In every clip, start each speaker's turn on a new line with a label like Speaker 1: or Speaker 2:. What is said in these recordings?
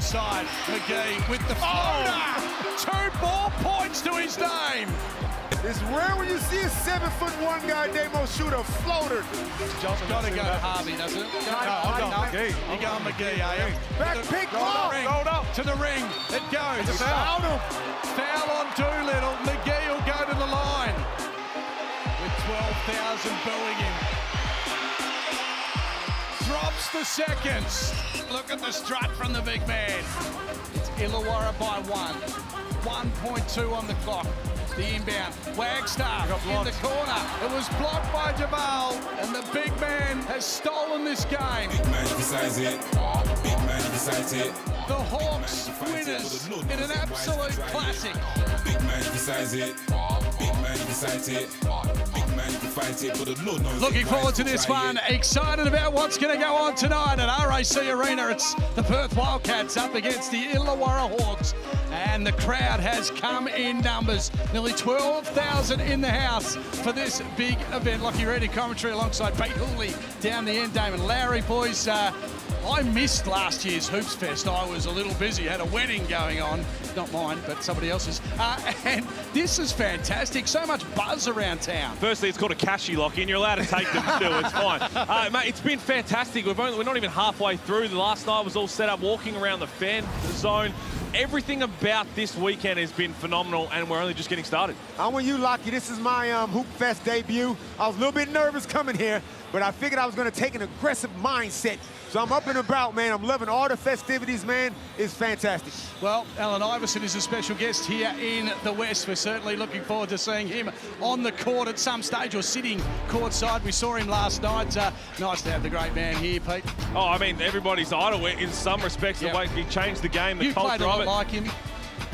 Speaker 1: inside. McGee with the floater. 2 more points to his name.
Speaker 2: It's rare when you see a 7'1" guy, Damo, shoot a floater.
Speaker 1: John's got to go to Harvey, doesn't it? No,
Speaker 3: McGee.
Speaker 1: You go on McGee, are you?
Speaker 2: Back pick, ball.
Speaker 1: To the ring. It goes.
Speaker 2: Foul him.
Speaker 1: Foul on Doolittle. McGee will go to the line. With 12,000 booing him. Drops the seconds. Look at the strut from the big man. It's Illawarra by 1. 1.2 on the clock. The inbound. Wagstaff in the corner. It was blocked by Jabal, and the big man has stolen this game.
Speaker 4: Big man decides it. Big man decides it.
Speaker 1: The Hawks winners in an absolute classic.
Speaker 4: Big man decides it. Big man decides it. Big man can fight it, but the Lord knows.
Speaker 1: Looking forward to this one. Excited about what's going to go on tonight at RAC Arena. It's the Perth Wildcats up against the Illawarra Hawks. And the crowd has come in numbers. Nearly 12,000 in the house for this big event. Lockie Reed in commentary alongside Pete Hooley down the end. Damon Lowry, boys. I missed last year's Hoops Fest. I was a little busy, had a wedding going on. Not mine, but somebody else's. And this is fantastic. So much buzz around town.
Speaker 3: Firstly, it's called a cashy, Lockie, and you're allowed to take them still. It's fine. Mate, it's been fantastic. We're not even halfway through. The last night was all set up, walking around the fan zone. Everything about this weekend has been phenomenal, and we're only just getting started.
Speaker 2: I'm with you, Lockie. This is my Hoop Fest debut. I was a little bit nervous coming here, but I figured I was going to take an aggressive mindset. So I'm up and about, man. I'm loving all the festivities, man. It's fantastic.
Speaker 1: Well, Alan Iverson is a special guest here in the West. We're certainly looking forward to seeing him on the court at some stage or sitting courtside. We saw him last night. Nice to have the great man here, Pete.
Speaker 3: Oh, I mean, everybody's idol in some respects. The way he changed the game, the culture of it.
Speaker 1: You played a lot like him.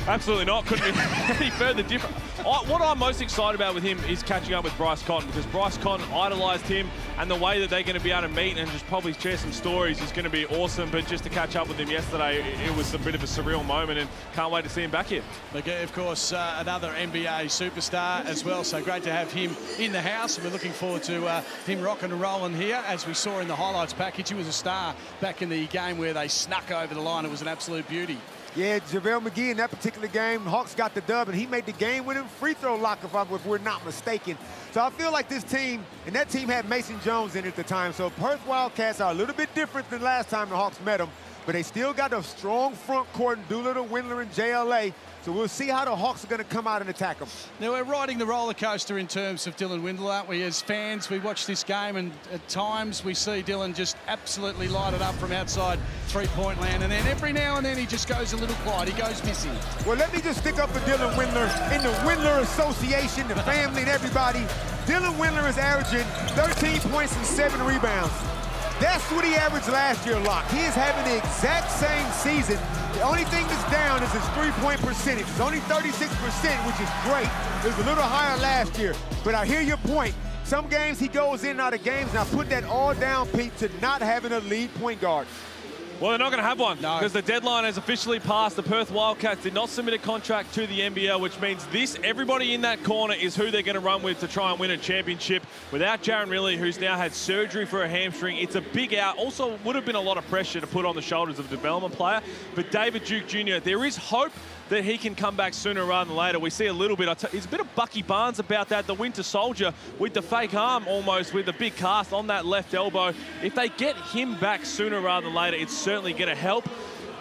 Speaker 3: Absolutely not. Couldn't be any further different. What I'm most excited about with him is catching up with Bryce Cotton, because Bryce Cotton idolised him, and the way that they're going to be able to meet and just probably share some stories is going to be awesome. But just to catch up with him yesterday, it was a bit of a surreal moment, and can't wait to see him back here. McGee,
Speaker 1: of course, another NBA superstar as well, so great to have him in the house. We're looking forward to him rocking and rolling here. As we saw in the highlights package, he was a star back in the game where they snuck over the line. It was an absolute beauty.
Speaker 2: Yeah, JaVale McGee in that particular game, Hawks got the dub, and he made the game-winning free throw lock, if we're not mistaken. So I feel like this team, and that team had Mason Jones in it at the time, so Perth Wildcats are a little bit different than last time the Hawks met them, but they still got a strong front court in Doolittle, Windler, and JLA. So we'll see how the Hawks are going to come out and attack them.
Speaker 1: Now, we're riding the roller coaster in terms of Dylan Windler, aren't we? As fans, we watch this game, and at times we see Dylan just absolutely light it up from outside three-point land, and then every now and then he just goes a little quiet. He goes missing.
Speaker 2: Well, let me just stick up for Dylan Windler. In the Windler Association, the family and everybody, Dylan Windler is averaging 13 points and 7 rebounds. That's what he averaged last year, Locke. He is having the exact same season. The only thing that's down is his three-point percentage. It's only 36%, which is great. It was a little higher last year. But I hear your point. Some games he goes in and out of games, and I put that all down, Pete, to not having a lead point guard.
Speaker 3: Well, they're not going to have one,
Speaker 1: no,
Speaker 3: because the deadline has officially passed. The Perth Wildcats did not submit a contract to the NBL, which means everybody in that corner is who they're going to run with to try and win a championship. Without Jaron Riley, who's now had surgery for a hamstring, it's a big out. Also, would have been a lot of pressure to put on the shoulders of a development player. But David Duke Jr., there is hope that he can come back sooner rather than later. We see a little bit, it's a bit of Bucky Barnes about that, the Winter Soldier with the fake arm almost, with the big cast on that left elbow. If they get him back sooner rather than later, it's certainly going to help.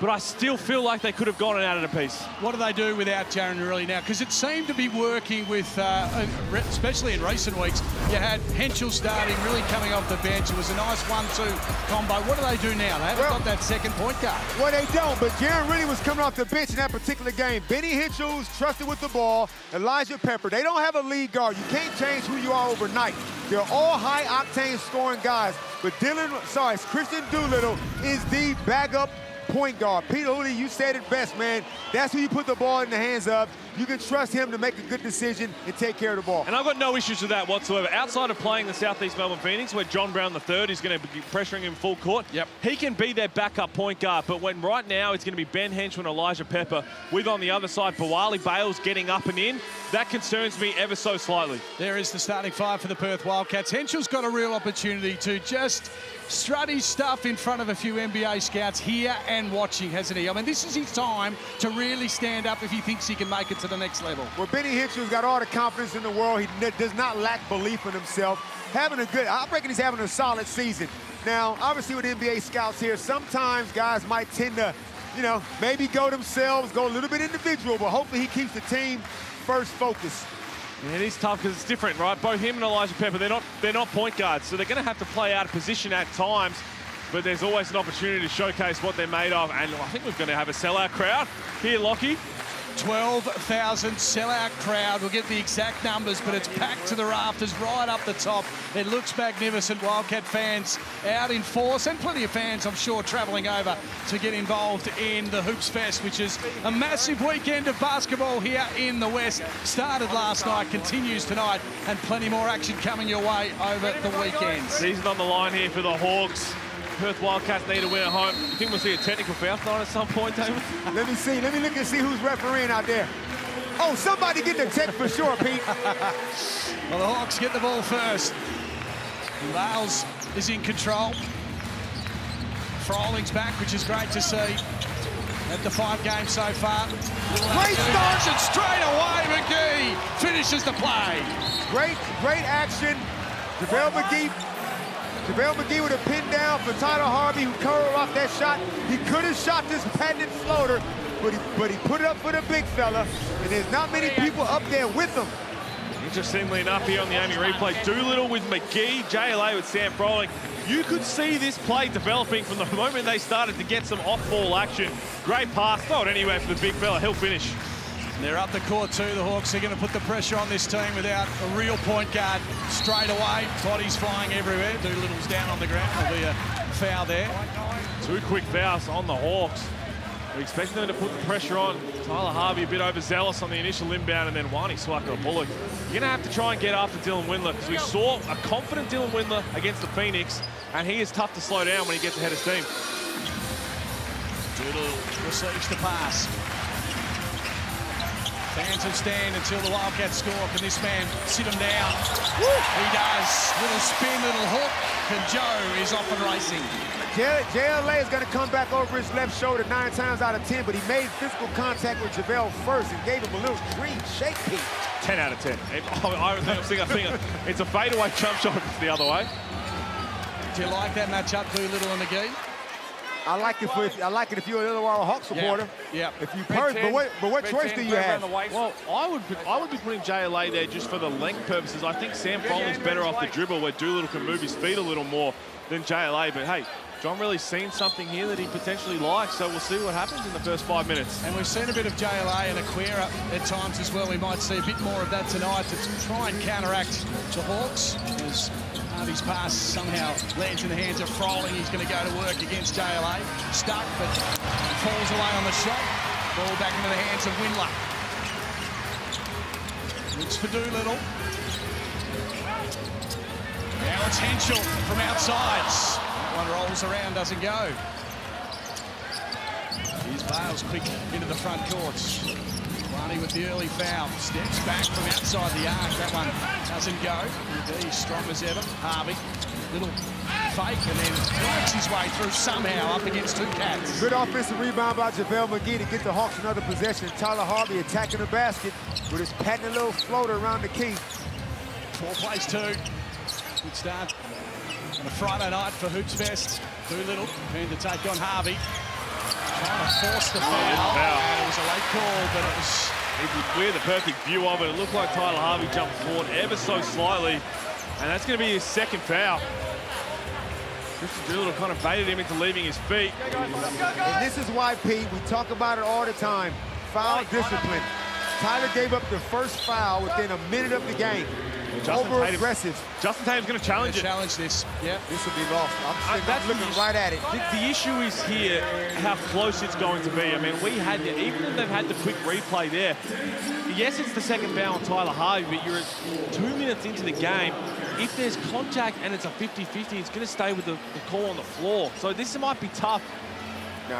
Speaker 3: But I still feel like they could have gone and added a piece.
Speaker 1: What do they do without Jaron Riley now? Because it seemed to be working with, especially in recent weeks, you had Henshall starting, really coming off the bench. It was a nice 1-2 combo. What do they do now? They haven't got that second point guard.
Speaker 2: Well, they don't, but Jaron Riley was coming off the bench in that particular game. Benny Henshall's trusted with the ball. Elijah Pepper. They don't have a lead guard. You can't change who you are overnight. They're all high-octane scoring guys. But Christian Doolittle is the backup point guard. Peter Hooley, you said it best, man. That's who you put the ball in the hands of. you can trust him to make a good decision and take care of the ball.
Speaker 3: And I've got no issues with that whatsoever. Outside of playing the Southeast Melbourne Phoenix, where John Brown III is going to be pressuring him full court, he can be their backup point guard. But when right now it's going to be Ben Henshall and Elijah Pepper, with on the other side Bawali Bales getting up and in, that concerns me ever so slightly.
Speaker 1: There is the starting five for the Perth Wildcats. Henshall's got a real opportunity to just strut his stuff in front of a few NBA scouts here and watching, hasn't he? I mean, this is his time to really stand up if he thinks he can make it to the next level.
Speaker 2: Well, Benny Henshall's got all the confidence in the world. He does not lack belief in himself. I reckon he's having a solid season. Now, obviously with NBA scouts here, sometimes guys might tend to, maybe go themselves, go a little bit individual, but hopefully he keeps the team first focus.
Speaker 3: Yeah, it is tough because it's different, right? Both him and Elijah Pepper, they're not point guards, so they're going to have to play out of position at times, but there's always an opportunity to showcase what they're made of, and I think we're going to have a sellout crowd here, Lockie.
Speaker 1: 12,000 sellout crowd. We'll get the exact numbers, but it's packed to the rafters right up the top. It looks magnificent. Wildcat fans out in force, and plenty of fans, I'm sure, travelling over to get involved in the Hoops Fest, which is a massive weekend of basketball here in the West. Started last night, continues tonight, and plenty more action coming your way over the weekend.
Speaker 3: Season on the line here for the Hawks. Perth Wildcats need to win at home. You think we'll see a technical foul tonight at some point, David?
Speaker 2: Let me see. Let me look and see who's refereeing out there. Oh, somebody get the tech for sure, Pete.
Speaker 1: Well, the Hawks get the ball first. Bales is in control. Frolling's back, which is great to see. At the 5 games so far.
Speaker 2: Great start.
Speaker 1: And straight away, McGee finishes the play.
Speaker 2: Great action. JaVale McGee with a pin down for Tyler Harvey, who curled off that shot. He could have shot this patented floater, but he put it up for the big fella, and there's not many people up there with him.
Speaker 3: Interestingly enough, here on the Amy replay, Doolittle with McGee, JLA with Sam Froling. You could see this play developing from the moment they started to get some off-ball action. Great pass, throw it anywhere for the big fella, he'll finish.
Speaker 1: They're up the court too, the Hawks are going to put the pressure on this team without a real point guard straight away. Bodies flying everywhere. Doolittle's down on the ground. There'll be a foul there.
Speaker 3: 2 quick fouls on the Hawks. We're expecting them to put the pressure on. Tyler Harvey a bit overzealous on the initial inbound, and then Wani Swaka Bullock. You're going to have to try and get after Dylan Windler, because we saw a confident Dylan Windler against the Phoenix, and he is tough to slow down when he gets ahead of steam.
Speaker 1: Doolittle receives the pass. Fans will stand until the Wildcats score. Can this man sit him down? Woo! He does. Little spin, little hook, and Joe is off and racing.
Speaker 2: JLA is going to come back over his left shoulder 9 times out of 10, but he made physical contact with JaVale first and gave him a little green shake peek.
Speaker 3: 10 out of 10. I think it's a fadeaway jump shot if it's the other way.
Speaker 1: Do you like that matchup, Doolittle and McGee?
Speaker 2: I like it if you're an Illawarra Hawks supporter.
Speaker 1: Yeah.
Speaker 2: If you but what choice do you have?
Speaker 3: Well, I would be putting JLA there just for the length purposes. I think Sam Frolling's better off the dribble, where Doolittle can move his feet a little more than JLA. But hey, John really seen something here that he potentially likes, so we'll see what happens in the first 5 minutes.
Speaker 1: And we've seen a bit of JLA and Aquera at times as well. We might see a bit more of that tonight to try and counteract the Hawks. As Harvey's pass somehow lands in the hands of Froling. He's going to go to work against JLA. Stuck, but falls away on the shot. Ball back into the hands of Windler. Looks for Doolittle. Now it's Henshall from outside. One rolls around, doesn't go. Here's Bales quick into the front courts. Wani with the early foul. Steps back from outside the arc. That one doesn't go. He's strong as ever. Harvey, little fake, and then works his way through somehow up against 2 cats.
Speaker 2: Good offensive rebound by JaVale McGee to get the Hawks another possession. Tyler Harvey attacking the basket with his patented little floater around the key.
Speaker 1: 4 plays 2. Good start on a Friday night for Hoops Fest. Doolittle trying to take on Harvey. Trying to force the foul. And it was a late call, but it was...
Speaker 3: We had the perfect view of it. It looked like Tyler Harvey jumped forward ever so slightly, and that's going to be his 2nd foul. Christian Doolittle kind of baited him into leaving his feet.
Speaker 2: And this is why, Pete, we talk about it all the time. Foul discipline. Tyler gave up the first foul within a minute of the game. Over-aggressive.
Speaker 3: Justin Tatum's going to challenge it.
Speaker 1: Challenge this. Yeah.
Speaker 2: This will be lost. I'm looking right at it.
Speaker 3: The issue is here how close it's going to be. I mean, even if they've had the quick replay there, yes, it's the second foul on Tyler Harvey, but you're 2 minutes into the game. If there's contact and it's a 50-50, it's going to stay with the call on the floor. So this might be tough.
Speaker 2: No,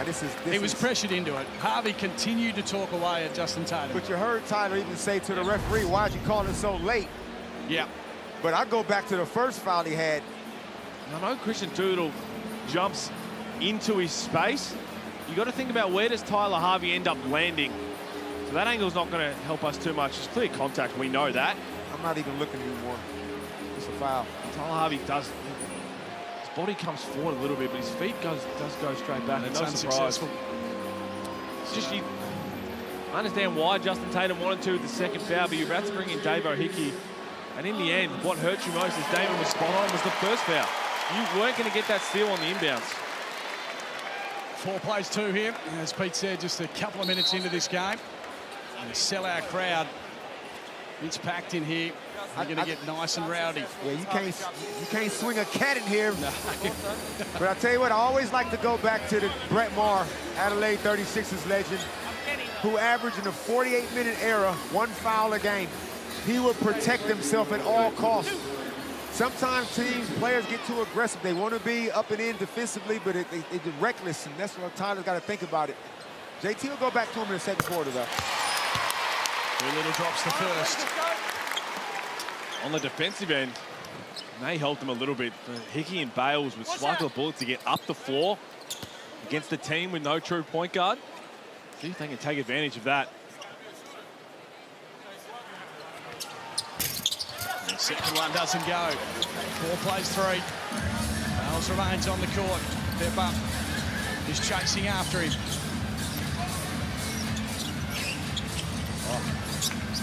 Speaker 1: he was pressured into it. Harvey continued to talk away at Justin Tatum.
Speaker 2: But you heard Tyler even say to the referee, why'd you call it so late?
Speaker 1: Yeah.
Speaker 2: But I go back to the first foul he had.
Speaker 3: I know Christian Doolittle jumps into his space. You got to think about where does Tyler Harvey end up landing. So that angle's not going to help us too much. It's clear contact, we know that.
Speaker 2: I'm not even looking anymore. It's a foul.
Speaker 3: Tyler Harvey does. His body comes forward a little bit, but his feet does go straight back.
Speaker 1: It's
Speaker 3: no surprise.
Speaker 1: unsuccessful.
Speaker 3: It's just I understand why Justin Tatum wanted to with the second foul, but you're about to bring in Davo Hickey. And in the end, what hurt you most, as Damon was spot on, was the first foul. You weren't going to get that steal on the inbounds.
Speaker 1: 4 plays 2 here. As Pete said, just a couple of minutes into this game. And a sellout crowd. It's packed in here. You're going to get nice and rowdy.
Speaker 2: Yeah, you can't swing a cat in here.
Speaker 1: No.
Speaker 2: But I tell you what, I always like to go back to the Brett Maher, Adelaide 36ers legend, who averaged in the 48-minute era 1 foul a game. He would protect himself at all costs. Sometimes players get too aggressive. They want to be up and in defensively, but they're reckless, and that's what Tyler's got to think about it. JT will go back to him in the second quarter, though.
Speaker 1: Doolittle drops the first.
Speaker 3: On the defensive end, they helped him a little bit. Hickey and Bales would struggle a bullet to get up the floor against a team with no true point guard. See if they can take advantage of that.
Speaker 1: The second one doesn't go. 4 plays 3. Bales remains on the court. Pep up. He's chasing after him.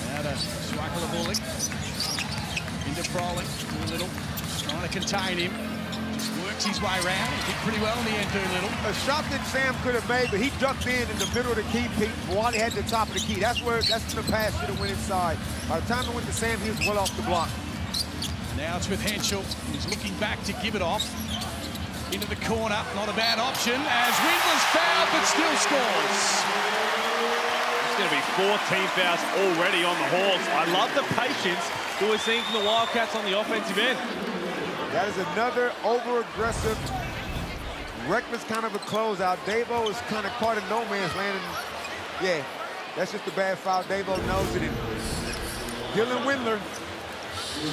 Speaker 1: Now to Swaggle the bullet. Into Froling. Doolittle trying to contain him. Just works his way around. He did pretty well in the end, Doolittle.
Speaker 2: A shot that Sam could have made, but he ducked in the middle of the key, Pete, while he had the top of the key. That's when the pass should have went inside. By the time it went to Sam, he was well off the block.
Speaker 1: Now it's with Henshall. He's looking back to give it off. Into the corner. Not a bad option as Windler's fouled, but still scores.
Speaker 3: It's going to be 4 team fouls already on the Hawks. I love the patience that we're seeing from the Wildcats on the offensive end.
Speaker 2: That is another over-aggressive, reckless kind of a closeout. Davo is kind of caught in no man's land. And yeah, that's just a bad foul. Davo knows it. And Dylan Windler,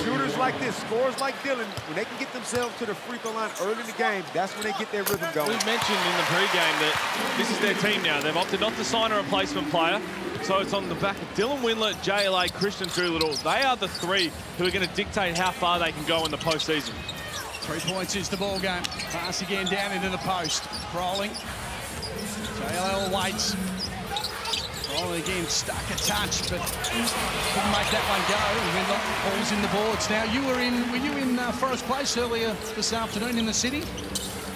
Speaker 2: shooters like this, scorers like Dylan, when they can get themselves to the free throw line early in the game, that's when they get their rhythm going.
Speaker 3: We've mentioned in the pregame that this is their team now. They've opted not to sign a replacement player. So it's on the back of Dylan Windler, JLA, Christian Doolittle. They are the 3 who are going to dictate how far they can go in the postseason.
Speaker 1: 3 points is the ball game. Pass again down into the post. Rolling. JLL waits. Rolling again, stuck a touch, but couldn't make that one go. And Windler pulls in the boards. Now, were you in Forest Place earlier this afternoon in the city?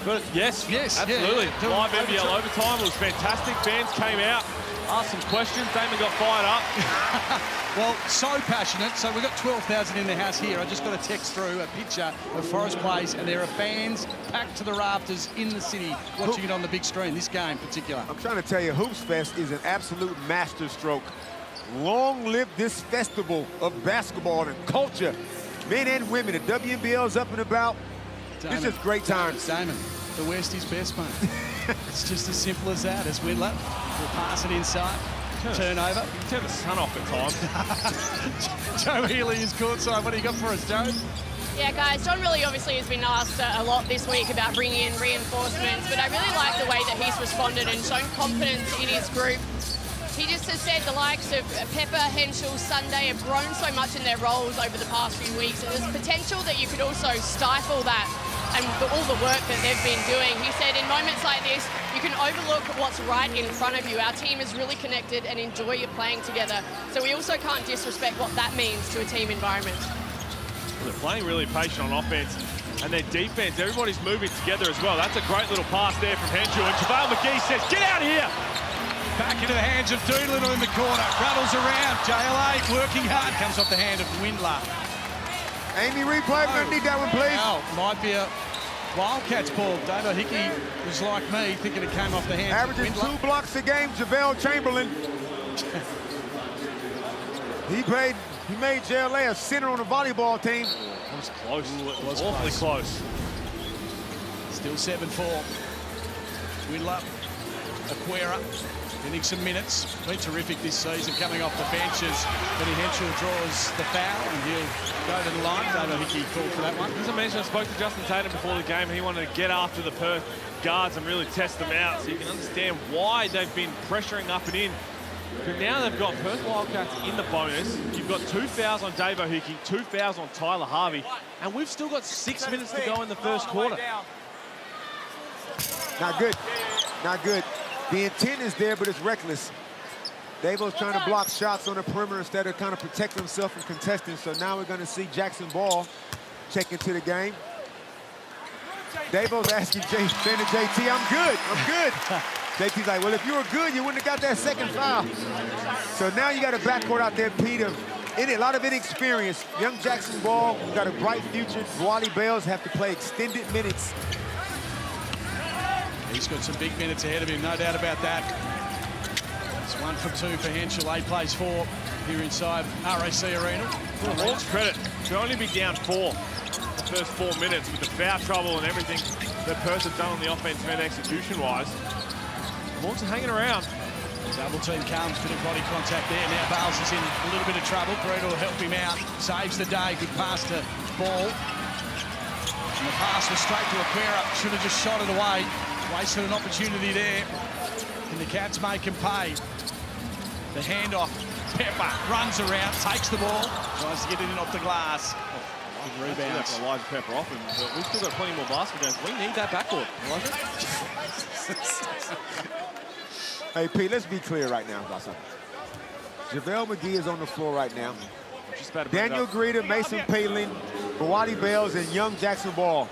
Speaker 3: But yes, absolutely.
Speaker 1: Yeah.
Speaker 3: Live NBL overtime. It was fantastic. Fans came out, asked some questions. Damon got fired up.
Speaker 1: Well, so passionate. So we've got 12,000 in the house here. I just got a text through, a picture of Forest Place, and there are fans packed to the rafters in the city watching it on the big screen, this game in particular.
Speaker 2: I'm trying to tell you, Hoops Fest is an absolute masterstroke. Long live this festival of basketball and culture. Men and women, the WNBL is up and about.
Speaker 1: Damon,
Speaker 2: It's just great times.
Speaker 1: Damon, the West is best, mate. It's just as simple as that, as Windler will pass it inside. Turnover.
Speaker 3: Turn the sun off at times.
Speaker 1: Joe Healy is courtside. What do you got for us, Joe?
Speaker 5: Yeah, guys, John really obviously has been asked a lot this week about bringing in reinforcements, but I really like the way that he's responded and shown confidence in his group. He just has said the likes of Pepper, Henshall, Sunday have grown so much in their roles over the past few weeks, and there's potential that you could also stifle that and all the work that they've been doing. He said in moments like this, you can overlook what's right in front of you. Our team is really connected and enjoy playing together. So we also can't disrespect what that means to a team environment.
Speaker 3: They're playing really patient on offense, and their defense, everybody's moving together as well. That's a great little pass there from Henshall, and JaVale McGee says, get out of here!
Speaker 1: Back into the hands of Doolittle in the corner. Rattles around. JLA working hard. Comes off the hand of Windler.
Speaker 2: Amy, replay. We're gonna need that one, please.
Speaker 1: Now, might be a Wildcats ball. Davo Hickey was like me, thinking it came off the hands.
Speaker 2: Averaging 2 blocks a game, JaVale Chamberlain. He made JLA a center on the volleyball team.
Speaker 3: It was close.
Speaker 1: It was
Speaker 3: awfully close.
Speaker 1: Still 7-4. Windler, Aquera, getting some minutes. Been terrific this season, coming off the benches. But Henshall draws the foul, and he'll go to the line. Davo Hickey called for that one.
Speaker 3: As I mentioned, I spoke to Justin Tatum before the game, and he wanted to get after the Perth guards and really test them out, so you can understand why they've been pressuring up and in. But now they've got Perth Wildcats in the bonus. You've got 2 fouls on Davo Hickey, 2 fouls on Tyler Harvey, and we've still got 6 minutes to go in the first quarter.
Speaker 2: Not good. Not good. The intent is there, but it's reckless. Davo's trying to block shots on the perimeter instead of kind of protect himself from contesting. So now we're going to see Jackson Ball check into the game. Davo's asking saying to JT, I'm good, I'm good. JT's like, well, if you were good, you wouldn't have got that second foul. So now you got a backcourt out there, Pete, of a lot of inexperience. Young Jackson Ball, got a bright future. Wally Bales have to play extended minutes.
Speaker 1: He's got some big minutes ahead of him, no doubt about that. It's 1 from 2 for Henshall. 8 plays 4 here inside RAC Arena.
Speaker 3: For the Hawks' credit, to only be down 4 the first 4 minutes with the foul trouble and everything that Perth have done on the offensive end execution-wise. The Hawks are hanging around.
Speaker 1: Double team comes, bit of body contact there. Now Bales is in a little bit of trouble. Greta will help him out. Saves the day. Good pass to Ball. And the pass was straight to Aquera. Should have just shot it away. Wasted an opportunity there. And the Cats make him pay. The handoff. Pepper runs around, takes the ball, tries to get it in off the glass. Good rebound.
Speaker 3: Elijah Pepper off him, but we've still got plenty more basketball games. We need that backcourt.
Speaker 2: Hey, Pete, let's be clear right now about something. JaVale McGee is on the floor right now. Daniel Greta, Mason Palin, Wally Bales, and young Jackson Ball.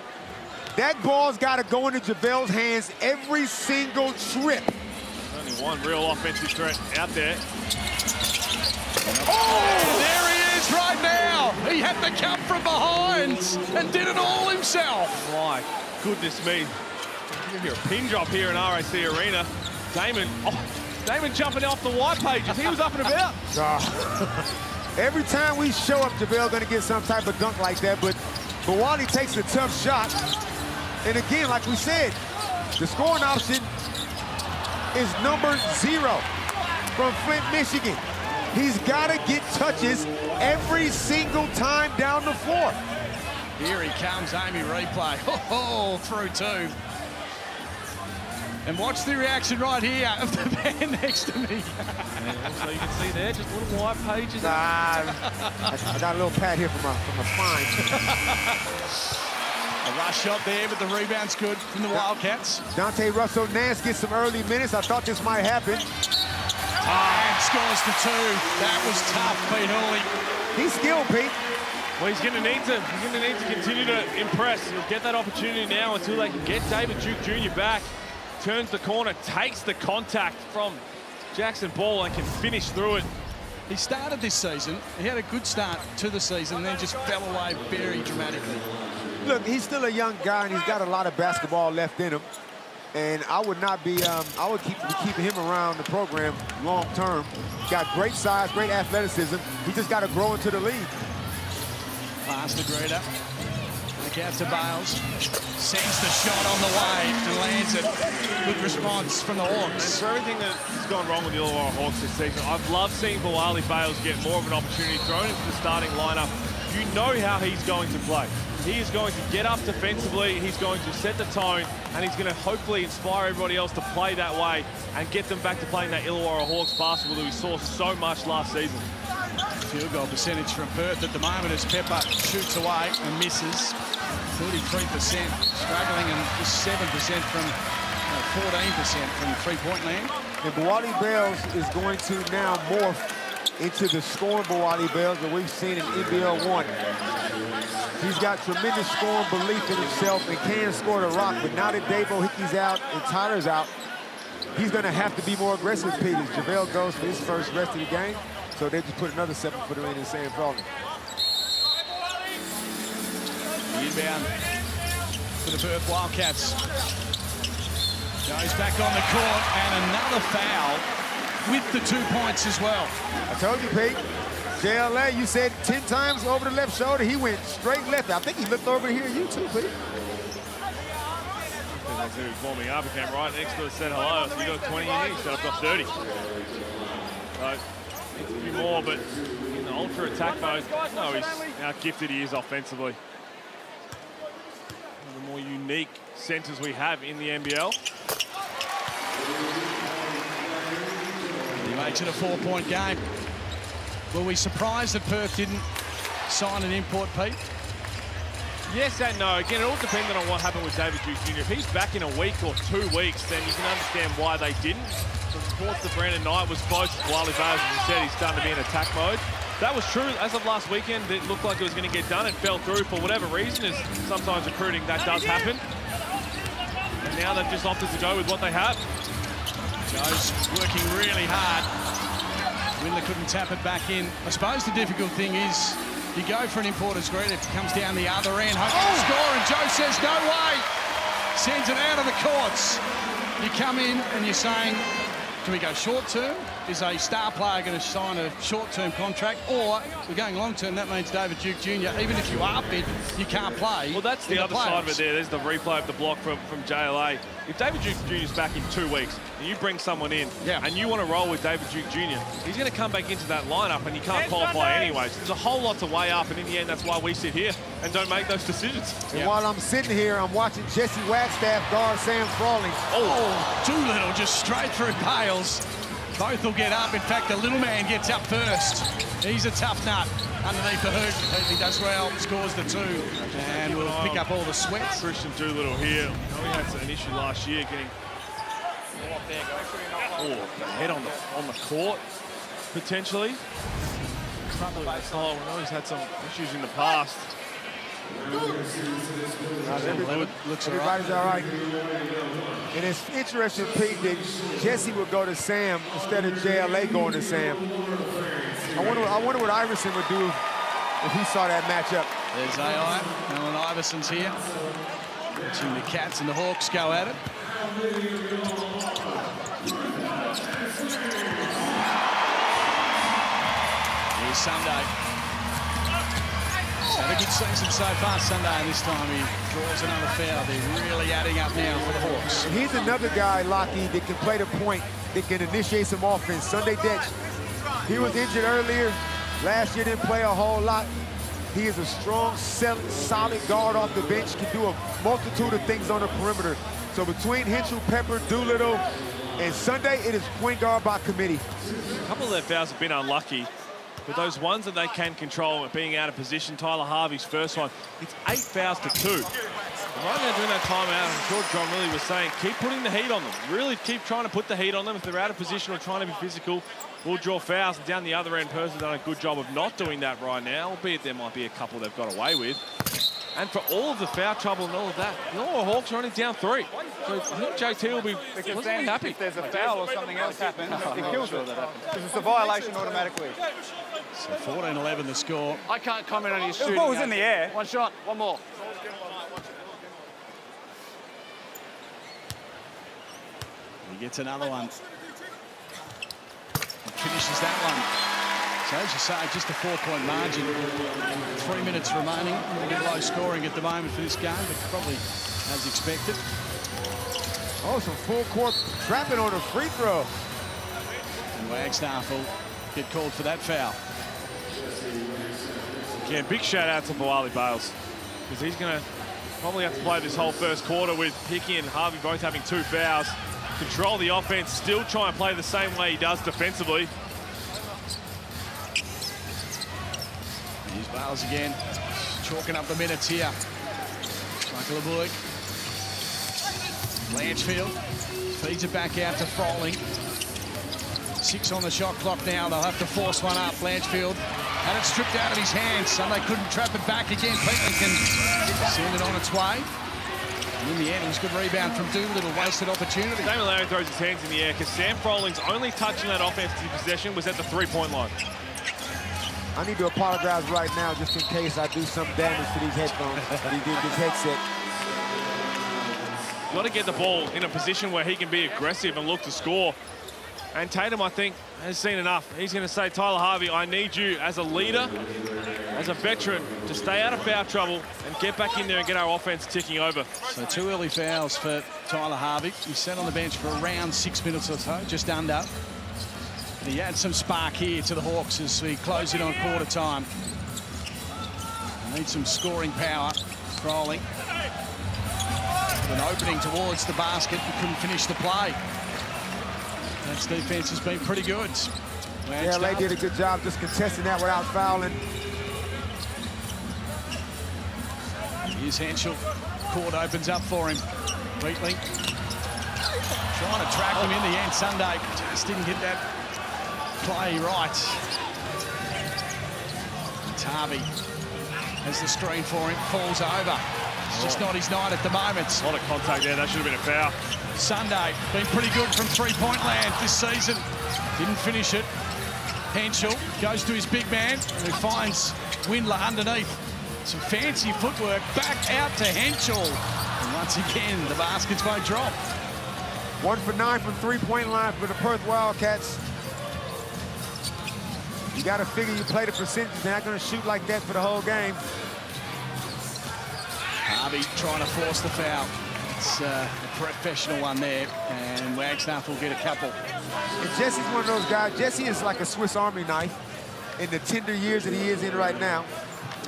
Speaker 2: That ball's got to go into JaVale's hands every single trip.
Speaker 3: Only one real offensive threat out there.
Speaker 1: Oh, there he is right now. He had to come from behind and did it all himself.
Speaker 3: My goodness me. You hear a pin drop here in RAC Arena. Damon jumping off the white pages. He was up and about.
Speaker 2: Every time we show up, JaVale going to get some type of dunk like that, but Wally takes a tough shot. And again, like we said, the scoring option is number 0 from Flint, Michigan. He's got to get touches every single time down the floor.
Speaker 1: Here he comes, Amy replay. Oh, through 2. And watch the reaction right here of the man next to me.
Speaker 3: So you can see there, just little white pages.
Speaker 2: I got a little pad here from my spine.
Speaker 1: A rush shot there, but the rebound's good from the Wildcats.
Speaker 2: Dante Russell-Nance gets some early minutes. I thought this might happen.
Speaker 1: And scores the 2. That was tough, Pete Hawley.
Speaker 2: He's skilled, Pete.
Speaker 3: Well, he's going to need to continue to impress. He'll get that opportunity now until they can get David Duke Jr. back. Turns the corner, takes the contact from Jackson Ball and can finish through it.
Speaker 1: He started this season, he had a good start to the season, and then just fell away very dramatically.
Speaker 2: Look, he's still a young guy, and he's got a lot of basketball left in him. And I would not be, I would keep keeping him around the program long term. Got great size, great athleticism. He just got to grow into the league.
Speaker 1: Pass to Greta. Back out to Bales. Sends the shot on the way and lands it. Good response from the Hawks.
Speaker 3: And for everything that's gone wrong with the Illawarra Hawks this season, I've loved seeing Wally Bales get more of an opportunity thrown into the starting lineup. You know how he's going to play. He is going to get up defensively, he's going to set the tone, and he's going to hopefully inspire everybody else to play that way and get them back to playing that Illawarra Hawks basketball that we saw so much last season.
Speaker 1: Field goal percentage from Perth at the moment as Pepper shoots away and misses. 33%, struggling, and just 7% from 14% from three-point land.
Speaker 2: And Wally Bales is going to now morph into the scoring Wally Bales that we've seen in NBL 1. He's got tremendous scoring belief in himself and can score the rock, but now that Davo Hickey's out and Tyler's out, he's going to have to be more aggressive, Pete, as JaVale goes for his first rest of the game. So they just put another 7-footer in and Sam Felton.
Speaker 1: Rebound for the Perth Wildcats. Goes back on the court, and another foul with the 2 points as well.
Speaker 2: I told you, Pete. JLA, you said 10 times over the left shoulder. He went straight left. I think he looked over here. You too, Pete.
Speaker 3: He was warming up. He came right next to us, said hello. So you got 20 in here. He said, I've got 30. So needs a few more, but in the ultra attack mode, no, he's how gifted he is offensively. One of the more unique centers we have in the NBL.
Speaker 1: He makes it a 4-point game. Were we surprised that Perth didn't sign an import, Pete?
Speaker 3: Yes and no. Again, it all depended on what happened with David Duke Jr. If he's back in a week or 2 weeks, then you can understand why they didn't. The reports that Brandon Knight was close to Wildly Bales, as you said, he's starting to be in attack mode. That was true. As of last weekend, it looked like it was going to get done. It fell through for whatever reason. Is sometimes recruiting, that does happen. And now they've just opted to go with what they have.
Speaker 1: Joe's working really hard. Windler couldn't tap it back in. I suppose the difficult thing is you go for an imported screen, it comes down the other end, hoping to score, and Joe says, no way. Sends it out of the courts. You come in and you're saying, do we go short term? Is a star player going to sign a short-term contract, or we're going long-term? That means David Duke Jr., even if you are bid, you can't play.
Speaker 3: Well, that's the other side of it there. There's the replay of the block from JLA. If David Duke Jr. is back in 2 weeks and you bring someone in and you want to roll with David Duke Jr., he's going to come back into that lineup and you can't qualify anyways. There's a whole lot to weigh up, and in the end, that's why we sit here and don't make those decisions.
Speaker 2: And while I'm sitting here, I'm watching Jesse Wagstaff guard Sam Frawley.
Speaker 1: Oh, Doolittle just straight through Bales. Both will get up. In fact, the little man gets up first. He's a tough nut underneath the hoop. He does well, scores the 2, and will pick up all the sweats.
Speaker 3: Christian Doolittle here. We had an issue last year getting the head on the court, potentially. Oh, we know he's had some issues in the past.
Speaker 2: Everybody's all right. And it's interesting, Pete, that Jesse would go to Sam instead of JLA going to Sam. I wonder what Iverson would do if he saw that matchup.
Speaker 1: There's AI. Alan Iverson's here. Watching the Cats and the Hawks go at it. Here's Sunday. Had a good season so far Sunday, and this time he draws another foul. They're really adding up now for the Hawks.
Speaker 2: And he's another guy, Lockie, that can play the point, that can initiate some offense. Sunday Deck, he was injured earlier. Last year didn't play a whole lot. He is a strong, solid guard off the bench, can do a multitude of things on the perimeter. So between Henshall, Pepper, Doolittle, and Sunday, it is point guard by committee.
Speaker 3: A couple of their fouls have been unlucky. But those ones that they can control, being out of position, Tyler Harvey's first one, it's 8 fouls to 2. And right now during that timeout, I'm sure John really was saying, keep putting the heat on them. Really keep trying to put the heat on them. If they're out of position or trying to be physical, we'll draw fouls. And down the other end, Perth has done a good job of not doing that right now, albeit there might be a couple they've got away with. And for all of the foul trouble and all of that, the Hawks are only down 3. So I think JT will be happy.
Speaker 6: If there's a foul or something else happens, it kills it. Because it's a violation automatically.
Speaker 1: So 14-11 the score.
Speaker 6: I can't comment on his shooting. The ball was in the air. One shot, one more.
Speaker 1: He gets another one. And finishes that one. So as you say, just a 4-point margin. 3 minutes remaining. A little bit low scoring at the moment for this game, but probably as expected.
Speaker 2: Oh, some full court trapping on a free throw.
Speaker 1: And Wagstaff will get called for that foul.
Speaker 3: Yeah, big shout out to Wildly Bales, because he's going to probably have to play this whole first quarter with Hickey and Harvey both having 2 fouls. Control the offense, still try and play the same way he does defensively.
Speaker 1: Here's Bales again, chalking up the minutes here. Michael LeBourg. Blanchfield feeds it back out to Froling. 6 on the shot clock now. They'll have to force one up. Blanchfield had it stripped out of his hands, so they couldn't trap it back again. Peatland can send it on its way. And in the end, it was a good rebound from Doolittle. Wasted opportunity.
Speaker 3: Damon Larry throws his hands in the air because Sam Froling's only touch in that offensive possession was at the 3-point line.
Speaker 2: I need to apologize right now just in case I do some damage to these headphones, this headset.
Speaker 3: You've got to get the ball in a position where he can be aggressive and look to score. And Tatum, I think, has seen enough. He's going to say, Tyler Harvey, I need you as a leader, as a veteran, to stay out of foul trouble and get back in there and get our offense ticking over.
Speaker 1: So 2 early fouls for Tyler Harvey. He sat on the bench for around 6 minutes or so, just under. He adds some spark here to the Hawks as we close in on quarter time. Need some scoring power. Crowley. An opening towards the basket and couldn't finish the play. That's defense has been pretty good.
Speaker 2: Yeah, they did a good job just contesting that without fouling.
Speaker 1: Here's Henshall. Court opens up for him. Wheatley trying to track him in the end. Sunday just didn't get that play right. Harvey has the screen for him. Falls over. It's just not his night at the moment.
Speaker 3: A lot of contact there. That should have been a foul.
Speaker 1: Sunday been pretty good from three-point land this season. Didn't finish it. Henshall goes to his big man who finds Windler underneath. Some fancy footwork back out to Henshall. And once again, the baskets won't drop.
Speaker 2: 1 for 9 from three-point line for the Perth Wildcats. You got to figure you play the percentage. They're not going to shoot like that for the whole game.
Speaker 1: Harvey trying to force the foul. It's a professional one there, and Wagstaff will get a couple.
Speaker 2: And Jesse's one of those guys. Jesse is like a Swiss Army knife in the tender years that he is in right now.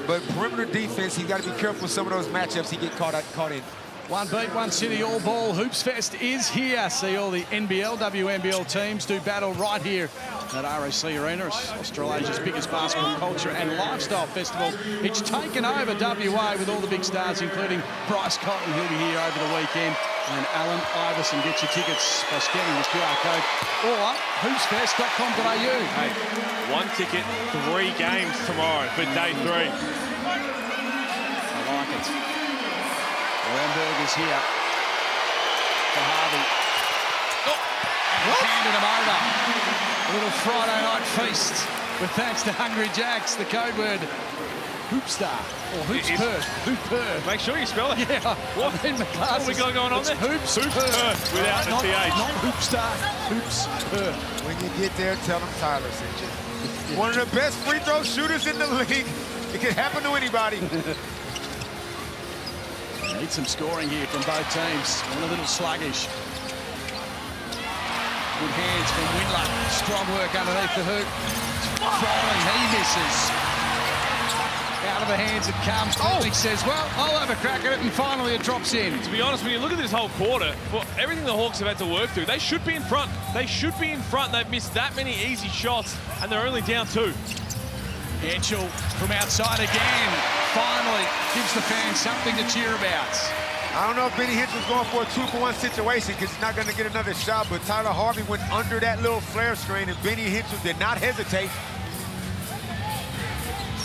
Speaker 2: But perimeter defense, he's got to be careful with some of those matchups he get caught in.
Speaker 1: One beat, one city, all ball. Hoops Fest is here. See all the NBL, WNBL teams do battle right here at RAC Arena. It's Australia's biggest basketball culture and lifestyle festival. It's taken over WA with all the big stars, including Bryce Cotton. He'll be here over the weekend. And Alan Iverson. Get your tickets by scanning the QR code or hoopsfest.com.au.
Speaker 3: Hey, 1 ticket, 3 games tomorrow for day 3.
Speaker 1: I like it. Ramberg is here for Harvey. Handed him over. A little Friday night feast. But thanks to Hungry Jacks, the code word Hoopstar or Hoops Perth. Hoop Perth.
Speaker 3: Make sure you spell it.
Speaker 1: Yeah.
Speaker 3: What
Speaker 1: in the classes.
Speaker 3: What we got going on there?
Speaker 1: Hoops
Speaker 3: Perth without the
Speaker 1: not,
Speaker 3: TH.
Speaker 1: Not Hoopstar. Hoops Perth.
Speaker 2: When you get there, tell them Tyler sent you. One of the best free throw shooters in the league. It can happen to anybody.
Speaker 1: Need some scoring here from both teams. A little sluggish. Good hands from Windler. Strong work underneath the hoop. Falling, he misses. Out of the hands it comes. He says, well, I'll have a crack at it, and finally it drops in.
Speaker 3: To be honest, when you look at this whole quarter, for everything the Hawks have had to work through, they should be in front. They should be in front. They've missed that many easy shots, and they're only down 2.
Speaker 1: Henshall from outside again. Finally gives the fans something to cheer about.
Speaker 2: I don't know if Benny Henshall's going for a 2-for-1 situation because he's not going to get another shot, but Tyler Harvey went under that little flare screen, and Benny Henshall did not hesitate.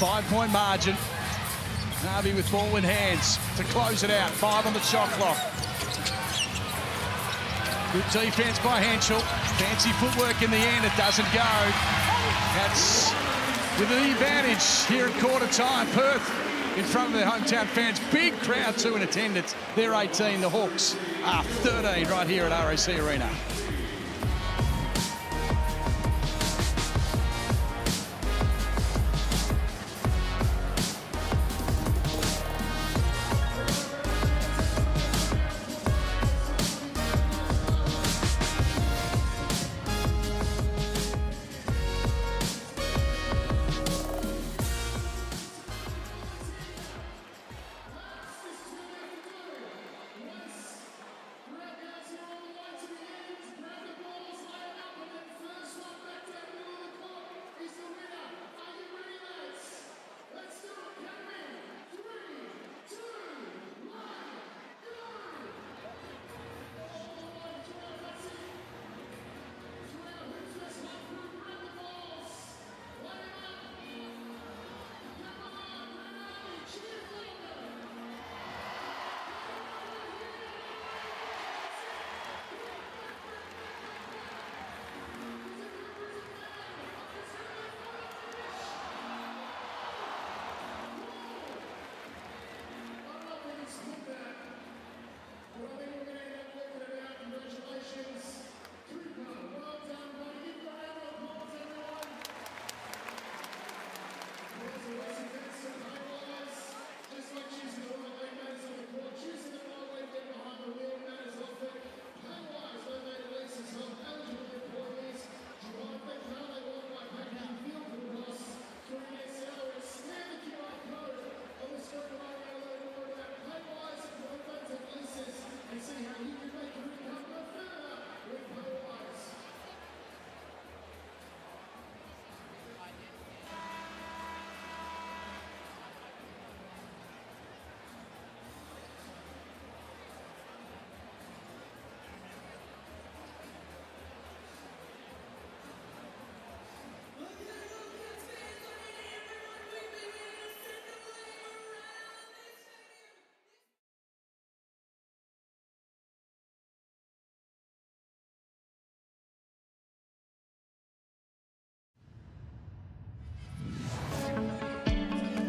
Speaker 1: 5-point margin. Harvey with ball in hands to close it out. 5 on the shot clock. Good defense by Henshall. Fancy footwork in the end. It doesn't go. That's with an advantage here at quarter time. Perth in front of their hometown fans. Big crowd too in attendance. They're 18. The Hawks are 13 right here at RAC Arena.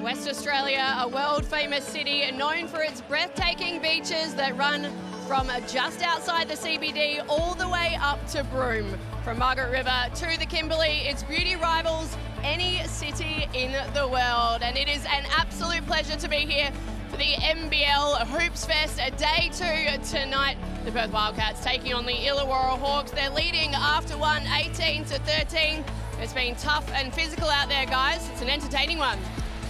Speaker 5: West Australia, a world-famous city known for its breathtaking beaches that run from just outside the CBD all the way up to Broome. From Margaret River to the Kimberley, its beauty rivals any city in the world. And it is an absolute pleasure to be here for the NBL Hoops Fest, day 2 tonight. The Perth Wildcats taking on the Illawarra Hawks. They're leading after one, 18-13. It's been tough and physical out there, guys. It's an entertaining one.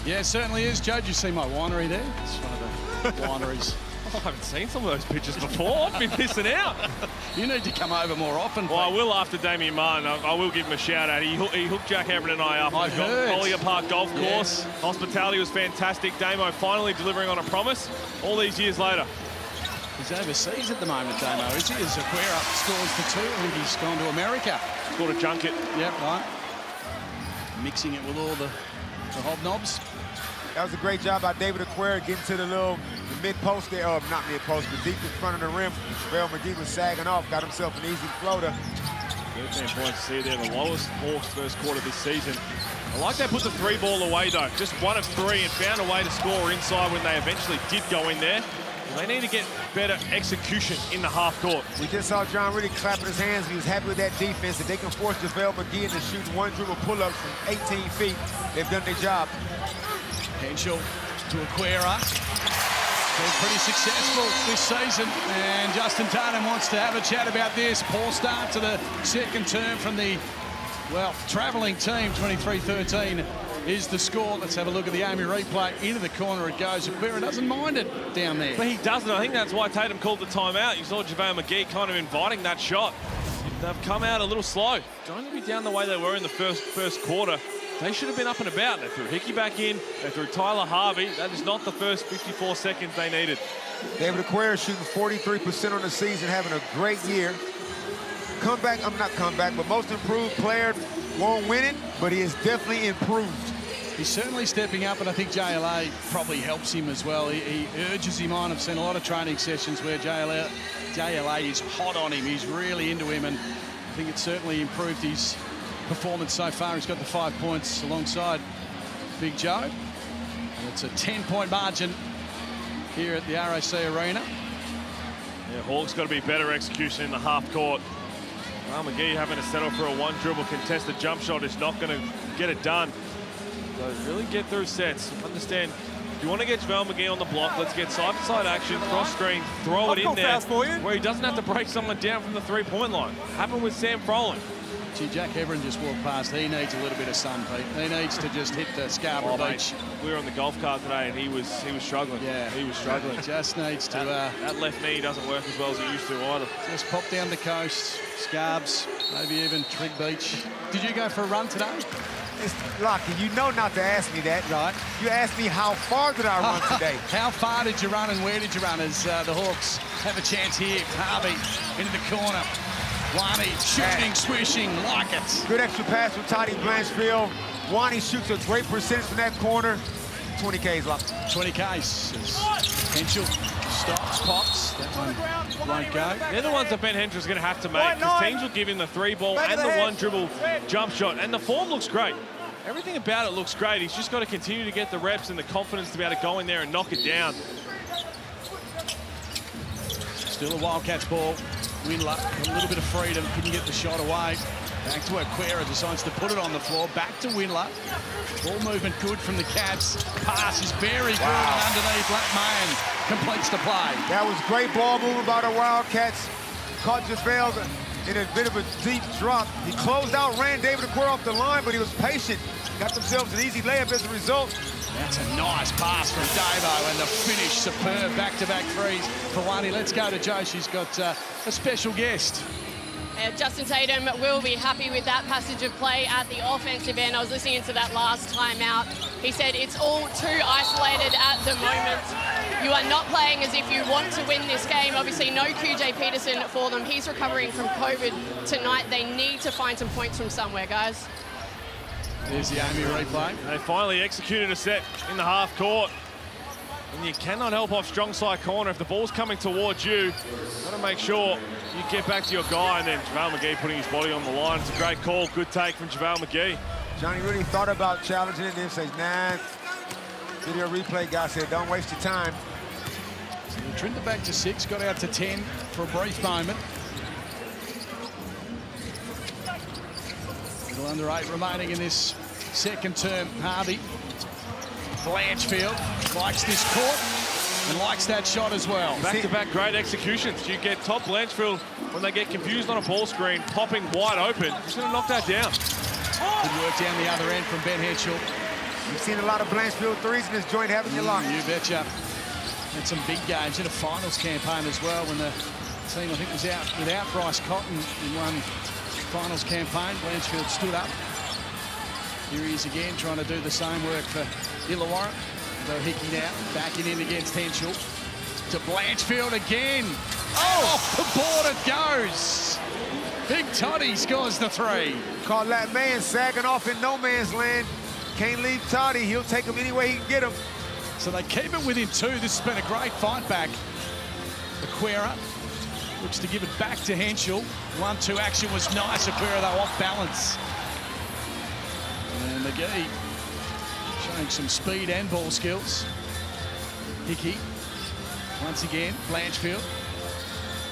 Speaker 1: Yeah, it certainly is. Joe, did you see my winery there? It's one of the wineries.
Speaker 3: I haven't seen some of those pictures before. I've been missing out.
Speaker 1: You need to come over more often.
Speaker 3: Well, I will after Damien Martin. I will give him a shout out. He hooked Jack Everett and I up on the Collier Park Golf Course. Hospitality was fantastic. Damo finally delivering on a promise all these years later.
Speaker 1: He's overseas at the moment, Damo, is he? As Aquera scores the 2, I think he's gone to America.
Speaker 3: Scored a junket.
Speaker 1: Yep, right. Mixing it with all the hobnobs.
Speaker 2: That was a great job by David Aquera getting to the mid-post there, not mid-post, but deep in front of the rim. McGee was sagging off, got himself an easy floater.
Speaker 3: 13 points to see there, the lowest Hawks first quarter this season. I like they put the 3 ball away though, just 1 of 3 and found a way to score inside when they eventually did go in there. They need to get better execution in the half court.
Speaker 2: We just saw John really clapping his hands. He was happy with that defense. If they can force JaVale McGee into shooting 1 dribble pull-ups from 18 feet, they've done their job.
Speaker 1: Henshall to Aquera. Been pretty successful this season, and Justin Tatum wants to have a chat about this. Poor start to the second term from the, well, travelling team. 23-13 is the score. Let's have a look at the Amy replay. Into the corner it goes. Aquera doesn't mind it down there.
Speaker 3: But he doesn't. I think that's why Tatum called the timeout. You saw JaVale McGee kind of inviting that shot. They've come out a little slow. Don't to be down the way they were in the first quarter. They should have been up and about. They threw Hickey back in. They threw Tyler Harvey. That is not the first 54 seconds they needed.
Speaker 2: David Aquera shooting 43% on the season, having a great year. But most improved player won't win it, but he is definitely improved.
Speaker 1: He's certainly stepping up, and I think JLA probably helps him as well. He urges him on. I've seen a lot of training sessions where JLA is hot on him. He's really into him, and I think it's certainly improved his performance so far. He's got the 5 points alongside Big Joe. And it's a 10-point margin here at the RAC Arena.
Speaker 3: Yeah, Hawks got to be better execution in the half court. Well, McGee having to settle for a 1 dribble contested jump shot is not going to get it done. So really get through sets. Understand, if you want to get JaVale McGee on the block, let's get side-to-side action, cross screen, throw it in there where he doesn't have to break someone down from the 3-point line. Happened with Sam Froling.
Speaker 1: Gee, Jack Everett just walked past. He needs a little bit of sun, Pete. He needs to just hit the Scarborough Beach.
Speaker 3: We were on the golf cart today, and he was struggling.
Speaker 1: Yeah,
Speaker 3: he was struggling.
Speaker 1: Just needs to.
Speaker 3: That left knee doesn't work as well as it used to either.
Speaker 1: Just pop down the coast, Scarbs, maybe even Trig Beach. Did you go for a run today?
Speaker 2: It's Lockie, you know not to ask me that.
Speaker 1: Right.
Speaker 2: You asked me how far did I run today.
Speaker 1: How far did you run and where did you run as the Hawks have a chance here? Harvey into the corner. Wani shooting, swishing, like it.
Speaker 2: Good extra pass from Toddy Blanchfield. Wani shoots a great percentage from that corner. 20 Ks, Lock.
Speaker 1: 20 Ks. Henshall stops, pops. That one won't go.
Speaker 3: They're the ones that Ben Henshall's going to have to make, because teams will give him the 3 ball and the 1 dribble jump shot. And the form looks great. Everything about it looks great. He's just got to continue to get the reps and the confidence to be able to go in there and knock it down.
Speaker 1: Still a Wildcats ball. Windler, a little bit of freedom, couldn't get the shot away. Back to Aquera, decides to put it on the floor. Back to Windler. Ball movement good from the Cats. Pass is very good, and underneath, Mayan completes the play.
Speaker 2: That was great ball movement by the Wildcats. Caught JaVale in a bit of a deep drop. He closed out, ran David Aquera off the line, but he was patient. Got themselves an easy layup as a result.
Speaker 1: That's a nice pass from Davo, and the finish superb. Back-to-back threes for Wani. Let's go to Jo. She's got a special guest.
Speaker 5: Justin Tatum will be happy with that passage of play at the offensive end. I was listening to that last timeout. He said it's all too isolated at the moment. You are not playing as if you want to win this game. Obviously, no QJ Peterson for them. He's recovering from COVID tonight. They need to find some points from somewhere, guys.
Speaker 1: There's the Amy replay.
Speaker 3: They finally executed a set in the half court. And you cannot help off strong side corner. If the ball's coming towards you, got to make sure you get back to your guy, and then JaVale McGee putting his body on the line. It's a great call, good take from JaVale McGee.
Speaker 2: Johnny really thought about challenging it and then says, nah, Video replay guy said, don't waste your time.
Speaker 1: So they trimmed it back to 6, got out to 10 for a brief moment. Little under 8 remaining in this second term. Harvey. Blanchfield likes this court and likes that shot as well.
Speaker 3: Back-to-back great executions. You get top Blanchfield when they get confused on a ball screen, popping wide open. He's going to knock that down.
Speaker 1: Good work down the other end from Ben Henshall.
Speaker 2: You've seen a lot of Blanchfield threes in this joint, haven't you, Locke?
Speaker 1: You betcha. Had some big games in a finals campaign as well when the team, I think, was out without Bryce Cotton in one finals campaign. Blanchfield stood up. Here he is again trying to do the same work for Illawarra. Though Hickey now backing in against Henshall. To Blanchfield again. Oh, off the board it goes. Big Toddy scores the 3.
Speaker 2: Call that man sagging off in no man's land. Can't leave Toddy. He'll take him any way he can get him.
Speaker 1: So they keep it within 2. This has been a great fight back. Aquera looks to give it back to Henshall. 1-2 action was nice. Aquera, though, off balance. And McGee showing some speed and ball skills. Hickey, once again, Blanchfield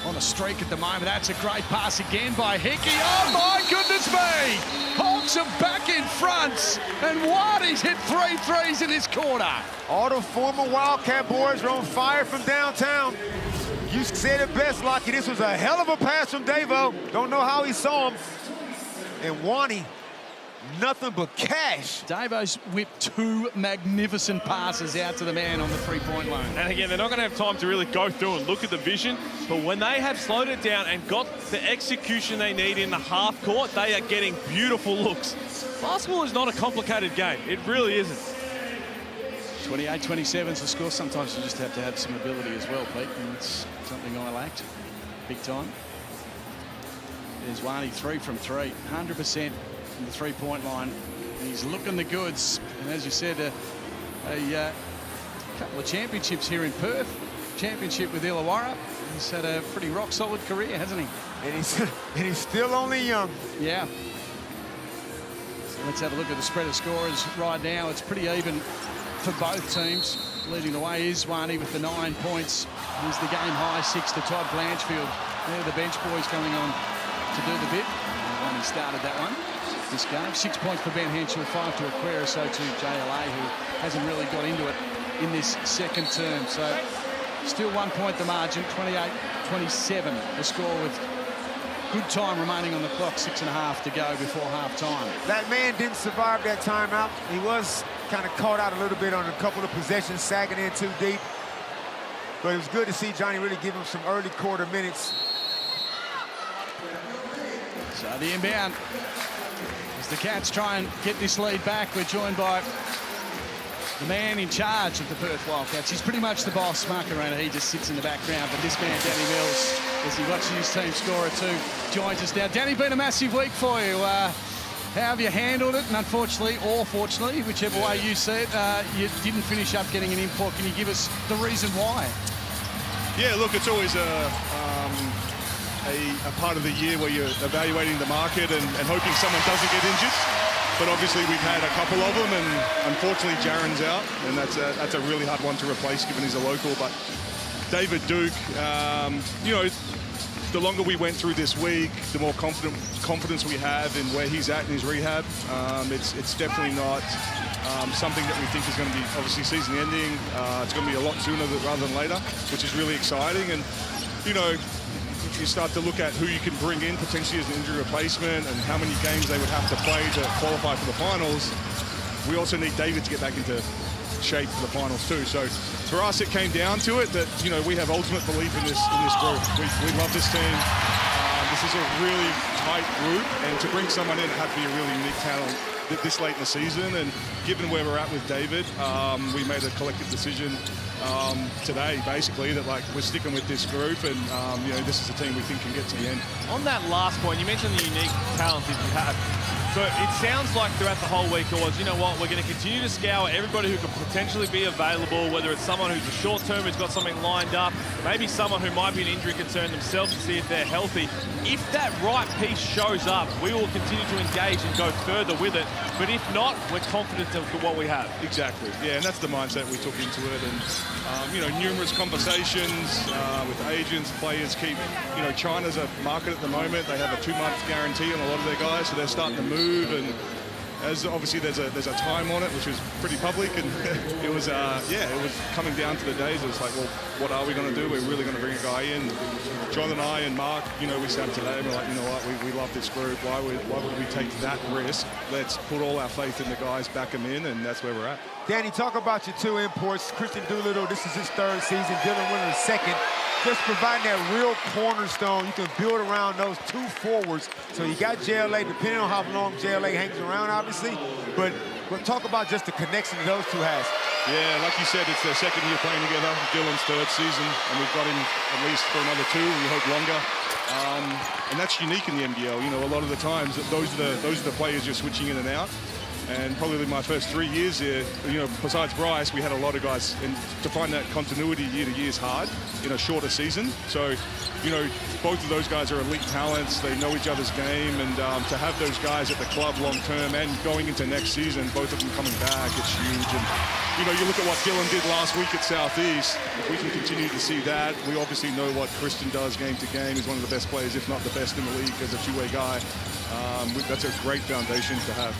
Speaker 1: on a streak at the moment. That's a great pass again by Hickey. Oh, my goodness me! Hawks are back in front, and Waddy's hit 3 threes in this quarter.
Speaker 2: All the former Wildcat boys are on fire from downtown. You said it best, Lockie. This was a hell of a pass from Davo. Don't know how he saw him. And Wani, nothing but cash.
Speaker 1: Davo's whipped 2 magnificent passes out to the man on the 3-point line.
Speaker 3: And again, they're not going to have time to really go through and look at the vision, but when they have slowed it down and got the execution they need in the half court, they are getting beautiful looks. Basketball is not a complicated game. It really isn't.
Speaker 1: 28-27 is the score. Sometimes you just have to have some ability as well, Pete, and it's something I lacked big time. There's Wani 3 from 3, 100% from the 3-point line. He's looking the goods, and as you said, a couple of championships here in Perth. Championship with Illawarra. He's had a pretty rock-solid career, hasn't he?
Speaker 2: And he's still only young.
Speaker 1: Yeah. So let's have a look at the spread of scorers right now. It's pretty even for both teams. Leading the way is Wani with the 9 points. Here's the game high 6 to Todd Blanchfield. They're the bench boys coming on to do the bit. Wani started that one this game. 6 points for Ben Henshall, 5 to Aquera, so to JLA, who hasn't really got into it in this second term. So still 1 point the margin, 28-27 the score with good time remaining on the clock, 6.5 to go before half time.
Speaker 2: That man didn't survive that timeout. He was kind of caught out a little bit on a couple of possessions, sagging in too deep. But it was good to see Johnny really give him some early quarter minutes.
Speaker 1: So the inbound, as the Cats try and get this lead back, we're joined by the man in charge of the Perth Wildcats. He's pretty much the boss, Mark Arena. He just sits in the background. But this man, Danny Mills, as he watches his team score a 2, joins us now. Danny, been a massive week for you. How have you handled it? And unfortunately, or fortunately, whichever way you see it, you didn't finish up getting an import. Can you give us the reason why?
Speaker 7: Yeah, look, it's always a part of the year where you're evaluating the market and hoping someone doesn't get injured. But obviously we've had a couple of them, and unfortunately Jaren's out, and that's a really hard one to replace given he's a local. But David Duke, you know, the longer we went through this week, the more confidence we have in where he's at in his rehab. It's definitely not something that we think is going to be obviously season ending. It's going to be a lot sooner rather than later, which is really exciting. And you know, you start to look at who you can bring in potentially as an injury replacement and how many games they would have to play to qualify for the finals. We also need David to get back into shape for the finals too. So for us, it came down to it that, you know, we have ultimate belief in this group. We love this team. This is a really tight group, and to bring someone in, it had to be a really unique talent this late in the season. And given where we're at with David, we made a collective decision today, basically, that like we're sticking with this group, and you know, this is a team we think can get to the end.
Speaker 3: On that last point, you mentioned the unique talent that you have. So it sounds like throughout the whole week it was, you know what, we're going to continue to scour everybody who could potentially be available, whether it's someone who's a short term, who's got something lined up, maybe someone who might be an injury concern themselves, to see if they're healthy. If that right piece shows up, we will continue to engage and go further with it. But if not, we're confident of what we have.
Speaker 7: Exactly. Yeah, and that's the mindset we took into it. And, you know, numerous conversations with agents, players keep, you know, China's a market at the moment. They have a 2-month guarantee on a lot of their guys, so they're starting to move. And as obviously there's a time on it, which was pretty public, and it was it was coming down to the days. It was like, well, what are we going to do? We're really going to bring a guy in. John and I and Mark, you know, we sat today and we're like, you know what, we love this group. Why would we take that risk? Let's put all our faith in the guys, back them in, and that's where we're at.
Speaker 2: Danny, talk about your 2 imports. Christian Doolittle, this is his 3rd season. Dylan Windler, 2nd. Just providing that real cornerstone. You can build around those 2 forwards. So you got JLA, depending on how long JLA hangs around, obviously. But we'll talk about just the connection that those 2 has.
Speaker 7: Yeah, like you said, it's their 2nd year playing together. Dylan's 3rd season, and we've got him at least for another 2, and we hope longer. And that's unique in the NBL. You know, a lot of the times, those are the players you're switching in and out. And probably my first 3 years there, you know, besides Bryce, we had a lot of guys, and to find that continuity year to year is hard in a shorter season. So, you know, both of those guys are elite talents. They know each other's game, and to have those guys at the club long term and going into next season, both of them coming back, it's huge. And, you know, you look at what Dylan did last week at Southeast. If we can continue to see that, we obviously know what Christian does game to game. He's one of the best players, if not the best in the league as a 2-way guy. That's a great foundation to have.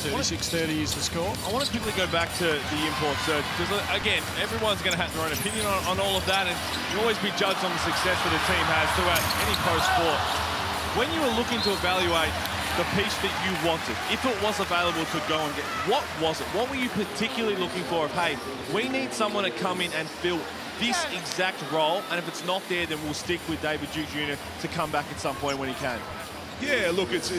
Speaker 1: 36-30 is the score.
Speaker 3: I want to quickly go back to the imports, because again, everyone's going to have their own opinion on all of that, and you'll always be judged on the success that a team has throughout any pro sport. When you were looking to evaluate the piece that you wanted, if it was available to go and get, what was it? What were you particularly looking for? Of, hey, we need someone to come in and fill this exact role, and if it's not there, then we'll stick with David Duke Jr. to come back at some point when he can.
Speaker 7: Yeah, look, it's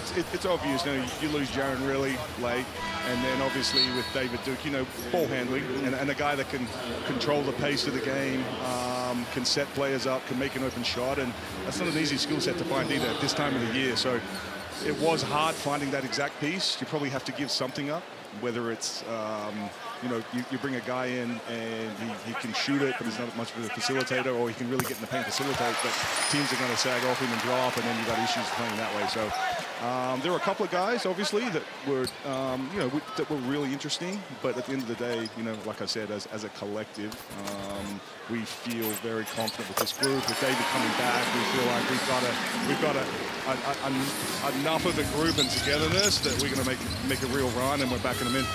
Speaker 7: obvious. You know, you lose Jaron really late, and then obviously with David Duke, you know, ball handling and a guy that can control the pace of the game, can set players up, can make an open shot, and that's not an easy skill set to find either at this time of the year. So it was hard finding that exact piece. You probably have to give something up, whether it's you know, you bring a guy in and he can shoot it, but he's not much of a facilitator, or he can really get in the paint, facilitate, but teams are going to sag off him and drop, and then you've got issues playing that way. So there were a couple of guys, obviously, that were, you know, that were really interesting, but at the end of the day, you know, like I said, as a collective, we feel very confident with this group. With David coming back, we feel like we've got enough of a group and togetherness that we're going to make a real run, and we're backing them in.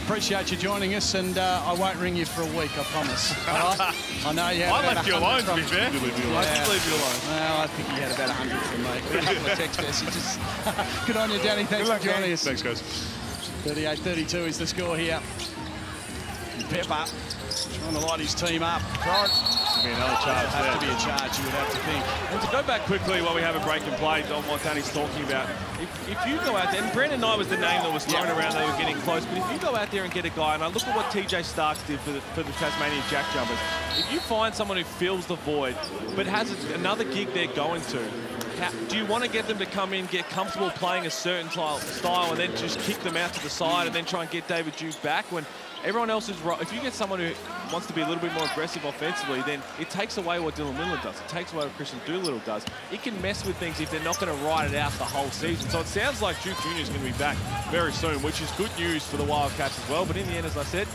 Speaker 1: Appreciate you joining us, and I won't ring you for a week, I promise. I know you have.
Speaker 3: I left you alone, to be fair. I did leave you alone.
Speaker 1: Well, I think you had about 100 from me. A couple of text messages. Good on you, Danny. Thanks for joining us.
Speaker 7: Thanks, guys.
Speaker 1: 38-32 is the score here. Pepper trying to light his team up.
Speaker 3: Be another charge there.
Speaker 1: Have to be a charge, you would have to think.
Speaker 3: And to go back quickly while we have a break and play on what Danny's talking about, if you go out there, and Brandon Knight was the name that was thrown around, they were getting close, but if you go out there and get a guy, and I look at what TJ Starks did for the Tasmanian Jack Jumpers, if you find someone who fills the void, but has another gig they're going to, do you want to get them to come in, get comfortable playing a certain style, and then just kick them out to the side and then try and get David Duke back when everyone else is right? If you get someone who wants to be a little bit more aggressive offensively, then it takes away what Dylan Windler does. It takes away what Christian Doolittle does. It can mess with things if they're not going to ride it out the whole season. So it sounds like Duke Jr. is going to be back very soon, which is good news for the Wildcats as well. But in the end, as I said,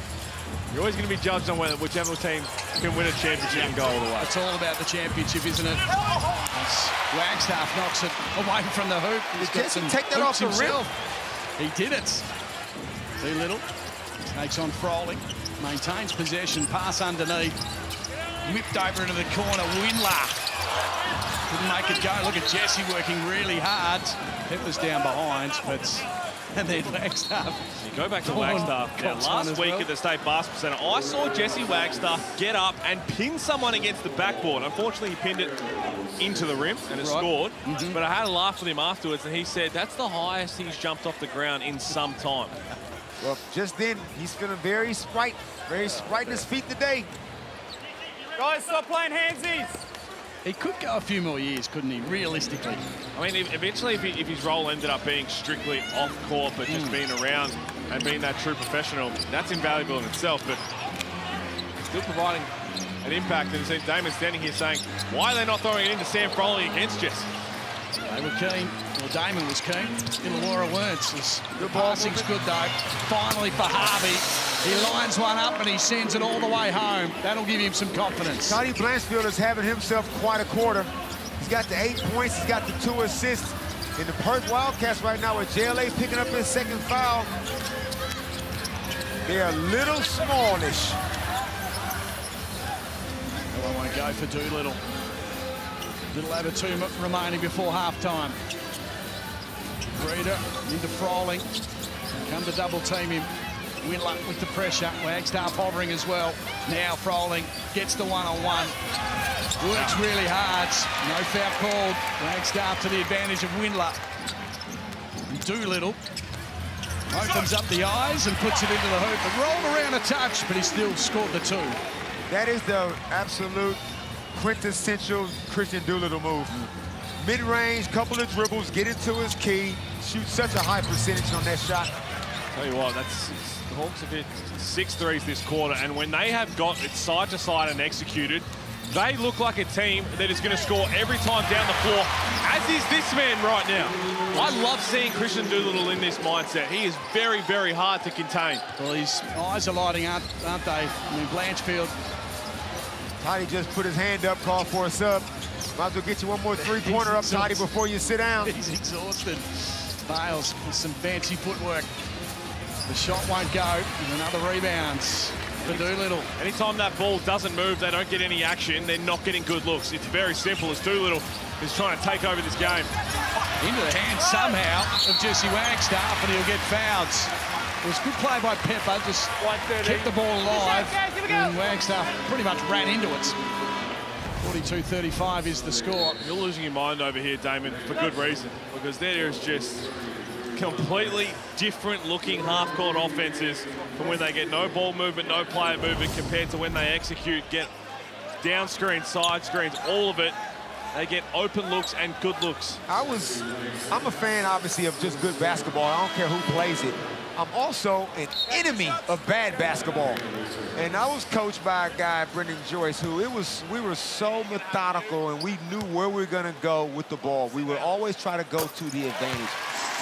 Speaker 3: you're always going to be judged on whichever team can win a championship and go all the way.
Speaker 1: It's all about the championship, isn't it? As Wagstaff knocks it away from the hoop. He's got some
Speaker 2: take that off the rim.
Speaker 1: He did it. Doolittle takes on Froley, maintains possession, pass underneath, whipped over into the corner. Windler couldn't make it go. Look at Jesse working really hard. Pepper's down behind, but and then Wagstaff.
Speaker 3: You go back to Wagstaff. Now, last week at the State Basketball Centre, I saw Jesse Wagstaff get up and pin someone against the backboard. Unfortunately, he pinned it into the rim and it scored. But I had a laugh with him afterwards, and he said that's the highest he's jumped off the ground in some time.
Speaker 2: Well, just then, he's feeling very sprite in his feet today.
Speaker 6: Guys, stop playing handsies.
Speaker 1: He could go a few more years, couldn't he, realistically?
Speaker 3: I mean, eventually, if his role ended up being strictly off-court, but just being around and being that true professional, that's invaluable in itself, but still providing an impact. And Damon standing here saying, why are they not throwing it into Sam Froley against Jess?
Speaker 1: They were keen. Well, Well, Damon was keen. Illawarra weren't.
Speaker 2: Good ball
Speaker 1: Passing's good, though. Finally for Harvey. He lines one up and he sends it all the way home. That'll give him some confidence.
Speaker 2: Toddy Blanchfield is having himself quite a quarter. He's got the 8 points. He's got the 2 assists. In the Perth Wildcats right now with JLA picking up his second foul. They're a little smallish.
Speaker 1: Well, I won't go for Doolittle. Little over 2 remaining before halftime. Breeder into Froling. Come to double team him. Windler with the pressure. Wagstaff hovering as well. Now Froling gets the one-on-one. Works really hard. No foul called. Wagstaff to the advantage of Windler. Doolittle opens up the eyes and puts it into the hoop. It rolled around a touch, but he still scored the 2.
Speaker 2: That is the absolute quintessential Christian Doolittle move. Mid-range, couple of dribbles, get into his key, shoot such a high percentage on that shot.
Speaker 3: Tell you what, the Hawks have hit 6 threes this quarter, and when they have got it side to side and executed, they look like a team that is going to score every time down the floor, as is this man right now. I love seeing Christian Doolittle in this mindset. He is very, very hard to contain.
Speaker 1: Well, his eyes are lighting up, aren't they? I mean, Blanchfield.
Speaker 2: Toddy just put his hand up, called for a sub. Might as well get you one more three-pointer up, Toddy, before you sit down.
Speaker 1: He's exhausted. Bales with some fancy footwork. The shot won't go. And another rebound for Doolittle.
Speaker 3: Anytime that ball doesn't move, they don't get any action, they're not getting good looks. It's very simple as Doolittle is trying to take over this game.
Speaker 1: Into the hands somehow of Jesse Wagstaff, and he'll get fouls. It was good play by Pepper, just kept the ball alive, and Wagstaff pretty much ran into it. 42-35 is the score.
Speaker 3: You're losing your mind over here, Damon, for good reason, because there is just completely different looking half-court offenses from when they get no ball movement, no player movement, compared to when they execute, get down screens, side screens, all of it. They get open looks and good looks.
Speaker 2: I'm a fan, obviously, of just good basketball. I don't care who plays it. I'm also an enemy of bad basketball. And I was coached by a guy, Brendan Joyce, who we were so methodical and we knew where we were gonna go with the ball. We would always try to go to the advantage.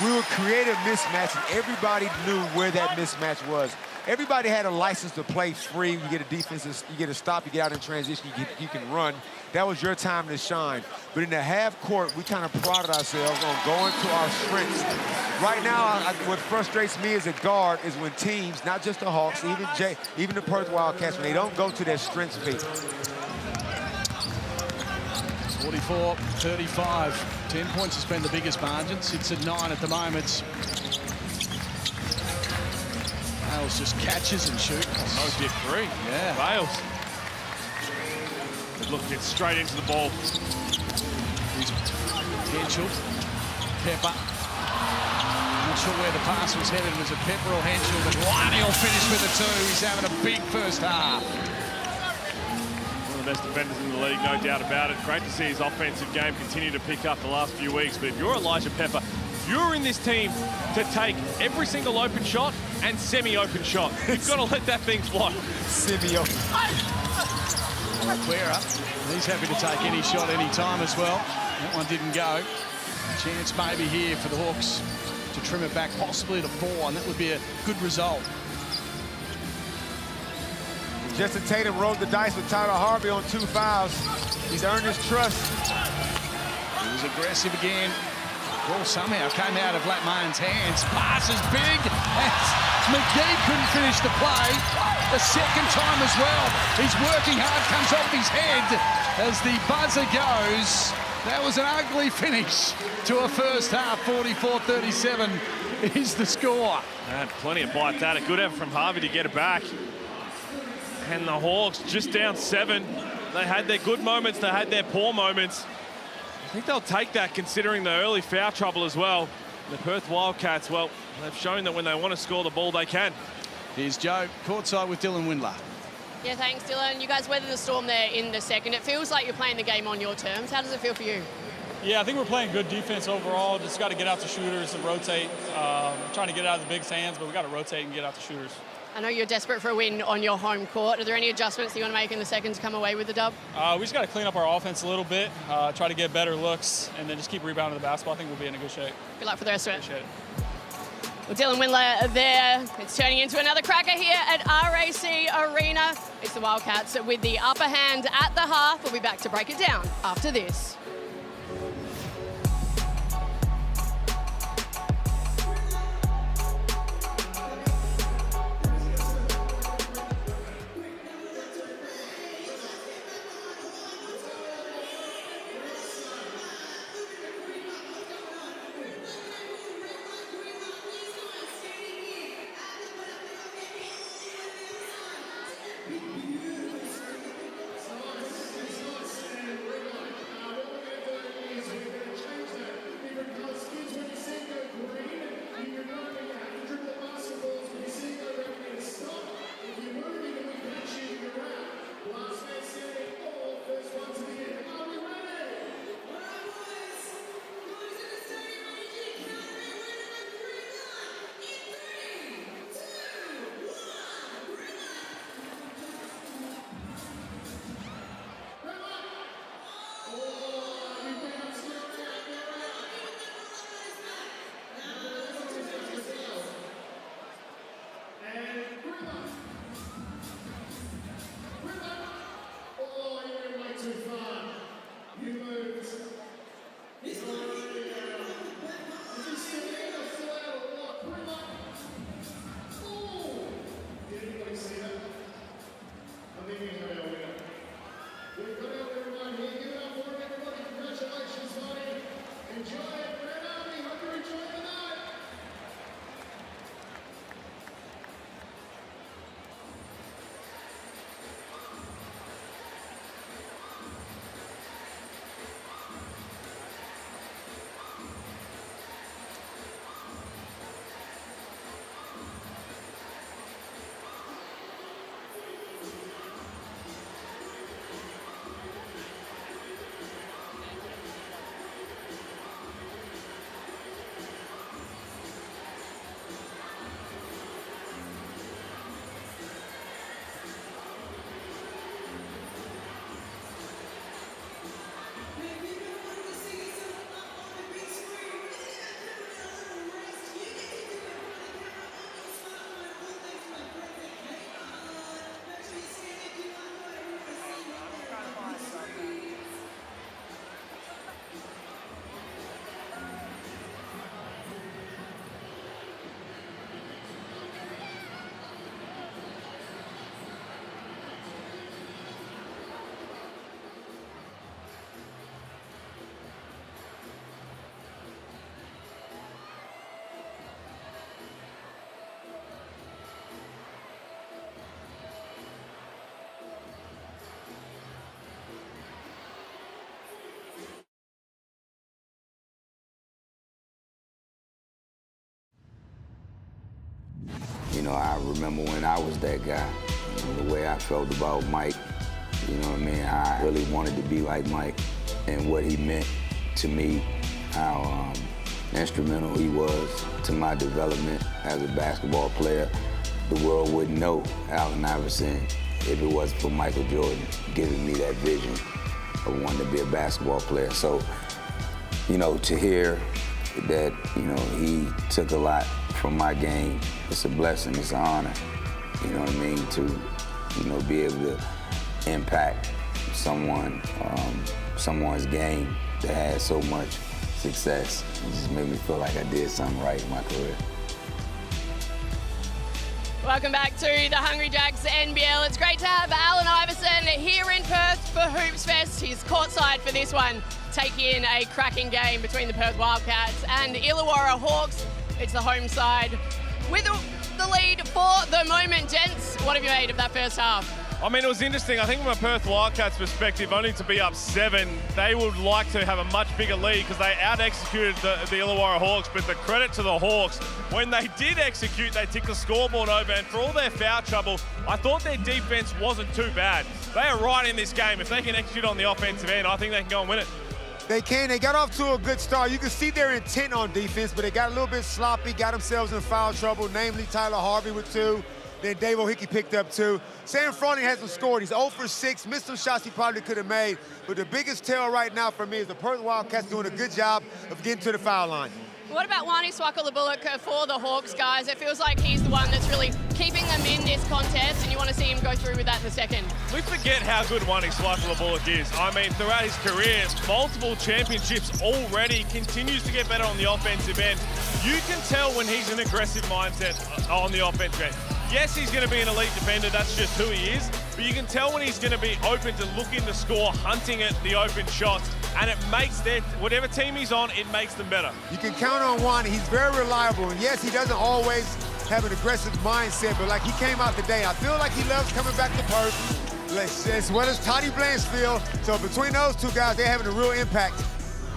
Speaker 2: We would create a mismatch and everybody knew where that mismatch was. Everybody had a license to play free. You get a defense, you get a stop, you get out in transition, you can run. That was your time to shine. But in the half court, we kind of prided ourselves on going to our strengths. Right now, what frustrates me as a guard is when teams, not just the Hawks, even the Perth Wildcats, when they don't go to their strengths peak.
Speaker 1: 44-35. 10 points has been the biggest margin. Sits at 9 at the moment. Bales just catches and shoots.
Speaker 3: Oh, get 3.
Speaker 1: Yeah.
Speaker 3: Bales. Good look, gets straight into the ball.
Speaker 1: Henshall. Pepper. Not sure where the pass was headed. Was it Pepper or Henshall? But Lonnie will finish with a 2. He's having a big first half.
Speaker 3: One of the best defenders in the league, no doubt about it. Great to see his offensive game continue to pick up the last few weeks. But if you're Elijah Pepper, you're in this team to take every single open shot and semi-open shot. You've got to let that thing fly.
Speaker 2: Semi-open.
Speaker 1: Clearer. He's happy to take any shot any time as well. That one didn't go. Chance maybe here for the Hawks to trim it back possibly to 4, and that would be a good result.
Speaker 2: Justin Tatum rolled the dice with Tyler Harvey on 2 fouls. He's earned his trust.
Speaker 1: He was aggressive again. Ball somehow came out of Latmane's hands. Pass is big. McGee couldn't finish the play. The second time as well. He's working hard, comes off his head as the buzzer goes. That was an ugly finish to a first half. 44-37 is the score.
Speaker 3: And plenty of bite at it. Good effort from Harvey to get it back. And the Hawks just down 7. They had their good moments, they had their poor moments. I think they'll take that considering the early foul trouble as well. The Perth Wildcats, well, they've shown that when they want to score the ball, they can.
Speaker 1: Here's Joe, courtside with Dylan Windler.
Speaker 5: Yeah, thanks, Dylan. You guys weathered the storm there in the second. It feels like you're playing the game on your terms. How does it feel for you?
Speaker 8: Yeah, I think we're playing good defense overall. Just got to get out to shooters and rotate. Trying to get it out of the big hands, but we got to rotate and get out to shooters.
Speaker 5: I know you're desperate for a win on your home court. Are there any adjustments that you want to make in the second to come away with the dub?
Speaker 8: We just got to clean up our offense a little bit, try to get better looks, and then just keep rebounding the basketball. I think we'll be in a good shape.
Speaker 5: Good luck for the rest of it.
Speaker 8: Appreciate it.
Speaker 5: Well, Dylan Windler there. It's turning into another cracker here at RAC Arena. It's the Wildcats with the upper hand at the half. We'll be back to break it down after this.
Speaker 9: You know, I remember when I was that guy, the way I felt about Mike, you know what I mean? I really wanted to be like Mike and what he meant to me, how instrumental he was to my development as a basketball player. The world wouldn't know Allen Iverson if it wasn't for Michael Jordan giving me that vision of wanting to be a basketball player. So, you know, to hear that, you know, he took a lot from my game, it's a blessing, it's an honor, you know what I mean, to, you know, be able to impact someone, someone's game that had so much success. It just made me feel like I did something right in my career.
Speaker 5: Welcome back to the Hungry Jacks NBL. It's great to have Allen Iverson here in Perth for Hoops Fest. He's courtside for this one, taking in a cracking game between the Perth Wildcats and Illawarra Hawks. It's the home side with the lead for the moment. Gents, what have you made of that first half?
Speaker 3: I mean, it was interesting. I think from a Perth Wildcats perspective, only to be up 7, they would like to have a much bigger lead because they out-executed the Illawarra Hawks. But the credit to the Hawks, when they did execute, they ticked the scoreboard over. And for all their foul trouble, I thought their defense wasn't too bad. They are right in this game. If they can execute on the offensive end, I think they can go and win it.
Speaker 2: They can. They got off to a good start. You can see their intent on defense, but they got a little bit sloppy, got themselves in foul trouble, namely Tyler Harvey with 2. Then Davo Hickey picked up 2. Sam Froling hasn't scored. He's 0 for 6. Missed some shots he probably could have made. But the biggest tell right now for me is the Perth Wildcats doing a good job of getting to the foul line.
Speaker 5: What about Wani Swakala-Bullock for the Hawks, guys? It feels like he's the one that's really keeping them in this contest, and you want to see him go through with that in a second.
Speaker 3: We forget how good Wani Swakala-Bullock is. I mean, throughout his career, multiple championships already, continues to get better on the offensive end. You can tell when he's an aggressive mindset on the offensive end. Yes, he's going to be an elite defender, that's just who he is, but you can tell when he's going to be open to looking to score, hunting at the open shots, and it makes whatever team he's on, it makes them better.
Speaker 2: You can count on Wani. He's very reliable, and yes, he doesn't always have an aggressive mindset, but like he came out today, I feel like he loves coming back to Perth, as well as Toddy Blanchfield. So between those two guys, they're having a real impact.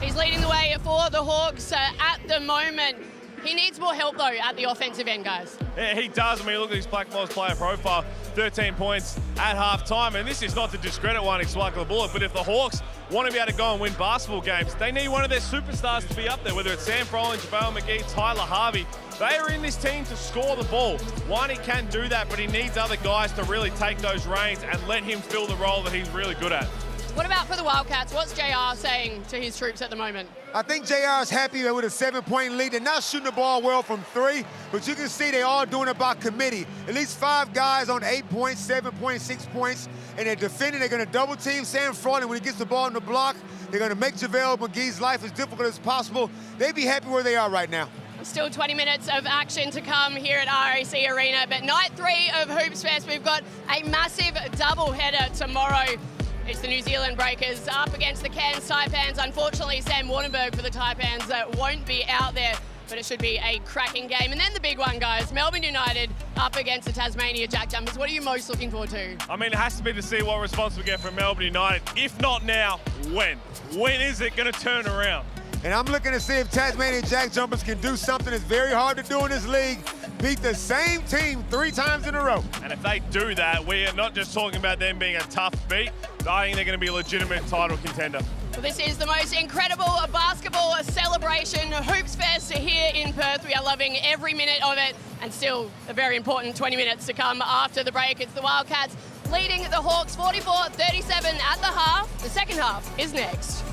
Speaker 5: He's leading the way for the Hawks at the moment. He needs more help, though, at the offensive end, guys.
Speaker 3: Yeah, he does. I mean, look at his Blackmores player profile, 13 points at half-time, and this is not to discredit Wani Swakala-Bullock, but if the Hawks want to be able to go and win basketball games, they need one of their superstars to be up there, whether it's Sam Froling, JaVale McGee, Tyler Harvey. They are in this team to score the ball. Wani can do that, but he needs other guys to really take those reins and let him fill the role that he's really good at.
Speaker 5: What about for the Wildcats? What's JR saying to his troops at the moment?
Speaker 2: I think JR is happy with a 7-point lead. They're not shooting the ball well from 3, but you can see they're all doing it by committee. At least 5 guys on 8 points, 7 points, 6 points, and they're defending. They're going to double team Sam Froling when he gets the ball in the block. They're going to make JaVale McGee's life as difficult as possible. They'd be happy where they are right now.
Speaker 5: Still 20 minutes of action to come here at RAC Arena, but night 3 of Hoops Fest, we've got a massive doubleheader tomorrow. It's the New Zealand Breakers up against the Cairns Taipans. Unfortunately, Sam Wardenberg for the Taipans won't be out there, but it should be a cracking game. And then the big one, guys, Melbourne United up against the Tasmania Jackjumpers. What are you most looking forward to?
Speaker 3: I mean, it has to be to see what response we get from Melbourne United. If not now, when? When is it going to turn around?
Speaker 2: And I'm looking to see if Tasmania Jackjumpers can do something that's very hard to do in this league, beat the same team 3 times in a row.
Speaker 3: And if they do that, we are not just talking about them being a tough beat, I think they're going to be a legitimate title contender.
Speaker 5: Well, this is the most incredible basketball celebration, Hoops Fest here in Perth. We are loving every minute of it, and still a very important 20 minutes to come after the break. It's the Wildcats leading the Hawks 44-37 at the half. The second half is next.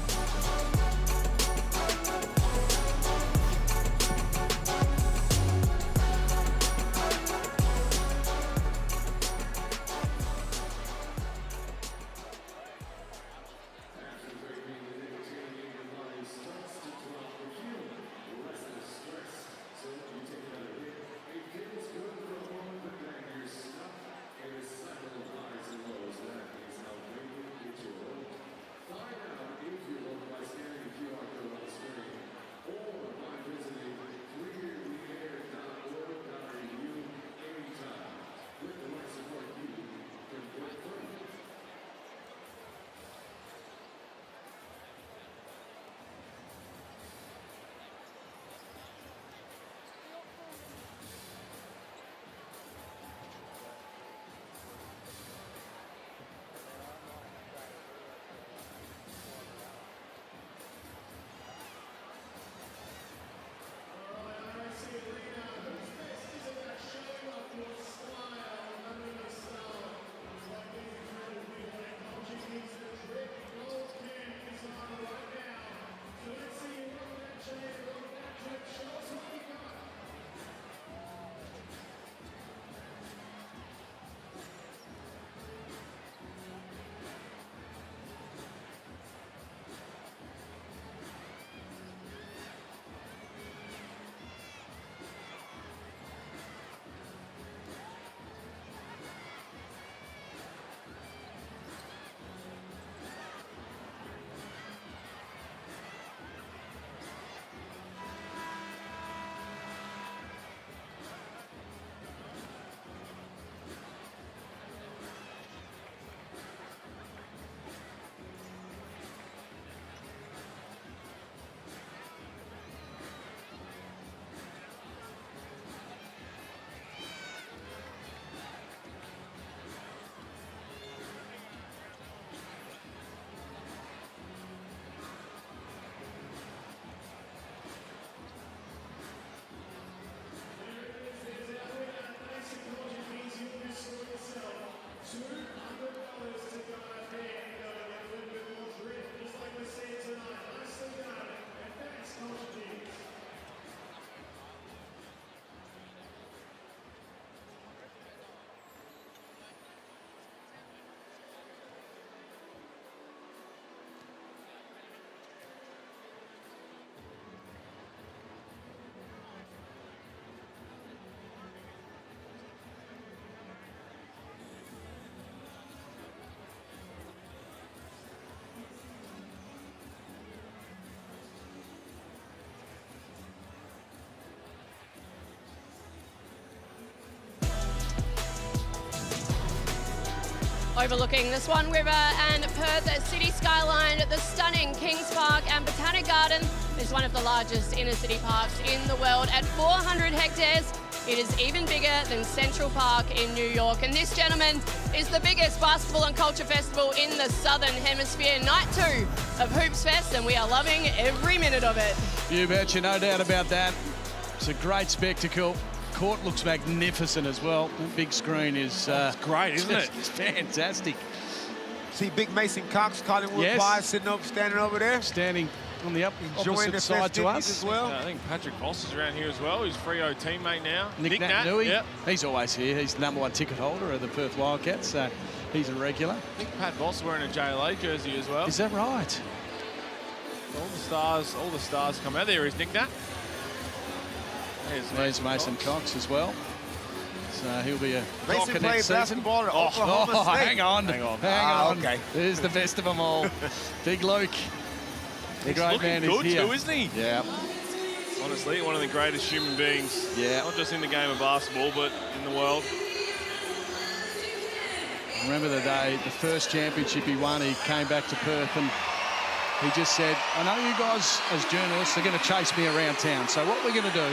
Speaker 5: Overlooking the Swan River and Perth city skyline, the stunning Kings Park and Botanic Garden is one of the largest inner city parks in the world. At 400 hectares, it is even bigger than Central Park in New York. And this, gentlemen, is the biggest basketball and culture festival in the Southern Hemisphere. Night 2 of Hoops Fest, and we are loving every minute of it.
Speaker 1: You betcha, no doubt about that. It's a great spectacle. Court looks magnificent as well. The big screen is
Speaker 3: great, isn't it?
Speaker 1: It's fantastic.
Speaker 2: See Big Mason Cox, Collingwood
Speaker 1: Yes.
Speaker 2: Pie standing over there.
Speaker 1: Standing on the
Speaker 2: Enjoying
Speaker 1: opposite
Speaker 2: the
Speaker 1: side to
Speaker 2: festivities
Speaker 1: us.
Speaker 2: as well.
Speaker 3: I think Patrick Voss is around here as well. He's Freo teammate now.
Speaker 1: Nick Nat Nui,
Speaker 3: Yep.
Speaker 1: he's always here. He's the #1 ticket holder of the Perth Wildcats, so he's a regular.
Speaker 3: I think Pat Voss wearing a JLA jersey as well.
Speaker 1: Is that right?
Speaker 3: All the stars come out. There is Nick Nat.
Speaker 1: There's Mason Cox as well. So he'll be a
Speaker 2: Mason
Speaker 1: Docker
Speaker 2: played
Speaker 1: next season.
Speaker 2: basketball at Oklahoma State.
Speaker 1: Hang on.
Speaker 2: Okay.
Speaker 1: There's the best of them all. Big Luke. The great
Speaker 3: looking
Speaker 1: man
Speaker 3: good
Speaker 1: is here.
Speaker 3: too, isn't he?
Speaker 1: Yeah.
Speaker 3: Honestly, one of the greatest human beings.
Speaker 1: Yeah.
Speaker 3: Not just in the game of basketball, but in the world.
Speaker 1: Remember the day, the first championship he won, he came back to Perth and he just said, I know you guys as journalists are going to chase me around town. So what we're going to do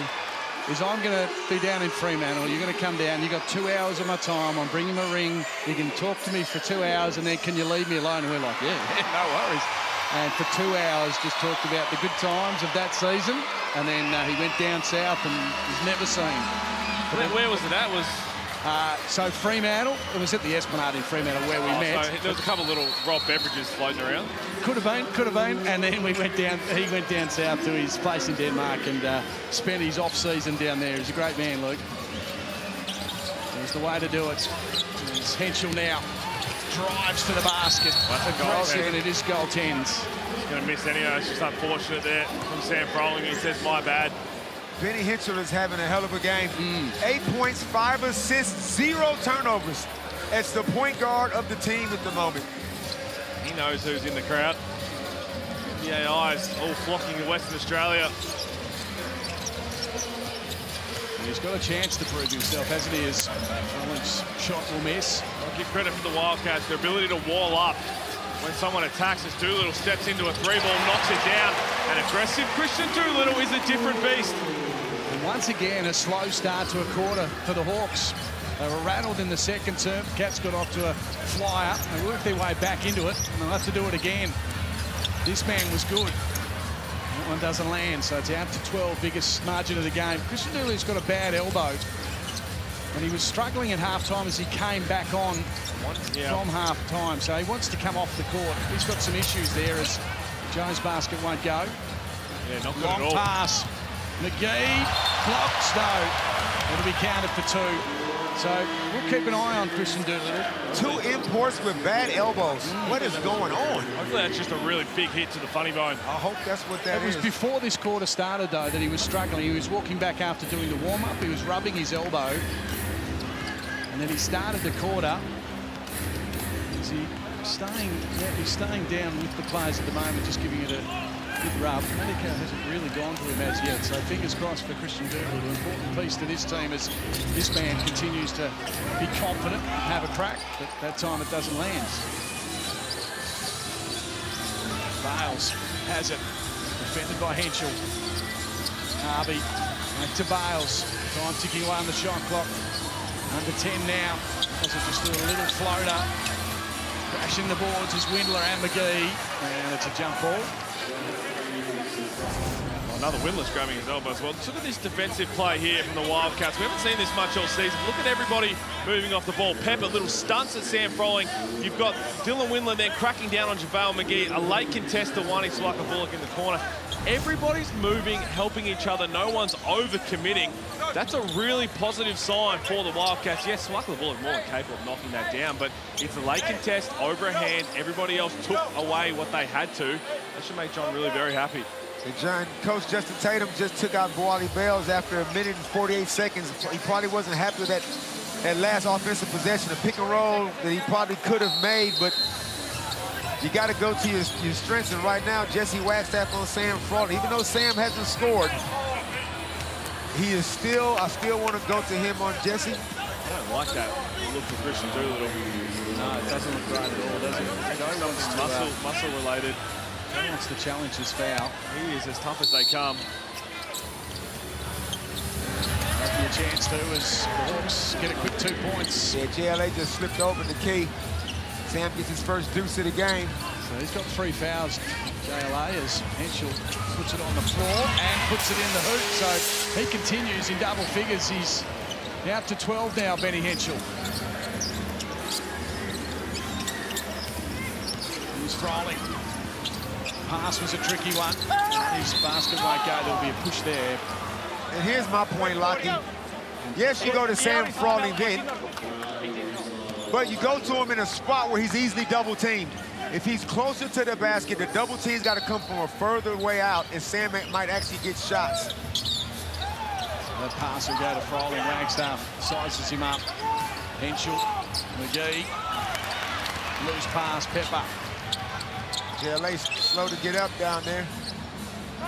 Speaker 1: is I'm going to be down in Fremantle. You're going to come down. You've got 2 hours of my time. I'm bringing a ring. You can talk to me for 2 hours and then can you leave me alone? And we're like, yeah, no worries. And for 2 hours, just talked about the good times of that season. And then he went down south and was never seen.
Speaker 3: Where was it at?
Speaker 1: So Fremantle, it was at the Esplanade in Fremantle where we met.
Speaker 3: So there was a couple of little Rob beverages floating around.
Speaker 1: Could have been. And then he went down south to his place in Denmark and spent his off-season down there. He's a great man, Luke. It's the way to do it. It's Henshall now. Drives to the basket. Aggressive, and it is goaltends.
Speaker 3: He's going to miss anyway. It's just unfortunate there from Sam Froling. He says, my bad.
Speaker 2: Benny Henshall is having a hell of a game. 8 points, 5 assists, 0 turnovers. That's the point guard of the team at the moment.
Speaker 3: He knows who's in the crowd. NBA eyes all flocking to Western Australia.
Speaker 1: And he's got a chance to prove himself, hasn't he? His shot will miss.
Speaker 3: I'll give credit for the Wildcats, their ability to wall up. When someone attacks as Doolittle steps into a 3-ball, knocks it down. An aggressive Christian Doolittle is a different beast.
Speaker 1: And once again, a slow start to a quarter for the Hawks. They were rattled in the second term. Cats got off to a flyer. They worked their way back into it, and they'll have to do it again. This man was good. That one doesn't land, so it's out to 12, biggest margin of the game. Christian Doolittle's got a bad elbow, and he was struggling at halftime as he came back on from half-time. So he wants to come off the court. He's got some issues there as Jones' basket won't go.
Speaker 3: Yeah, not good
Speaker 1: Long
Speaker 3: at all.
Speaker 1: pass. McGee blocks, no. It'll be counted for 2. So we'll keep an eye on Christian Doolittle.
Speaker 2: 2 imports with bad elbows. What is going on?
Speaker 3: Hopefully that's just a really big hit to the funny bone.
Speaker 2: I hope that's what that
Speaker 1: It was
Speaker 2: is.
Speaker 1: before this quarter started, though, that he was struggling. He was walking back after doing the warm-up. He was rubbing his elbow. And then he started the quarter. Is he staying? Yeah, he's staying down with the players at the moment, just giving it a good rub. Medico hasn't really gone to him as yet, so fingers crossed for Christian Doolittle. An important piece to this team as this man continues to be confident, have a crack, but that time it doesn't land. Bales has it, defended by Henshall. Harvey back to Bales. Time ticking away on the shot clock. Under 10 now. Also just do a little floater. Crashing the boards is Windler and McGee. And it's a jump ball.
Speaker 3: Another Windler's grabbing his elbow as well. Look at this defensive play here from the Wildcats. We haven't seen this much all season. Look at everybody moving off the ball. Pepper, little stunts at Sam Froling. You've got Dylan Windler then cracking down on JaVale McGee. A late contest to one. He's like a Bullock in the corner. Everybody's moving, helping each other. No one's over-committing. That's a really positive sign for the Wildcats. Yes, Swakla Bullock more than capable of knocking that down, but it's a late contest, over a hand. Everybody else took away what they had to. That should make John really very happy.
Speaker 2: And John, Coach Justin Tatum just took out Boali Bales after 1 minute and 48 seconds. He probably wasn't happy with that last offensive possession, a pick and roll that he probably could have made, but you got to go to your strengths. And right now, Jesse Wagstaff on Sam Froling. Even though Sam hasn't scored, he is still, I still want to go to him on Jesse.
Speaker 3: I don't like that look for Christian Doolittle.
Speaker 1: No, it doesn't look great at all, does it? Joe wants to,
Speaker 3: Muscle related.
Speaker 1: Joe wants to challenge his foul.
Speaker 3: He is as tough as they come.
Speaker 1: Might be a chance to as the Hawks get a quick 2 points.
Speaker 2: Yeah, JLA just slipped over the key. Sam gets his first deuce of the game.
Speaker 1: So he's got 3 fouls, JLA, as Henshall puts it on the floor and puts it in the hoop. So he continues in double figures. He's out to 12 now, Benny Henshall. Here's Frawley. Pass was a tricky one. His basket won't go. There'll be a push there.
Speaker 2: And here's my point, Lockie. Yes, you go to Sam Frawley then, but you go to him in a spot where he's easily double-teamed. If he's closer to the basket, the double team's got to come from a further way out, and Sam might actually get shots.
Speaker 1: That pass will go to Frawley. Wagstaff sizes him up. Henshall, McGee, loose pass, Pepper.
Speaker 2: JLA slow to get up down there.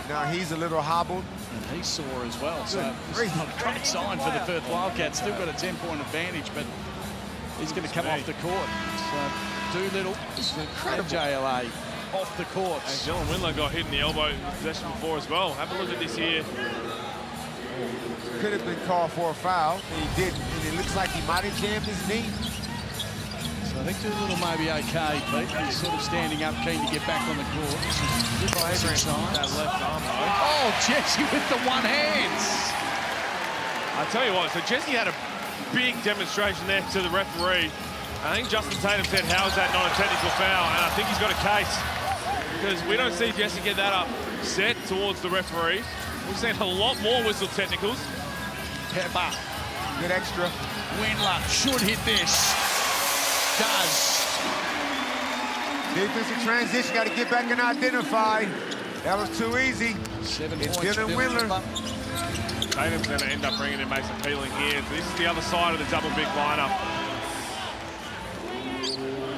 Speaker 2: Now he's a little hobbled.
Speaker 1: And he's sore as well, so this is not a great sign for the Perth Wildcats. Still got a 10-point advantage, but he's going to come off the court. So Doolittle and JLA off the court.
Speaker 3: And Dylan Windler got hit in the elbow in possession before as well. Have a look at this here.
Speaker 2: Could have been called for a foul, and he didn't. And it looks like he might have jammed his knee.
Speaker 1: So I think Doolittle may be okay, Pete. He's sort of standing up, keen to get back on the court. Good signs.
Speaker 3: That left arm, though.
Speaker 1: Oh, Jesse with the one hand.
Speaker 3: I tell you what, so Jesse had a big demonstration there to the referee. I think Justin Tatum said, how is that not a technical foul? And I think he's got a case, because we don't see Jesse get that upset towards the referee. We've seen a lot more whistle technicals.
Speaker 1: Pepper.
Speaker 2: Good extra.
Speaker 1: Windler should hit this. Does.
Speaker 2: Defensive transition, got to get back and identify. That was too easy.
Speaker 1: 7
Speaker 2: It's
Speaker 1: points.
Speaker 2: Dylan Windler.
Speaker 3: Tatum's going to end up bringing in Mason Peeling here. So this is the other side of the double big lineup.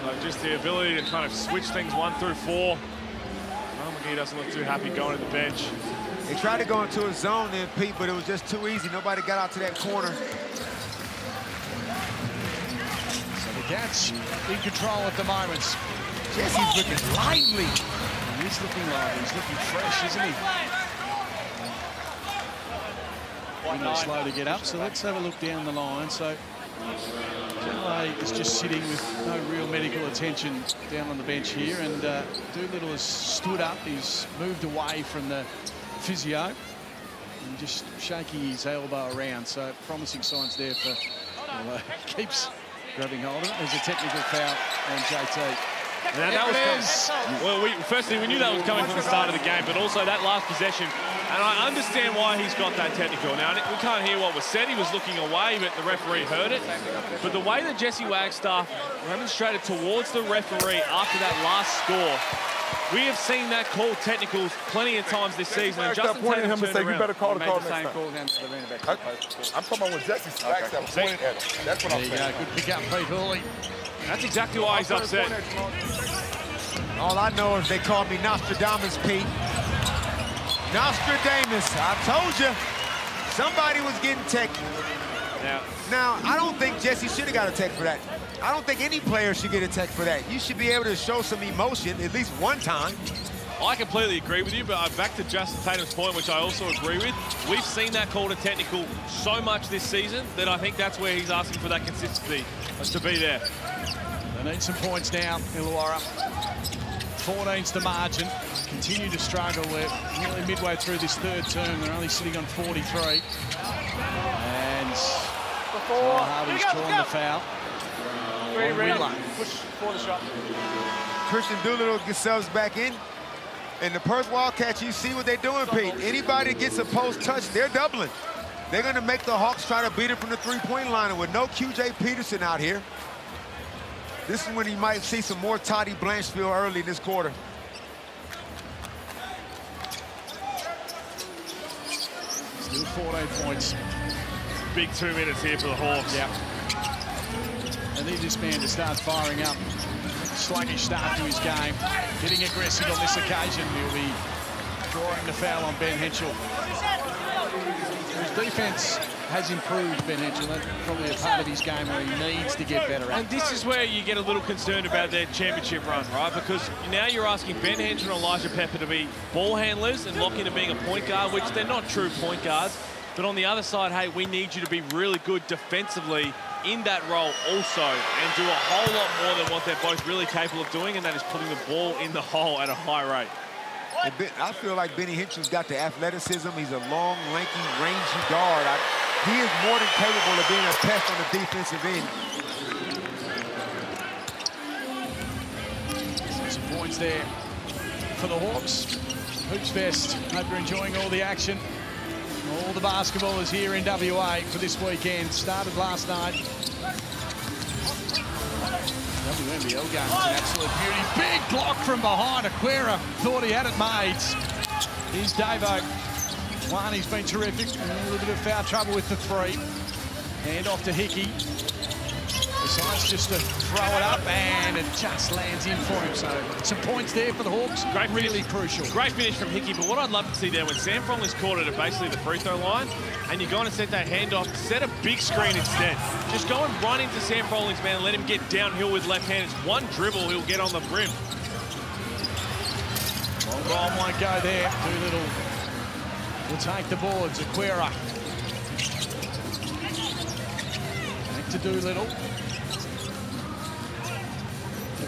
Speaker 3: So just the ability to kind of switch things 1 through 4. Well, McGee doesn't look too happy going to the bench.
Speaker 2: They tried to go into a zone then, Pete, but it was just too easy. Nobody got out to that corner.
Speaker 1: So the Cats in control at the moment.
Speaker 2: Jesse's looking lively.
Speaker 1: He is looking lively. He's looking fresh, isn't he? Windler slow to get up, so let's have a look down the line. So JLA is just sitting with no real medical attention down on the bench here, and Doolittle has stood up. He's moved away from the physio and just shaking his elbow around. So promising signs there for keeps grabbing hold of it. There's a technical foul on JT.
Speaker 3: Now that was well, firstly, we knew that was coming from the start of the game, but also that last possession. And I understand why he's got that technical. Now, we can't hear what was said. He was looking away, but the referee heard it. But the way that Jesse Wagstaff demonstrated towards the referee after that last score, we have seen that called technicals plenty of times this season. And Justin Tatum
Speaker 10: him and say, you better call the call next time. I'm talking about when Jesse Wagstaff pointed at him. That's what I'm saying.
Speaker 1: There you go. Good pick up, Pete Hawley.
Speaker 3: That's exactly why he's upset.
Speaker 2: All I know is they called me Nostradamus, Pete. Nostradamus, I told you. Somebody was getting technical. Now, I don't think Jesse should have got a tech for that. I don't think any player should get a tech for that. You should be able to show some emotion at least one time.
Speaker 3: I completely agree with you, but back to Justin Tatum's point, which I also agree with. We've seen that called a technical so much this season that I think that's where he's asking for that consistency to be there.
Speaker 1: They need some points now, Illawarra. 14's the margin. Continue to struggle. We're nearly midway through this third term. They're only sitting on 43. And Harvey's drawn the foul.
Speaker 6: Push for the shot.
Speaker 2: Christian Doolittle gets subs back in. And the Perth Wildcats, you see what they're doing, Pete. Anybody that gets a post touch, they're doubling. They're going to make the Hawks try to beat it from the three-point line. And with no QJ Peterson out here, this is when you might see some more Toddy Blanchfield early in this quarter.
Speaker 1: Still 14 points.
Speaker 3: Big 2 minutes here for the Hawks.
Speaker 1: Yeah. They need this man to start firing up. Sluggish start to his game. Getting aggressive on this occasion. He'll be drawing the foul on Ben Henshall. His defense has improved, Ben Henshall. That's probably a part of his game where he needs to get better at.
Speaker 3: And this is where you get a little concerned about their championship run, right? Because now you're asking Ben Henshall and Elijah Pepper to be ball handlers and lock into being a point guard, which they're not true point guards. But on the other side, hey, we need you to be really good defensively in that role also and do a whole lot more than what they're both really capable of doing, and that is putting the ball in the hole at a high rate.
Speaker 2: I feel like Benny Henshall's got the athleticism. He's a long, lanky, rangy guard. He is more than capable of being a pest on the defensive end.
Speaker 1: Some points there for the Hawks. Hoops Fest, hope you're enjoying all the action. All the basketballers here in WA for this weekend. Started last night. WNBL game is an absolute beauty. Big block from behind. Aquera thought he had it made. Here's Davo. One, he's been terrific. A little bit of foul trouble with the three. Hand off to Hickey. Decides just to throw it up, and it just lands in for him. So some points there for the Hawks.
Speaker 3: Great finish.
Speaker 1: Really crucial.
Speaker 3: Great finish from Hickey, but what I'd love to see there when Sam Frolling's caught it at basically the free throw line, and you're going to set that handoff, set a big screen instead. Just go and run into Sam Frolling's man, let him get downhill with left hand. It's one dribble, he'll get on the rim.
Speaker 1: Long ball won't go there. Doolittle will take the boards. Aquera. Back to Doolittle.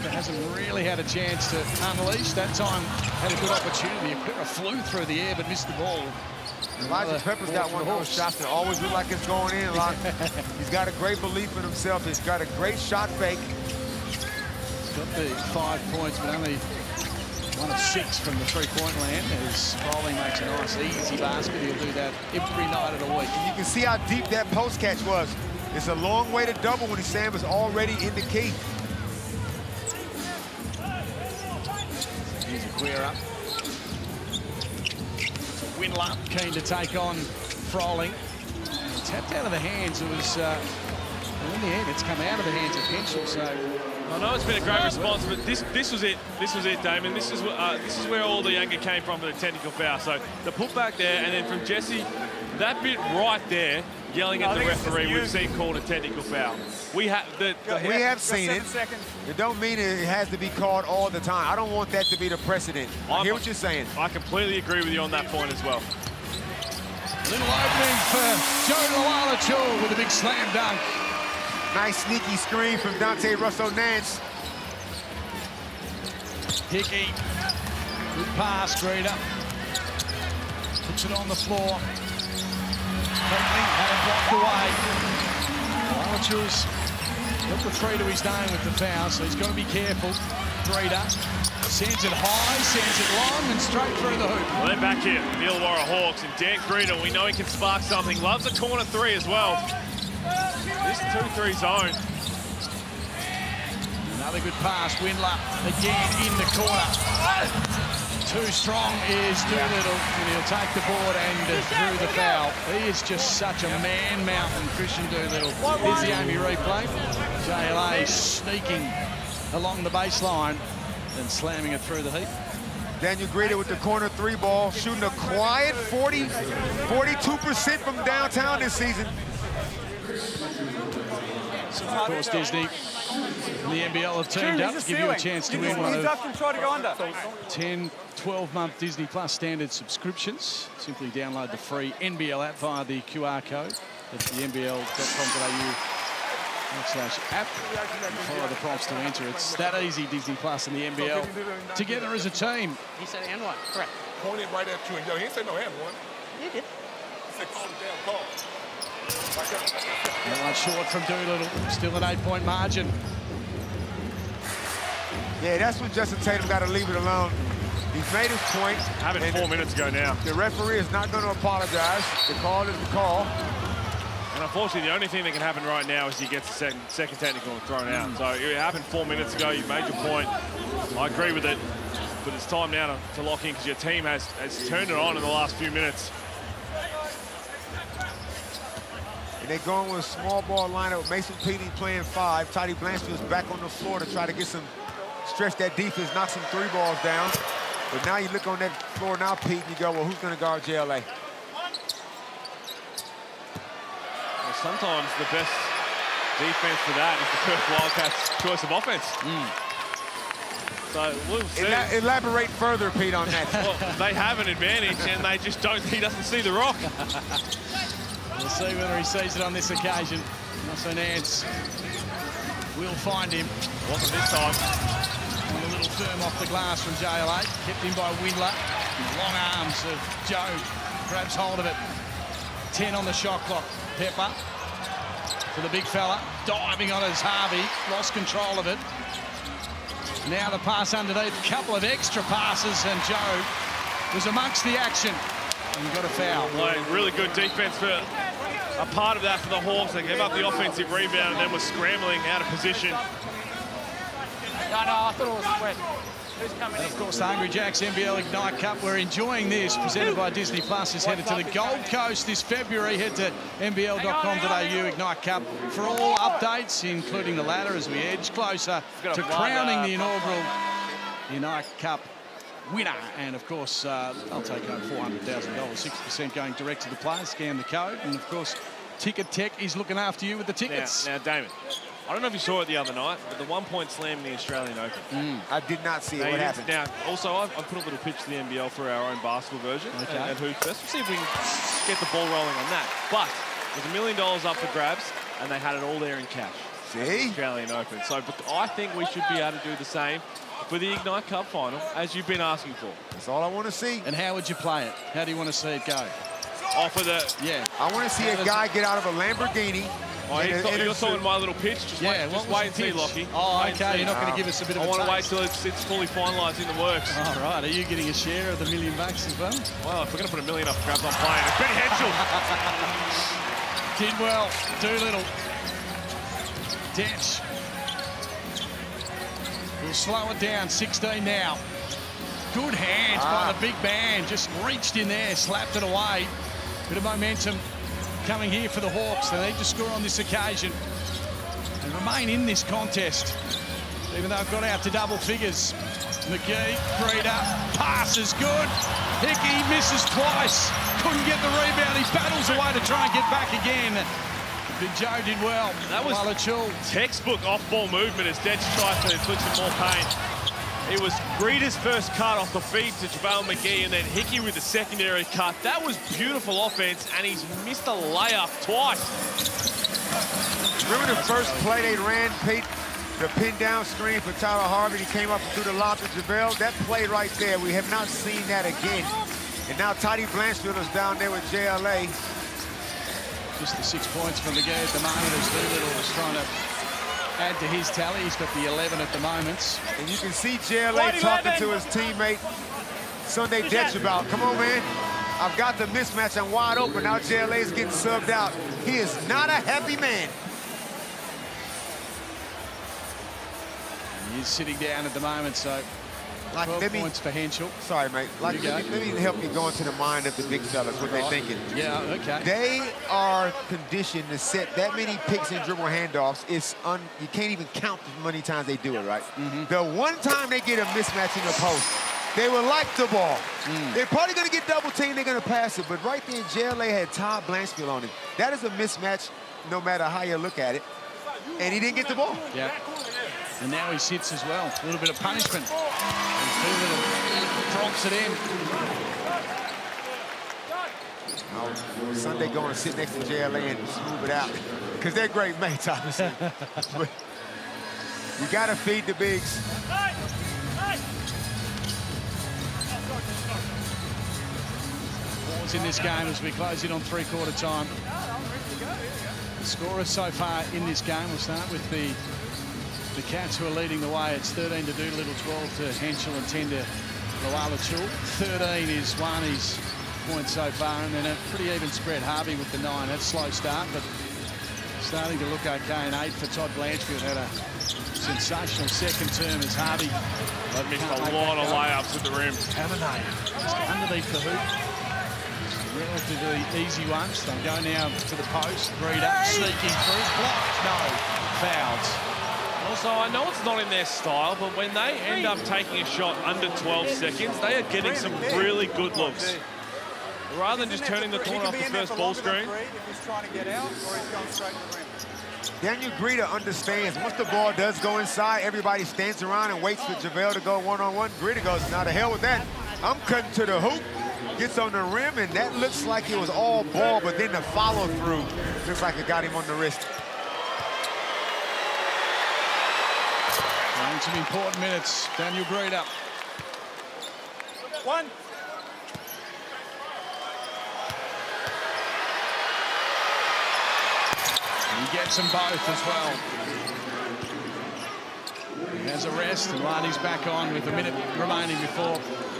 Speaker 1: Hasn't really had a chance to unleash. That time had a good opportunity. Aquera flew through the air but missed the ball.
Speaker 2: Elijah Pepper's got one of those shots that always look like it's going in. He's got a great belief in himself. He's got a great shot fake.
Speaker 1: He's got the 5 points, but only 1 of 6 from the three-point land. As Froling makes a nice, easy basket. He'll do that every night of the week.
Speaker 2: And you can see how deep that post catch was. It's a long way to double when Sam is already in the key.
Speaker 1: Here's Aquera. Windler keen to take on Froling. Tapped out of the hands. It was, in the end, it's come out of the hands of Henshall. So
Speaker 3: I know it's been a great response, but this was it. This was it, Damon. This is where all the anger came from, the technical foul. So the putback there, and then from Jesse, that bit right there, yelling at the referee, we've seen called a technical foul. We have
Speaker 2: seen it. It don't mean it has to be called all the time. I don't want that to be the precedent. I hear what you're saying.
Speaker 3: I completely agree with you on that point as well.
Speaker 1: Little opening for Doolittle with a big slam dunk.
Speaker 2: Nice sneaky screen from Dante Russell-Nance.
Speaker 1: Hickey, good pass, Greeter. Puts it on the floor. Had it blocked away. Doolittle's got the 3 to his name with the foul, so he's got to be careful. Greeter sends it high, sends it long, and straight through the hoop.
Speaker 3: Well, they're back here, the Illawarra Hawks, and Dan Greeter, we know he can spark something. Loves a corner 3 as well. This 2-3 zone.
Speaker 1: Another good pass, Windler again in the corner. Too strong is Doolittle, and he'll take the board and through the foul. He is just such a man-mountain, Christian Doolittle. Here's the Amy replay. JLA sneaking along the baseline and slamming it through the heap.
Speaker 2: Daniel Greeter with the corner 3 ball, shooting a quiet 42% from downtown this season.
Speaker 1: Of course, Disney and the NBL have teamed up to give you a chance to win one of 10, 12-month Disney Plus standard subscriptions. Simply download the free NBL app via the QR code at the nbl.com.au/app. Follow the prompts to enter. It's that easy, Disney Plus and the NBL together as a team.
Speaker 5: He said and one, correct.
Speaker 10: Pointed right at you, and he didn't say no and one.
Speaker 5: You did.
Speaker 10: He said call the damn call.
Speaker 1: One short from Doolittle, still an 8-point margin.
Speaker 2: Yeah, that's when Justin Tatum got to leave it alone. He's made his point.
Speaker 3: Having 4 minutes ago now.
Speaker 2: The referee is not going to apologize. The call is the call.
Speaker 3: And unfortunately, the only thing that can happen right now is he gets the second technical thrown out. So it happened 4 minutes ago. You made your point. I agree with it. But it's time now to lock in because your team has turned it on in the last few minutes.
Speaker 2: And they're going with a small ball lineup. Mason Petey playing 5. Toddy Blanchfield's back on the floor to try to get some, stretch that defense, knock some 3 balls down. But now you look on that floor now, Pete, and you go, well, who's going to guard JLA?
Speaker 3: sometimes the best defense for that is the Perth Wildcats' choice of offense. So we'll see.
Speaker 2: Elaborate further, Pete, on that.
Speaker 3: Well, they have an advantage, and they just don't. He doesn't see the rock.
Speaker 1: We'll see whether he sees it on this occasion. So Nance will find him.
Speaker 3: Wasn't this time.
Speaker 1: And a little firm off the glass from JLA. Kept in by Windler. Long arms of Joe. Grabs hold of it. 10 on the shot clock. Pepper for the big fella. Diving on his Harvey. Lost control of it. Now the pass underneath. A couple of extra passes, and Joe was amongst the action. And got a foul.
Speaker 3: Playing really good defense for a part of that for the Hawks. They gave up the offensive rebound and then were scrambling out of position.
Speaker 6: No, I thought it was wet. Who's coming in?
Speaker 1: Of course, the Hungry Jacks NBL Ignite Cup. We're enjoying this, presented by Disney Plus. Is headed to the Gold Coast this February. Head to nbl.com.au Ignite Cup for all updates, including the ladder as we edge closer to crowning the inaugural Ignite Cup winner. And of course, they'll take home $400,000, 6% going direct to the players. Scan the code, and of course, Ticket Tech is looking after you with the tickets.
Speaker 3: Now Damon, I don't know if you saw it the other night, but the 1-point slam in the Australian Open.
Speaker 2: I did not see it. What happened?
Speaker 3: Now, also, I've put a little pitch to the NBL for our own basketball version.
Speaker 1: Okay.
Speaker 3: And Hoops Fest. We'll see if we can get the ball rolling on that. But there's $1 million up for grabs, and they had it all there in cash.
Speaker 2: See?
Speaker 3: Australian Open. So I think we should be able to do the same for the Ignite Cup final, as you've been asking for.
Speaker 2: That's all I want to see.
Speaker 1: And how would you play it? How do you want to see it go?
Speaker 3: Oh, for the...
Speaker 1: Yeah.
Speaker 2: I want to see a guy get out of a Lamborghini.
Speaker 3: Oh, you're talking my little pitch? Just wait and see, Lockie.
Speaker 1: Oh, okay. You're not going to give us a bit of a
Speaker 3: I want to wait
Speaker 1: taste.
Speaker 3: till it's fully finalised in the works.
Speaker 1: All right. Are you getting a share of the $1 million as well?
Speaker 3: Well, if we're going to put $1 million up for grabs, I'm playing. It's Ben Henshall.
Speaker 1: Did well. Doolittle. Dench. We'll slow it down. 16 now. Good hands by the big man. Just reached in there, slapped it away. Bit of momentum coming here for the Hawks. They need to score on this occasion and remain in this contest, even though they've got out to double figures. McGee, Breeder, pass is good. Hickey misses twice. Couldn't get the rebound. He battles away to try and get back again. Big Joe did well.
Speaker 3: That was textbook off-ball movement as Dench tried to inflict some more pain. It was Breeder's first cut off the feed to JaVale McGee, and then Hickey with the secondary cut. That was beautiful offense, and he's missed a layup twice.
Speaker 2: Remember the first play they ran, Pete? The pin down screen for Tyler Harvey. He came up and threw the lob to JaVale. That play right there, we have not seen that again. And now Toddy Blanchfield is down there with JLA.
Speaker 1: Just the 6 points from McGee at the moment as Doolittle was trying to add to his tally. He's got the 11 at the moment.
Speaker 2: And you can see JLA talking to his teammate, Sunday Detch, about, come on, man. I've got the mismatch. I'm wide open. Now JLA is getting subbed out. He is not a happy man.
Speaker 1: He's sitting down at the moment, so 12 points for Henshall.
Speaker 2: Sorry, mate. Let me help you go into the mind of the big fellas, what they're thinking.
Speaker 1: Yeah, okay.
Speaker 2: They are conditioned to set that many picks and dribble handoffs. You can't even count the many times they do it, right? The one time they get a mismatch in the post, they will like the ball. They're probably going to get double teamed. They're going to pass it. But right there, JLA had Todd Blanchfield on him. That is a mismatch no matter how you look at it. And he didn't get the ball.
Speaker 1: Yeah. And now he sits as well. A little bit of punishment. Doolittle drops it in.
Speaker 2: Now, Sunday going to sit next to JLA and smooth it out. Because they're great mates, obviously. But you got to feed the bigs.
Speaker 1: Pause in this game as we close in on three-quarter time. The scorers so far in this game, we'll start with the Cats, who are leading the way. It's 13 to Doolittle, 12 to Henshall, and 10 to Illawarra. 13 is Wani's points so far, and then a pretty even spread. Harvey with the 9. That's a slow start, but starting to look okay. And 8 for Todd Blanchfield. Had a sensational second term as Harvey.
Speaker 3: They've missed a lot of layups at the rim.
Speaker 1: Haven't they? Just underneath the hoop. Relatively easy ones. They'll go now to the post. Breeder sneaking through. Blocked. No. Fouls.
Speaker 3: Also, I know it's not in their style, but when they end up taking a shot under 12 seconds, they are getting some really good looks. Rather than just turning the corner off the first ball screen.
Speaker 6: If he's trying to get out, or he's going straight to the rim.
Speaker 2: Daniel Greta understands once the ball does go inside, everybody stands around and waits for JaVale to go one-on-one. Greta goes, now to hell with that. I'm cutting to the hoop, gets on the rim, and that looks like it was all ball, but then the follow-through looks like it got him on the wrist.
Speaker 1: Playing some important minutes, Daniel Greta.
Speaker 6: One.
Speaker 1: He gets them both as well. He has a rest, and Lani's back on with a minute remaining before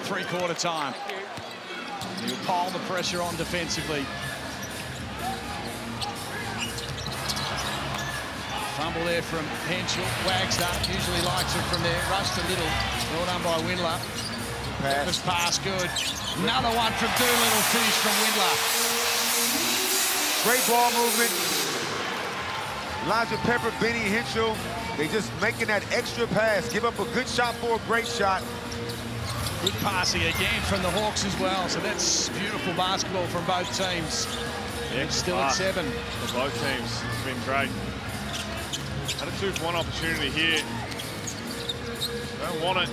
Speaker 1: three-quarter time. He'll pile the pressure on defensively. Fumble there from Henshall. Wagster usually likes it from there. Rushed a little. Well done by Windler. That was pass good. Another one from Doolittle, finish from Windler.
Speaker 2: Great ball movement. Elijah Pepper, Benny Henshall, they just making that extra pass. Give up a good shot for a great shot.
Speaker 1: Good passing again from the Hawks as well. So that's beautiful basketball from both teams.
Speaker 3: Yeah,
Speaker 1: still at 7.
Speaker 3: For both teams, it's been great. Had a 2-for-1 opportunity here. Don't want it.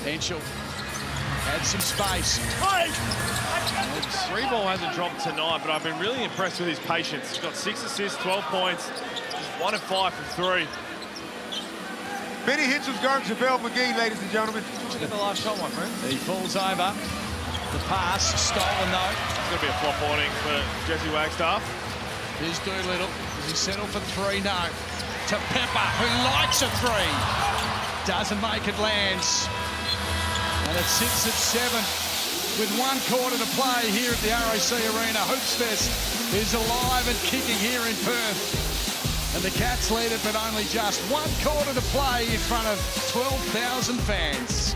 Speaker 1: Henshall had some space.
Speaker 3: Three ball hasn't dropped tonight, but I've been really impressed with his patience. He's got 6 assists, 12 points, just 1 of 5 from 3.
Speaker 2: Benny Henshall's guarding JaVale McGee, ladies and gentlemen.
Speaker 3: Did you get the last shot, my friend?
Speaker 1: He falls over. The pass, stolen though.
Speaker 3: It's going to be a flop warning for Jesse Wagstaff.
Speaker 1: Here's Doolittle. Does he settle for 3? No. To Pepper, who likes a 3. Doesn't make it, lands. And it sits at 7 with 1 quarter to play here at the RAC Arena. Hoops Fest is alive and kicking here in Perth. And the Cats lead it, but only just 1 quarter to play in front of 12,000 fans.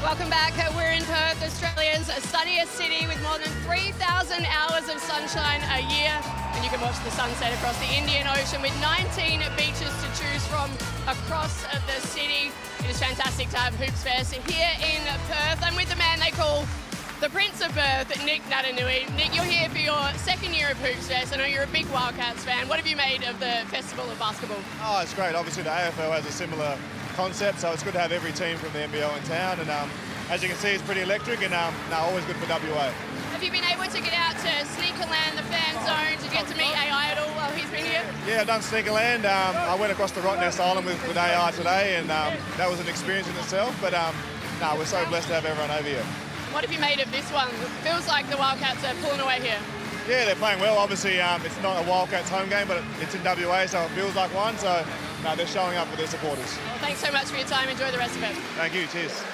Speaker 5: Welcome back. We're in Perth, Australia's sunniest city with more than 3,000 hours of sunshine a year. And you can watch the sunset across the Indian Ocean with 19 beaches to choose from across the city. It is fantastic to have Hoops Fest here in Perth. I'm with the man they call the Prince of Perth, Nick Natanui. Nick, you're here for your 2nd year of Hoops Fest. I know you're a big Wildcats fan. What have you made of the Festival of Basketball?
Speaker 11: Oh, it's great. Obviously, the AFL has a similar concept, so it's good to have every team from the NBL in town. And as you can see, it's pretty electric and always good for WA.
Speaker 5: Have Have you been able to get out to Sneakerland, the fan zone, to get to meet AI at all while he's been here?
Speaker 11: Yeah, I've done Sneakerland. I went across the Rottnest Island with AI today, and that was an experience in itself. But no, we're so blessed to have everyone over here.
Speaker 5: What have you made of this one? It feels like the Wildcats are pulling away here.
Speaker 11: Yeah, they're playing well. Obviously, it's not a Wildcats home game, but it's in WA, so it feels like one. So, no, they're showing up for their supporters.
Speaker 5: Well, thanks so much for your time. Enjoy the rest of it.
Speaker 11: Thank you. Cheers.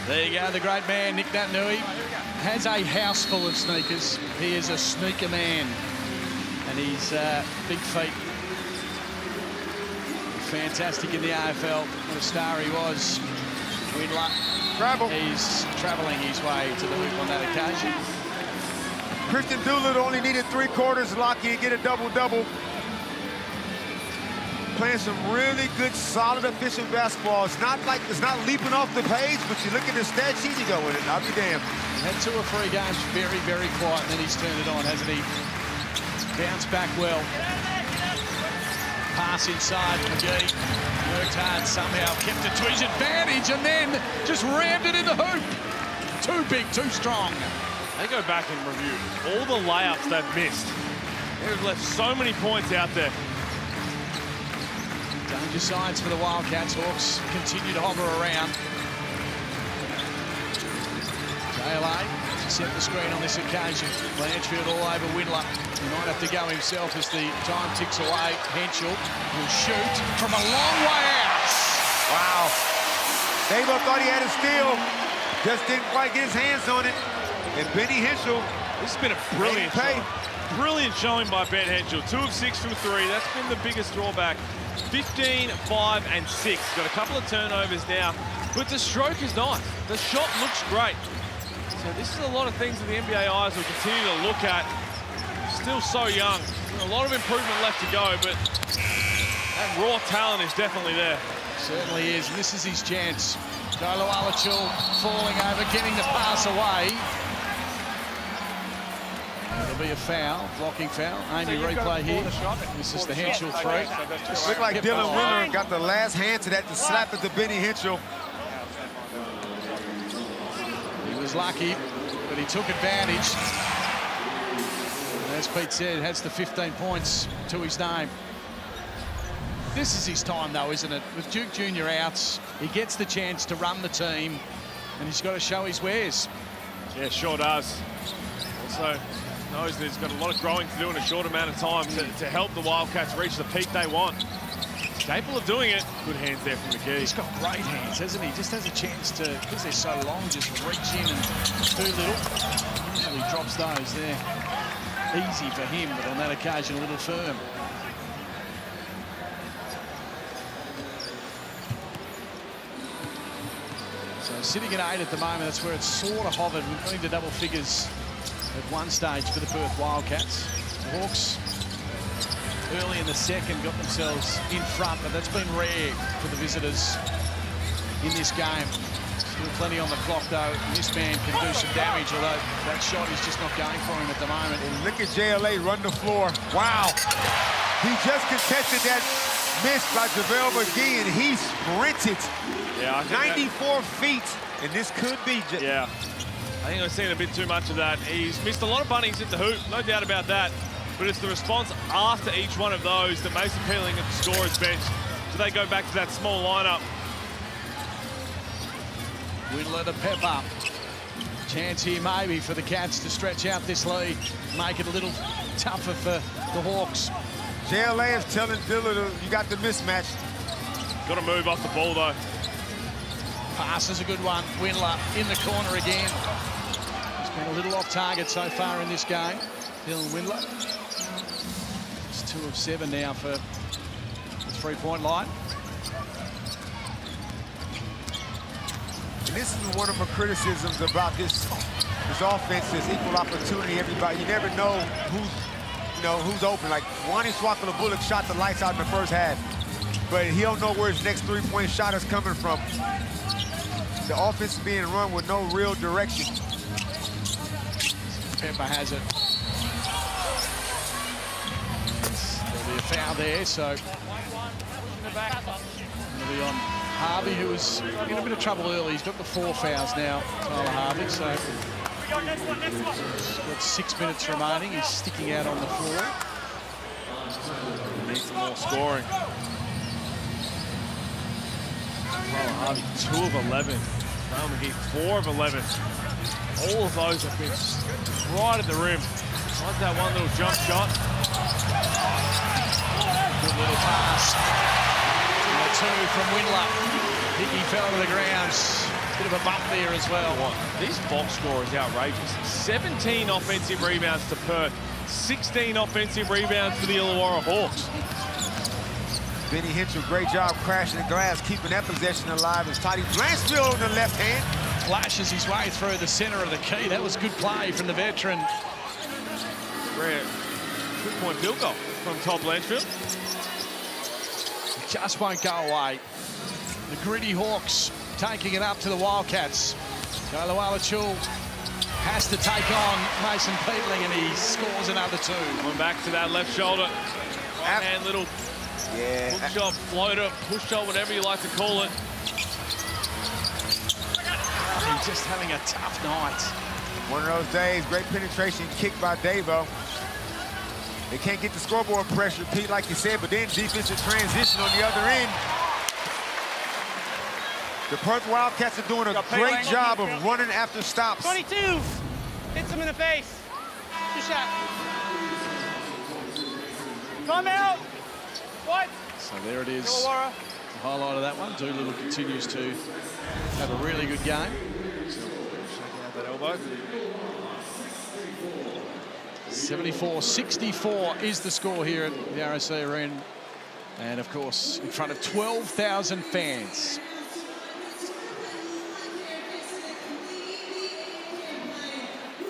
Speaker 1: There you go, the great man, Nick Nui, has a house full of sneakers. He is a sneaker man, and he's big feet. Fantastic in the AFL. What a star he was. Windler. He's travelling his way to the hoop on that occasion.
Speaker 2: Christian Doolittle only needed 3 quarters, Lockie, and get a double-double. Playing some really good, solid, efficient basketball. It's not leaping off the page, but you look at the stat sheet, you go with it. I'll be damned.
Speaker 1: Had 2 or 3 games very, very quiet, and then he's turned it on, hasn't he? Bounced back well. Pass inside, McGee. Worked hard somehow, kept it to his advantage, and then just rammed it in the hoop. Too big, too strong.
Speaker 3: They go back and review all the layups they've missed. They've left so many points out there.
Speaker 1: Danger signs for the Wildcats. Hawks continue to hover around. JLA to set the screen on this occasion. Blanchfield all over Windler. He might have to go himself as the time ticks away. Henshall will shoot from a long way out.
Speaker 2: Wow. Davo thought he had a steal. Just didn't quite get his hands on it. And Benny Henshall.
Speaker 3: This has been a brilliant showing. Brilliant showing by Ben Henshall. 2 of 6 from 3. That's been the biggest drawback. 15, 5, and 6. Got a couple of turnovers now, but the stroke is nice. The shot looks great. So this is a lot of things that the NBA eyes will continue to look at. Still so young. A lot of improvement left to go, but that raw talent is definitely there.
Speaker 1: Certainly is. This is his chance. Dolo Alachul falling over, getting the pass away. It'll be a foul, blocking foul. Amy replay here. This is the Henshall 3.
Speaker 2: Looked like Dylan Windler got the last hand to that to slap it to Benny Henshall.
Speaker 1: He was lucky, but he took advantage. And as Pete said, has the 15 points to his name. This is his time, though, isn't it? With Duke Jr. out, he gets the chance to run the team, and he's got to show his wares.
Speaker 3: Yeah, sure does. Also knows that he's got a lot of growing to do in a short amount of time to help the Wildcats reach the peak they want. Capable of doing it. Good hands there from McGee.
Speaker 1: He's got great hands, hasn't he? Just has a chance to, because they're so long, just reach in and Doolittle. Usually drops those there. Easy for him, but on that occasion, a little firm. So sitting at 8 at the moment, that's where it's sort of hovered. We've got into double figures at one stage for the Perth Wildcats. The Hawks early in the second got themselves in front, but that's been rare for the visitors in this game. Still plenty on the clock, though. This man can do some damage, although that shot is just not going for him at the moment.
Speaker 2: And look at JLA run the floor. Wow. He just contested that miss by JaVale McGee, and he sprinted.
Speaker 3: Yeah,
Speaker 2: 94 feet, and this could be.
Speaker 3: Yeah. I think I've seen a bit too much of that. He's missed a lot of bunnies at the hoop, no doubt about that. But it's the response after each one of those that makes appealing at the scorer's bench. So they go back to that small lineup.
Speaker 1: Windler to pep up. Chance here maybe for the Cats to stretch out this lead, make it a little tougher for the Hawks.
Speaker 2: JLA is telling Doolittle, you got the mismatch.
Speaker 3: Got to move off the ball, though.
Speaker 1: Pass is a good one. Windler in the corner again. He's been a little off target so far in this game. Dylan Windler. It's 2 of 7 now for the 3-point line.
Speaker 2: And this is one of my criticisms about this offense, this equal opportunity. Everybody, you never know who's open. Like Wani Swakala-Bullock shot the lights out in the first half, but he don't know where his next 3-point shot is coming from. The offense is being run with no real direction.
Speaker 1: Pepper has it. There'll be a foul there, so it'll be on Harvey, who was in a bit of trouble early. He's got the 4 fouls now, Tyler Harvey, so Got 6 minutes remaining. He's sticking out on the floor.
Speaker 3: Needs some more scoring. Harvey, 2 of 11. McGee, 4 of 11. All of those have been right at the rim. Like that one little jump shot.
Speaker 1: Good little pass. And a 2 from Windler. Hickey fell to the ground. Bit of a bump there as well.
Speaker 3: This box score is outrageous. 17 offensive rebounds to Perth. 16 offensive rebounds for the Illawarra Hawks.
Speaker 2: Benny Henshall, great job crashing the glass, keeping that possession alive. As Toddy Blanchfield on the left hand.
Speaker 1: Flashes his way through the center of the key. That was good play from the veteran.
Speaker 3: Great 2-point field goal from Todd Blanchfield.
Speaker 1: Just won't go away. The gritty Hawks taking it up to the Wildcats. Wildcats has to take on Mason Peatling, and he scores another 2.
Speaker 3: Going back to that left shoulder. Right hand little hook shot, floater, push shot, whatever you like to call it.
Speaker 1: He's just having a tough night.
Speaker 2: One of those days, great penetration kick by Davo. They can't get the scoreboard pressure, Pete, like you said, but then defensive transition on the other end. The Perth Wildcats are doing a great job of running after stops.
Speaker 6: 22! Hits him in the face. Good shot. Come out! What?
Speaker 1: So there it is.
Speaker 6: Illawarra.
Speaker 1: The highlight of that one. Doolittle continues to have a really good game.
Speaker 3: Shaking out that elbow.
Speaker 1: 74-64 is the score here at the ROC Arena. And of course, in front of 12,000 fans.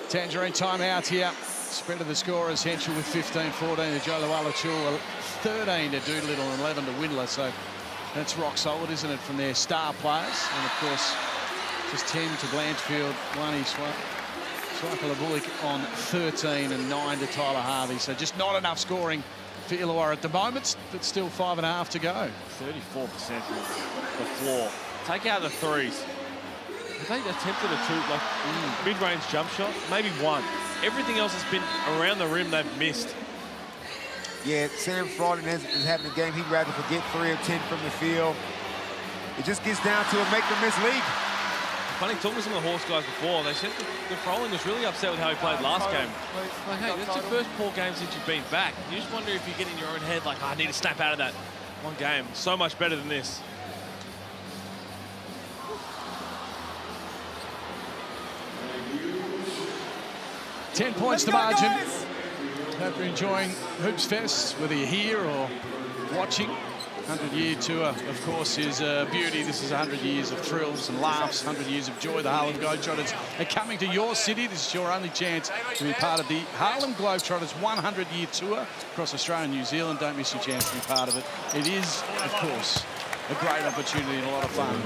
Speaker 1: Tangerine timeout here. Spread of the scorers, Henshall with 15-14 to Wildcats, 13 to Doolittle and 11 to Windler. So that's rock solid, isn't it, from their star players? And of course, just 10 to Blanchfield, 1 Swakala Bullock on 13 and 9 to Tyler Harvey. So just not enough scoring for Illawarra at the moment, but still 5.5 to go.
Speaker 3: 34% from the floor. Take out the threes. They attempted a 2, mid-range jump shot, maybe 1. Everything else has been around the rim they've missed.
Speaker 2: Yeah, Sam Frauden is having a game. He'd rather forget 3 of 10 from the field. It just gets down to a make-or-miss league.
Speaker 3: Funny, talking to some of the Hawks guys before, they said the Froling was really upset with how he played last game. Like, hey, that's your first poor game since you've been back. You just wonder if you get in your own head, like, I need to snap out of that one game. So much better than this.
Speaker 1: Ten points to margin. Hope you're enjoying Hoops Fest, whether you're here or watching. 100-year tour, of course, is beauty. This is 100 years of thrills and laughs, 100 years of joy. The Harlem Globetrotters are coming to your city. This is your only chance to be part of the Harlem Globetrotters 100-year tour across Australia and New Zealand. Don't miss your chance to be part of it. It is, of course, a great opportunity and a lot of fun.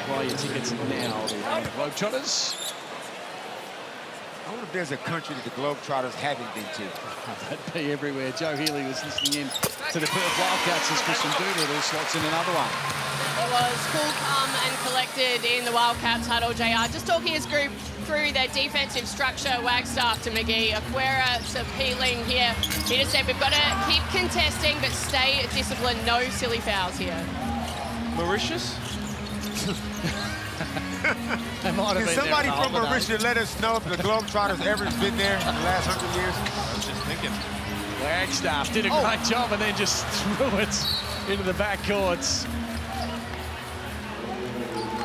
Speaker 1: Buy your tickets now. The Globetrotters.
Speaker 2: I wonder if there's a country that the Globetrotters haven't been to.
Speaker 1: That'd be everywhere. Joe Healy was listening in to the Perth Wildcats as Christian Doolittle slots in another one.
Speaker 5: It was cool, calm and collected in the Wildcats huddle, JR. Just talking his group through their defensive structure. Wagstaff to McGee, Aquera to Peatling here. He just said we've got to keep contesting but stay disciplined. No silly fouls here.
Speaker 3: Mauritius?
Speaker 2: Can somebody from Mauritius let us know if the Globetrotters ever been there in the last 100 years?
Speaker 3: I was just thinking.
Speaker 1: Wagstaff did a great job and then just threw it into the backcourts.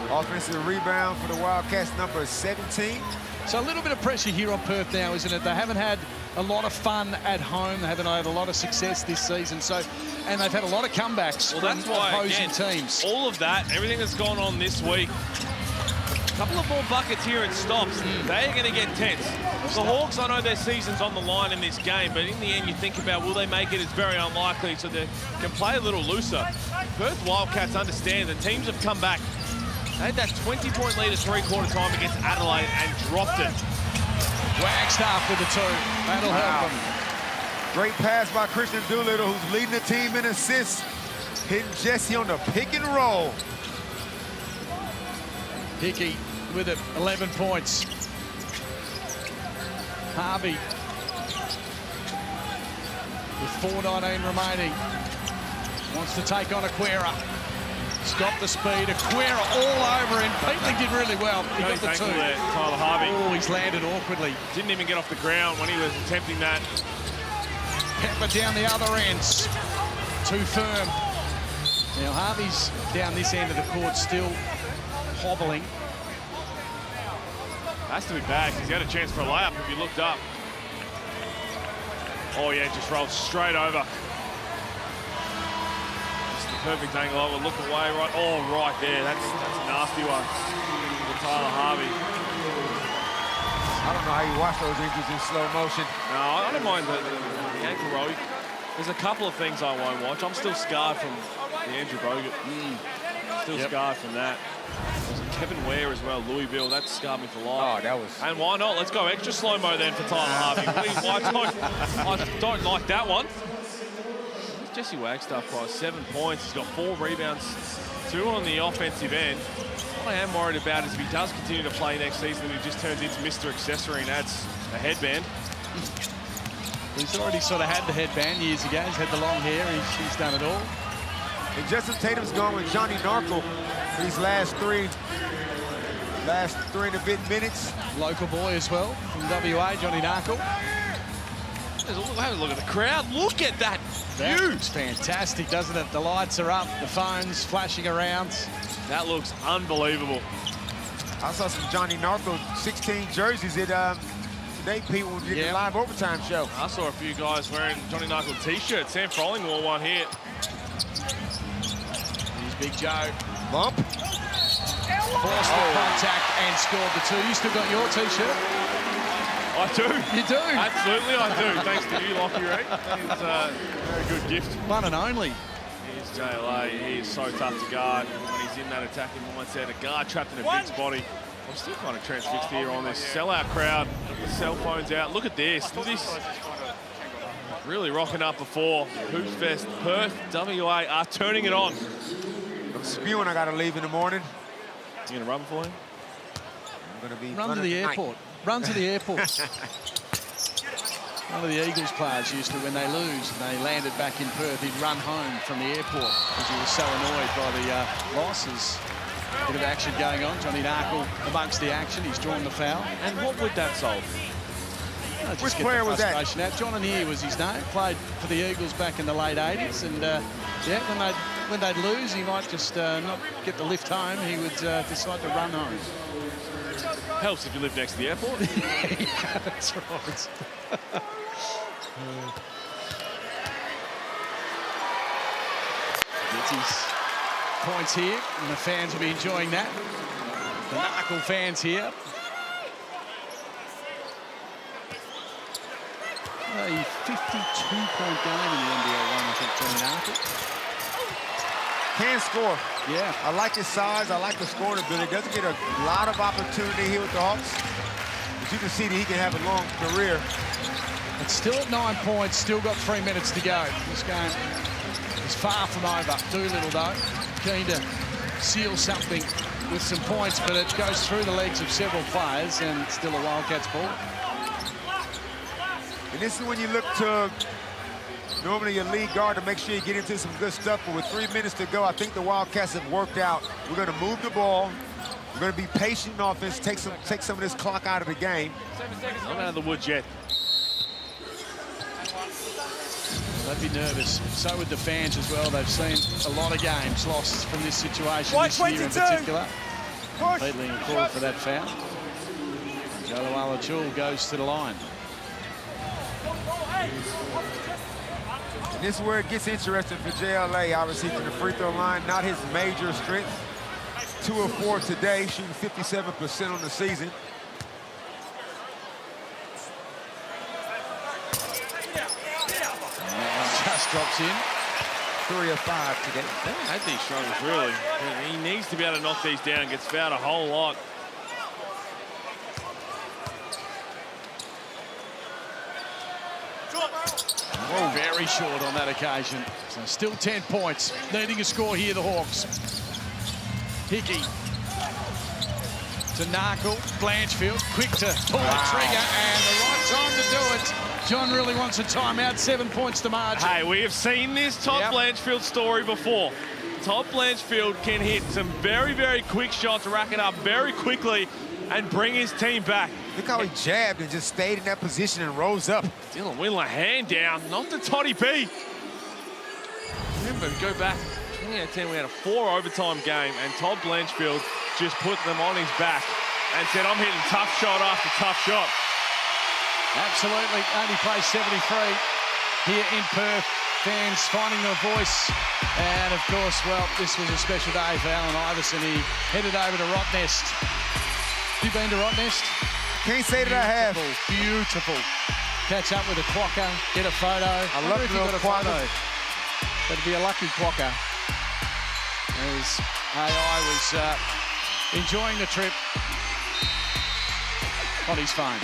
Speaker 2: Offensive rebound for the Wildcats, number 17.
Speaker 1: So a little bit of pressure here on Perth now, isn't it? They haven't had a lot of fun at home. They haven't had a lot of success this season. So, and they've had a lot of comebacks from opposing teams.
Speaker 3: All of that, everything that's gone on this week, a couple of more buckets here and stops. They're going to get tense. The Hawks, I know their season's on the line in this game, but in the end, you think about, will they make it? It's very unlikely, so they can play a little looser. Perth Wildcats understand that teams have come back. They had that 20-point lead at three-quarter time against Adelaide and dropped it.
Speaker 1: Wagstaff with the 2. That'll help them.
Speaker 2: Great pass by Christian Doolittle, who's leading the team in assists. Hitting Jesse on the pick and roll.
Speaker 1: Hickey with it, 11 points. Harvey with 4:19 remaining. Wants to take on Aquera. He's got the speed. Aquera all over him. Peatling did really well. He got the 2.
Speaker 3: There, Tyler Harvey.
Speaker 1: Oh, he's landed awkwardly.
Speaker 3: Didn't even get off the ground when he was attempting that.
Speaker 1: Pepper down the other ends. Too firm. Now Harvey's down this end of the court still hobbling.
Speaker 3: Has to be back. He's had a chance for a layup if you looked up. Oh yeah, just rolled straight over. Just the perfect angle. I would look away right. Oh, right there. That's a nasty one for Tyler Harvey.
Speaker 2: I don't know how you watch those injuries in slow motion.
Speaker 3: No, I don't mind the ankle roll. There's a couple of things I won't watch. I'm still scarred from the Andrew Bogut. Still scarred from that. Kevin Ware as well, Louisville. That scarred me for life.
Speaker 2: Oh, that was...
Speaker 3: And why not? Let's go extra slow-mo then for Tyler Harvey. Please, I don't like that one. Jesse Wagstaff by 7 points. He's got 4 rebounds, 2 on the offensive end. What I am worried about is if he does continue to play next season, then he just turns into Mr. Accessory and adds a headband.
Speaker 1: He's already sort of had the headband years ago. He's had the long hair. He's done it all.
Speaker 2: And Justin Tatum's going with Johnny Narkle for these last three and a bit minutes.
Speaker 1: Local boy as well from WA, Johnny Narkle.
Speaker 3: Have a look at the crowd. Look at that view.
Speaker 1: It's fantastic, doesn't it? The lights are up, the phones flashing around.
Speaker 3: That looks unbelievable.
Speaker 2: I saw some Johnny Narkle 16 jerseys at today people did the live overtime show.
Speaker 3: I saw a few guys wearing Johnny Narkle t-shirts. Sam Froling wore one here.
Speaker 1: Here's Big Joe.
Speaker 2: Bump.
Speaker 1: Forced the contact and scored the 2. You still got your t-shirt?
Speaker 3: I do.
Speaker 1: You do?
Speaker 3: Absolutely, I do. Thanks to you, Lockie Ray. That is a very good gift.
Speaker 1: One and only.
Speaker 3: Here's JLA. He is so tough to guard when he's in that attacking mindset. A guard trapped in a big body. I'm still kind of transfixed here on this sellout crowd. The cell phones out. Look at this. Look at this. Really rocking up before. Hoops Fest, Perth, WA are turning it on.
Speaker 2: I'm spewing. I got to leave in the morning.
Speaker 3: You going to run for him?
Speaker 2: I'm going to be
Speaker 1: run to the airport. Run to the airport. One of the Eagles players used to, when they lose and they landed back in Perth, he'd run home from the airport because he was so annoyed by the losses. Bit of action going on. Johnny Narkle amongst the action. He's drawn the foul.
Speaker 3: And what would that solve?
Speaker 2: Which player was that?
Speaker 1: Out. John and here was his name. Played for the Eagles back in the late 80s. And yeah, when they'd lose, he might just not get the lift home. He would decide to run home.
Speaker 3: Helps if you live next to the airport.
Speaker 1: Yeah, that's right. Gets his points here, and the fans will be enjoying that. The Narkle fans here. A 52-point game in the NBL 1, I think, Johnny Narkle.
Speaker 2: Can score.
Speaker 1: Yeah.
Speaker 2: I like his size. I like the scoring ability. Doesn't get a lot of opportunity here with the Hawks. But you can see that he can have a long career.
Speaker 1: It's still at 9 points, still got 3 minutes to go. This game is far from over. Doolittle, though, keen to seal something with some points, but it goes through the legs of several players, and it's still a Wildcats ball.
Speaker 2: And this is when you look to normally your lead guard to make sure you get into some good stuff, but with 3 minutes to go, I think the Wildcats have worked out. We're going to move the ball. We're going to be patient in offense, take some of this clock out of the game.
Speaker 3: Not out of the woods yet.
Speaker 1: They'd be nervous. So would the fans as well. They've seen a lot of games lost from this situation this year in particular. Peatling called for that foul. Illawarra Chul goes to the line.
Speaker 2: And this is where it gets interesting for JLA. Obviously, from the free throw line, not his major strength. 2 of 4 today, shooting 57% on the season.
Speaker 1: Just drops in.
Speaker 2: 3 of 5 today.
Speaker 3: They haven't had these struggles, really. He needs to be able to knock these down. Gets fouled a whole lot.
Speaker 1: Oh, very short on that occasion. So still 10 points. Needing a score here, the Hawks. Hickey to Narkle. Blanchfield, quick to pull the trigger, and the right time to do it. John really wants a timeout, 7 points to margin.
Speaker 3: Hey, we have seen this Todd Blanchfield story before. Todd Blanchfield can hit some very, very quick shots, rack it up very quickly, and bring his team back.
Speaker 2: Look how he jabbed and just stayed in that position and rose up.
Speaker 3: Dylan Windler, hand down, not the Toddy B. Remember, go back, 2010, we had a 4 overtime game, and Todd Blanchfield just put them on his back and said, I'm hitting tough shot after tough shot.
Speaker 1: Absolutely, only plays 73 here in Perth. Fans finding their voice. And of course, well, this was a special day for Alan Iverson. He headed over to Rottnest. Have you been to Rottnest?
Speaker 2: Can't say that I have.
Speaker 1: Beautiful. Catch up with a quokka, get a photo.
Speaker 2: I love
Speaker 1: if you got a
Speaker 2: quokka.
Speaker 1: photo. That'd be a lucky quokka. As AI was enjoying the trip on his phone.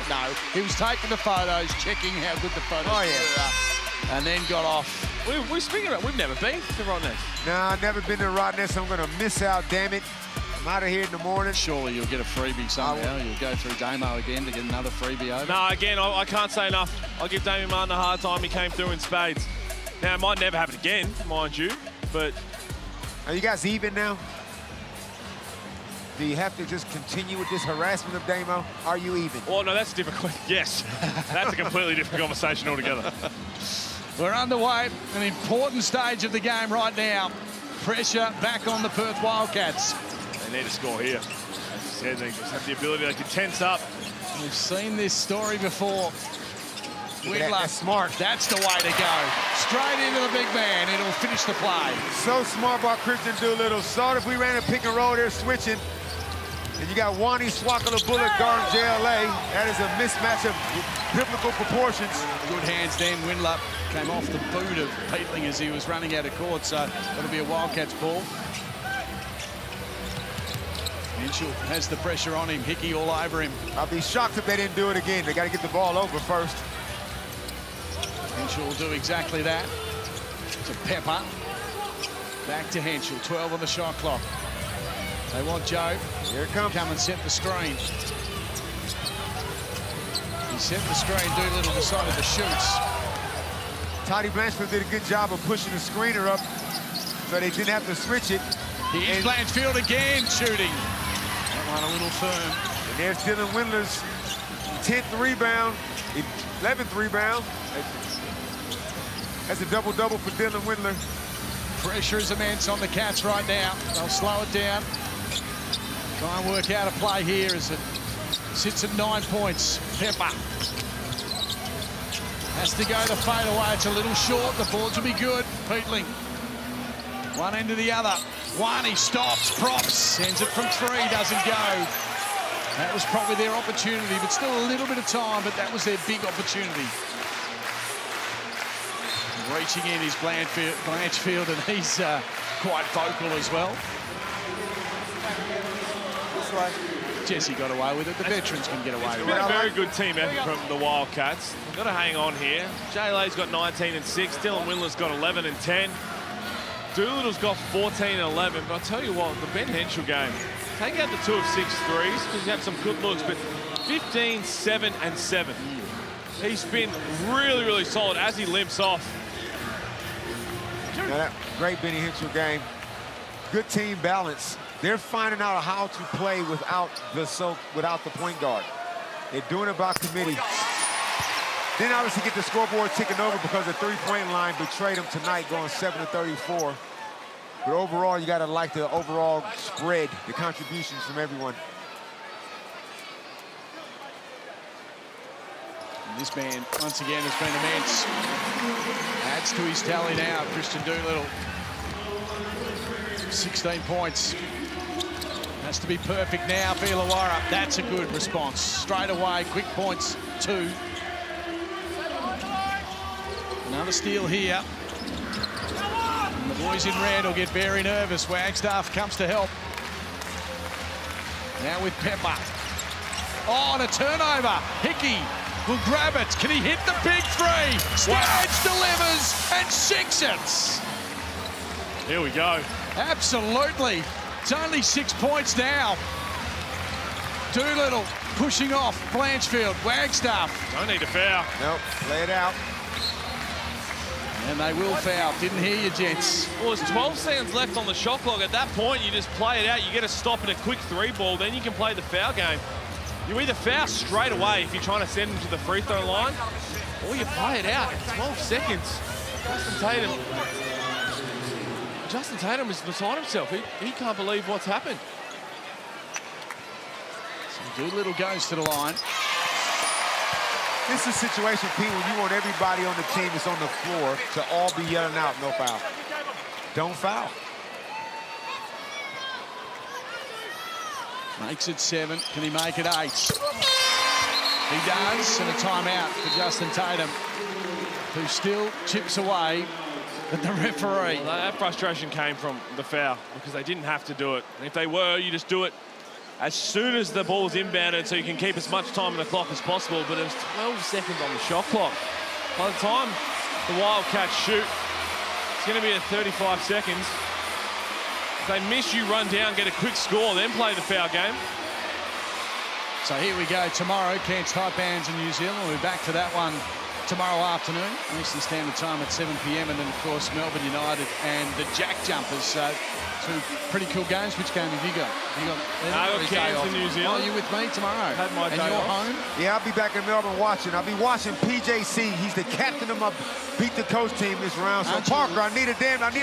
Speaker 1: No, he was taking the photos, checking how good the photos were, and then got off.
Speaker 3: We're speaking about, we've never been to Rottnest.
Speaker 2: No, I've never been to Rottnest. I'm going to miss out, damn it. I'm out of here in the morning.
Speaker 1: Surely you'll get a freebie somehow. You'll go through Damo again to get another freebie over.
Speaker 3: No, again, I can't say enough. I'll give Damien Martin a hard time. He came through in spades. Now, it might never happen again, mind you, but...
Speaker 2: Are you guys even now? Do you have to just continue with this harassment of Damo? Are you even?
Speaker 3: Well, no, that's a different question. Yes, that's a completely different conversation altogether.
Speaker 1: We're underway, an important stage of the game right now. Pressure back on the Perth Wildcats.
Speaker 3: They need to score here. As you said, they just have the ability, they can tense up.
Speaker 1: We've seen this story before.
Speaker 2: Windler, that's smart.
Speaker 1: That's the way to go. Straight into the big man. It'll finish the play.
Speaker 2: So smart by Christian Doolittle. Saw if we ran a pick and roll there, switching. And you got Wani Swakala Bullet guarding JLA. That is a mismatch of biblical proportions.
Speaker 1: Good hands then. Windler came off the boot of Peatling as he was running out of court, so that'll be a Wildcats ball. Henshall has the pressure on him. Hickey all over him.
Speaker 2: I'll be shocked if they didn't do it again. They got to get the ball over first.
Speaker 1: Henshall will do exactly that. To Pepper. Back to Henshall. 12 on the shot clock. They want Joe.
Speaker 2: Here it comes.
Speaker 1: Come and set the screen. He set the screen. Doolittle decided to shoot.
Speaker 2: Toddy Blanchfield did a good job of pushing the screener up so they didn't have to switch it.
Speaker 1: Here's Blanchfield again shooting. That one a little firm.
Speaker 2: And there's Dylan Windler's 10th rebound, 11th rebound. That's a double-double for Dylan Windler.
Speaker 1: Pressure is immense on the Cats right now. They'll slow it down. Try and work out a play here as it sits at 9 points. Pepper has to go the fadeaway. It's a little short. The boards will be good. Peatling. One end to the other. Wani stops, props, sends it from 3, doesn't go. That was probably their opportunity, but still a little bit of time, but that was their big opportunity. Reaching in is Blanchfield, and he's quite vocal as well.
Speaker 6: This way.
Speaker 1: Jesse got away with it. The veterans can get away with it.
Speaker 3: It's been a very good team effort from the Wildcats. We've got to hang on here. JLA's got 19 and 6. Dylan Windler's got 11 and 10. Doolittle's got 14 and 11. But I'll tell you what, the Ben Henshall game, take out the 2 of 6 threes because you have some good looks, but 15, 7 and 7. He's been really, really solid as he limps off.
Speaker 2: Now that great Benny Henshall game. Good team balance. They're finding out how to play without the point guard. They're doing it by committee. Then obviously get the scoreboard ticking over because the three-point line betrayed them tonight, going 7-34. But overall, you got to like the overall spread, the contributions from everyone.
Speaker 1: And this man, once again, has been immense. Adds to his tally now, Christian Doolittle. 16 points. Has to be perfect now for Illawarra. That's a good response. Straight away, quick points, 2. Another steal here. And the boys in red will get very nervous. Wagstaff comes to help. Now with Pepper. Oh, and a turnover. Hickey will grab it. Can he hit the big 3? Stage delivers and 6 it.
Speaker 3: Here we go.
Speaker 1: Absolutely. It's only 6 points now. Doolittle pushing off Blanchfield. Wagstaff.
Speaker 3: Don't need a foul.
Speaker 2: Nope, lay it out.
Speaker 1: And they will foul. Didn't hear you, gents.
Speaker 3: Well, there's 12 seconds left on the shot clock. At that point, you just play it out. You get a stop and a quick 3-ball. Then you can play the foul game. You either foul straight away if you're trying to send him to the free throw line, or you play it out. 12 seconds. Justin Tatum is beside himself. He can't believe what's happened.
Speaker 1: So Doolittle goes to the line.
Speaker 2: This is a situation, Pete, when you want everybody on the team that's on the floor to all be yelling out, no foul. Don't foul.
Speaker 1: Makes it 7. Can he make it 8? He does, and a timeout for Justin Tatum, who still chips away at the referee.
Speaker 3: Well, that frustration came from the foul because they didn't have to do it. And if they were, you just do it as soon as the ball's inbounded so you can keep as much time on the clock as possible. But there's 12 seconds on the shot clock. By the time the Wildcats shoot, it's going to be at 35 seconds. If they miss, you run down, get a quick score, then play the foul game.
Speaker 1: So here we go tomorrow, Cairns Taipans in New Zealand. We'll be back to that one tomorrow afternoon, Eastern Standard Time at 7 p.m. And then, of course, Melbourne United and the Jack Jumpers. Two pretty cool games. Which game have you got?
Speaker 3: I got Cairns in New Zealand.
Speaker 1: Are you with me tomorrow?
Speaker 3: Had my
Speaker 1: and
Speaker 3: day
Speaker 1: you're
Speaker 3: off.
Speaker 1: home?
Speaker 2: Yeah, I'll be back in Melbourne watching. I'll be watching PJC. He's the captain of my beat the coach team this round. So Parker, I need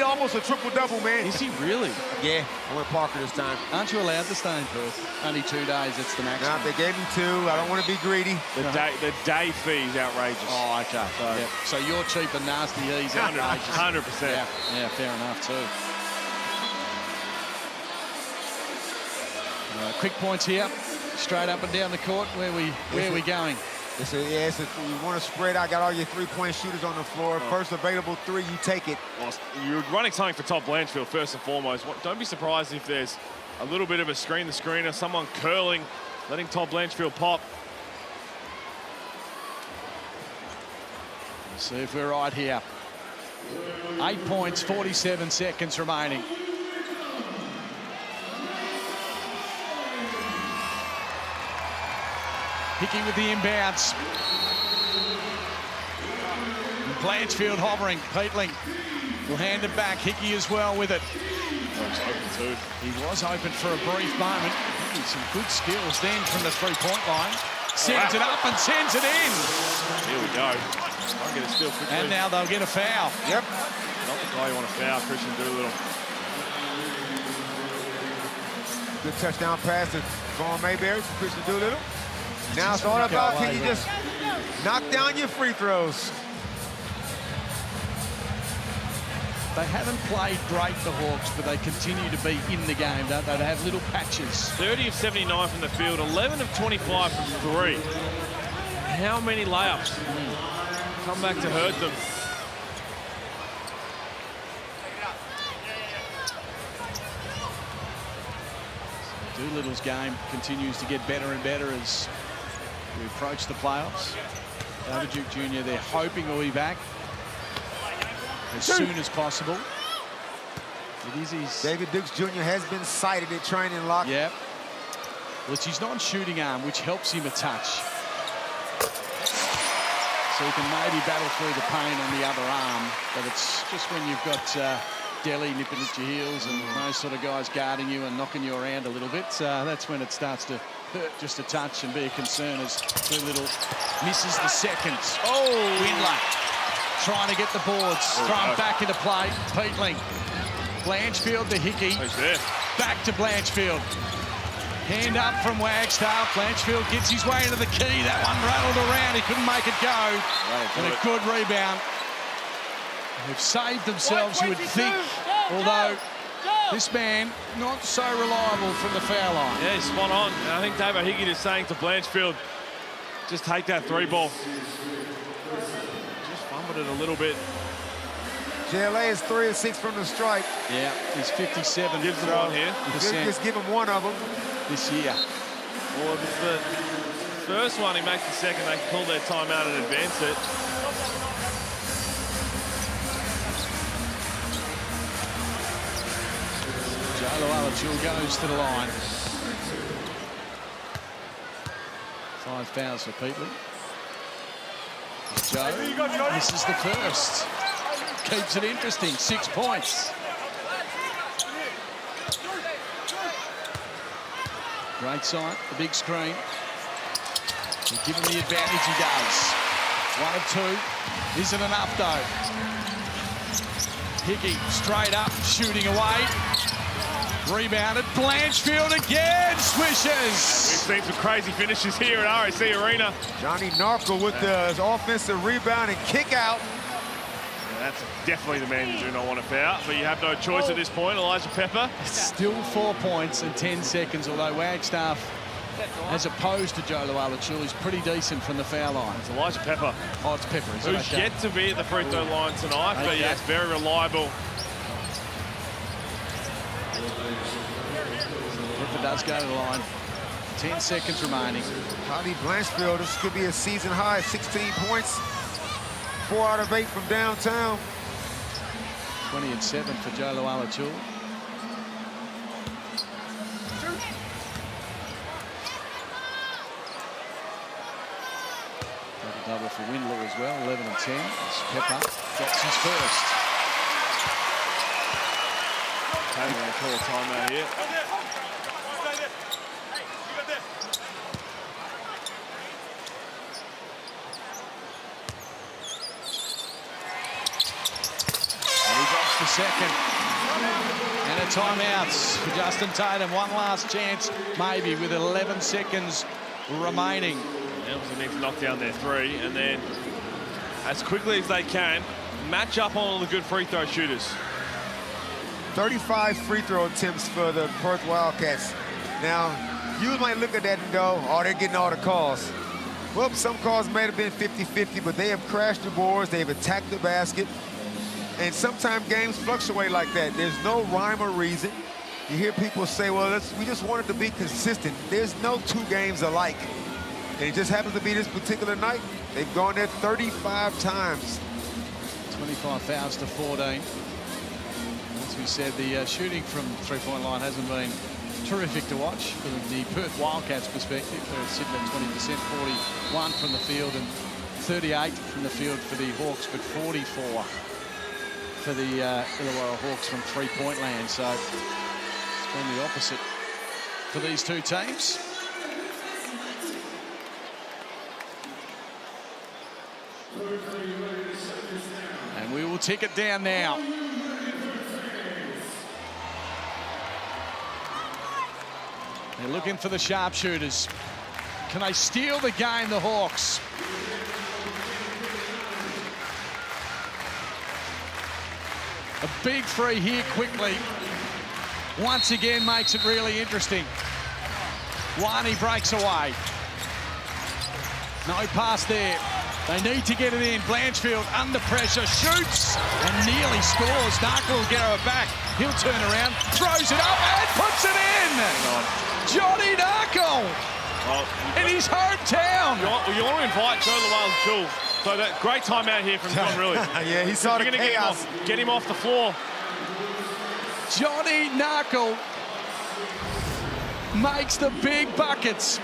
Speaker 2: almost a triple-double, man.
Speaker 3: Is he really?
Speaker 2: Yeah, I went Parker this time.
Speaker 1: Aren't you allowed to stay in Perth? Only 2 days, it's the maximum.
Speaker 2: Nah, they gave me 2. I don't want to be greedy.
Speaker 3: The day fee is outrageous.
Speaker 1: Oh, okay. So you're cheap and nasty, he's outrageous.
Speaker 3: 100%.
Speaker 1: Yeah, fair enough too. Quick points here, straight up and down the court. Where are we going?
Speaker 2: We want to spread out. Got all your 3-point shooters on the floor. First available 3, you take it.
Speaker 3: Well, you're running something for Todd Blanchfield first and foremost. Don't be surprised if there's a little bit of a screener, someone curling, letting Todd Blanchfield pop.
Speaker 1: Let's see if we're right here. 8 points, 47 seconds remaining. Hickey with the inbounds. Blanchfield hovering. Peatling will hand it back. Hickey as well with it. He was open for a brief moment. Some good skills then from the 3-point line. Sends it up and sends it in.
Speaker 3: Here we go. I'll get a steal quickly.
Speaker 1: And now they'll get a foul.
Speaker 2: Yep.
Speaker 3: Not the guy you want to foul, Christian Doolittle.
Speaker 2: Good touchdown pass to Vaughn Mayberry from Christian Doolittle. Now it's all about, can you just knock down your free throws?
Speaker 1: They haven't played great, the Hawks, but they continue to be in the game, don't they? They have little patches.
Speaker 3: 30 of 79 from the field, 11 of 25 from 3. How many layups come back to hurt them?
Speaker 1: Doolittle's game continues to get better and better as we approach the playoffs. David Duke Jr., they're hoping he'll be back as soon as possible. It is his...
Speaker 2: David Dukes Jr. has been cited at training lock.
Speaker 1: Yep. Well, it's his non-shooting arm, which helps him a touch. So he can maybe battle through the pain on the other arm, but it's just when you've got Delhi nipping at your heels and those sort of guys guarding you and knocking you around a little bit, that's when it starts to hurt just a touch and be a concern as Doolittle misses the second. Oh, Windler trying to get the boards, thrown back into play. Peatling, Blanchfield to Hickey.
Speaker 3: Who's there?
Speaker 1: Back to Blanchfield. Hand up from Wagstaff. Blanchfield gets his way into the key. That one rattled around. He couldn't make it go. And a good rebound. They've saved themselves, you would think, although this man not so reliable from the foul line.
Speaker 3: Yeah, he's spot on. And I think David Hickey is saying to Blanchfield, just take that 3-ball. Just fumbled it a little bit.
Speaker 2: JLA is 3 of 6 from the stripe.
Speaker 1: Yeah, he's 57.
Speaker 3: Gives him one here.
Speaker 2: Just give him one of them.
Speaker 1: This year.
Speaker 3: Well, if it's the first one, he makes the second. They can call their timeout and advance it.
Speaker 1: Doolittle goes to the line. 5 fouls for Peatley. Joe misses the first. Keeps it interesting. 6 points. Great sight, the big screen. He's given the advantage, he does. 1 of 2. Isn't enough, though. Hickey straight up, shooting away. Rebounded. Blanchfield again, swishes.
Speaker 3: We've seen some crazy finishes here at RAC Arena.
Speaker 2: Johnny Narkle with the offensive rebound and kick out.
Speaker 3: Yeah, that's definitely the man you do not want to foul, but you have no choice at this point. Elijah Pepper.
Speaker 1: Still 4 points in 10 seconds, although Wagstaff, as opposed to Joe Luala-Chul, is pretty decent from the foul line.
Speaker 3: It's Elijah Pepper.
Speaker 1: Oh, it's Pepper, is it?
Speaker 3: Who's
Speaker 1: Okay.
Speaker 3: yet to be at the free throw line tonight, but yes, very reliable.
Speaker 1: Pepper does go to the line. 10 seconds remaining.
Speaker 2: Hardy Blanchfield, this could be a season high, 16 points. 4 out of 8 from downtown.
Speaker 1: 20 and 7 for Joe Luala-Chul. Double for Windler as well, 11 and 10. As Pepper gets his first.
Speaker 3: Taylor going to call a timeout here.
Speaker 1: And he drops the second. And a timeout for Justin Tatum. One last chance, maybe, with 11 seconds remaining.
Speaker 3: They need to knock down their 3, and then, as quickly as they can, match up on all the good free throw shooters.
Speaker 2: 35 free throw attempts for the Perth Wildcats. Now, you might look at that and go, oh, they're getting all the calls. Well, some calls may have been 50-50, but they have crashed the boards, they've attacked the basket, and sometimes games fluctuate like that. There's no rhyme or reason. You hear people say, well, we just wanted to be consistent. There's no 2 games alike. And it just happens to be this particular night. They've gone there 35 times.
Speaker 1: 25 fouls to 14. As we said, the shooting from three-point line hasn't been terrific to watch from the Perth Wildcats perspective. They're sitting at 20%, 41 from the field and 38 from the field for the Hawks, but 44 for the Illawarra Hawks from three-point land. So it's been the opposite for these two teams. And we will tick it down now. They're looking for the sharpshooters. Can they steal the game, the Hawks? A big three here quickly. Once again makes it really interesting. Wani breaks away. No pass there. They need to get it in. Blanchfield under pressure, shoots and nearly scores. Narkle will get her back. He'll turn around, throws it up and puts it in. Johnny Narkle in his hometown.
Speaker 3: You want to invite Joe Luala-Chul. So that great timeout here from John Riley.
Speaker 2: Yeah, he saw the chaos.
Speaker 3: Get him off the floor.
Speaker 1: Johnny Narkle makes the big buckets.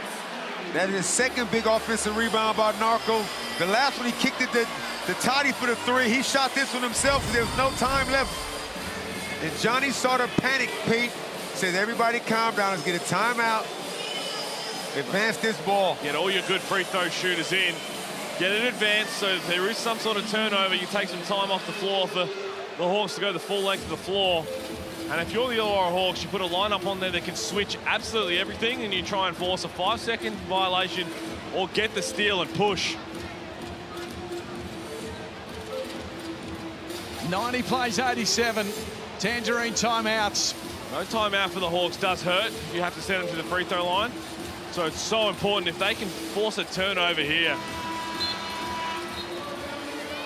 Speaker 2: That is his second big offensive rebound by Narkle. The last one, he kicked it to Toddy for the three. He shot this one himself because there was no time left. And Johnny saw the panic, Pete. Says, everybody calm down, let's get a timeout. Advance this ball.
Speaker 3: Get all your good free throw shooters in. Get it advanced so if there is some sort of turnover, you take some time off the floor for the Hawks to go the full length of the floor. And if you're the Illawarra Hawks, you put a lineup on there that can switch absolutely everything and you try and force a 5-second violation or get the steal and push.
Speaker 1: 90 plays 87. Tangerine timeouts.
Speaker 3: No timeout for the Hawks does hurt. You have to send them to the free throw line. So it's so important if they can force a turnover here.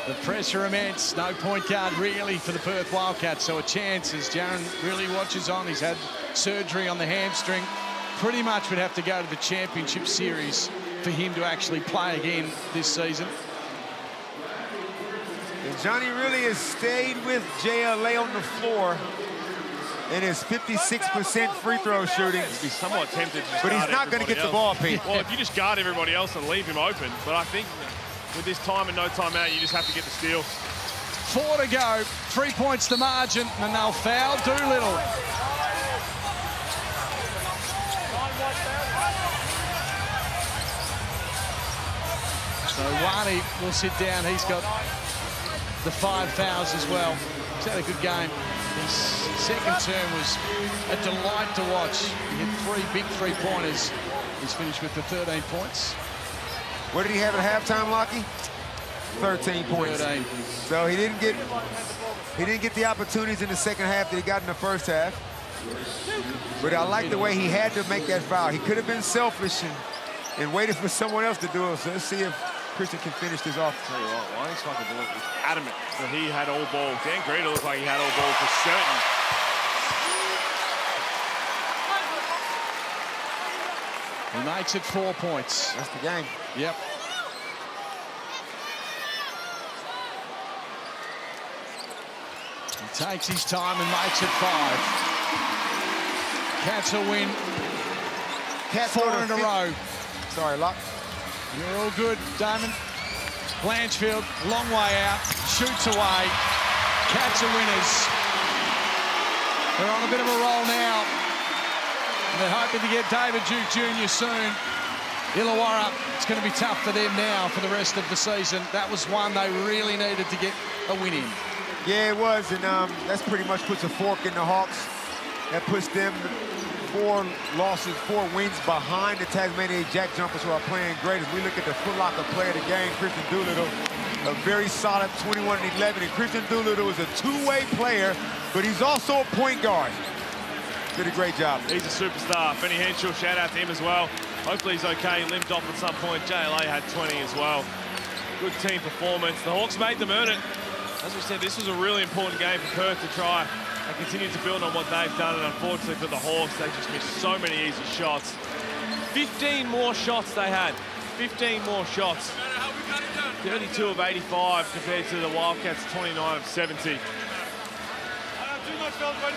Speaker 1: The pressure immense. No point guard really for the Perth Wildcats. So a chance as Jaron really watches on. He's had surgery on the hamstring. Pretty much would have to go to the championship series for him to actually play again this season.
Speaker 2: And Johnny really has stayed with JLA on the floor. in his 56% free throw shooting.
Speaker 3: He'd be somewhat tempted to
Speaker 2: But he's not going to get the ball, Pete.
Speaker 3: Well, if you just guard everybody else and leave him open, but I think with this time and no timeout, you just have to get the steal.
Speaker 1: 4 to go, 3 points the margin, and they'll foul Doolittle. So Wani will sit down. He's got the 5 fouls as well. He's had a good game. His second term was a delight to watch. He hit 3 big three-pointers. He's finished with the 13 points.
Speaker 2: What did he have at halftime, Lockie? 13 points.
Speaker 1: 13.
Speaker 2: So he didn't get the opportunities in the second half that he got in the first half. But I like the way he had to make that foul. He could have been selfish and waited for someone else to do it. So let's see if Christian can finish this off.
Speaker 3: Tell you what, Wani's fucking was adamant that he had all ball. Dan Greeter looked like he had all ball for certain.
Speaker 1: He makes it 4 points.
Speaker 2: That's the game.
Speaker 1: Yep. He takes his time and makes it 5. Cats will win.
Speaker 2: Cats
Speaker 1: 4 in a row.
Speaker 2: Sorry, Locke.
Speaker 1: You're all good, Damon. Blanchfield, long way out, shoots away. Cats are winners. They're on a bit of a roll now. They're hoping to get David Duke Jr. soon. Illawarra, it's going to be tough for them now for the rest of the season. That was one they really needed to get a win in.
Speaker 2: Yeah, it was, and that's pretty much puts a fork in the Hawks. That puts them 4 losses, 4 wins behind the Tasmania Jack Jumpers, who are playing great. As we look at the Foot Locker player of the game, Christian Doolittle, a very solid 21 and 11. And Christian Doolittle is a two-way player, but he's also a point guard. Did a great job.
Speaker 3: He's a superstar. Benny Henshall, shout out to him as well. Hopefully he's okay. He limped off at some point. JLA had 20 as well. Good team performance. The Hawks made them earn it. As we said, this was a really important game for Perth to try and continue to build on what they've done. And unfortunately for the Hawks, they just missed so many easy shots. 15 more shots they had. 15 more shots. 32 of 85 compared to the Wildcats' 29 of 70.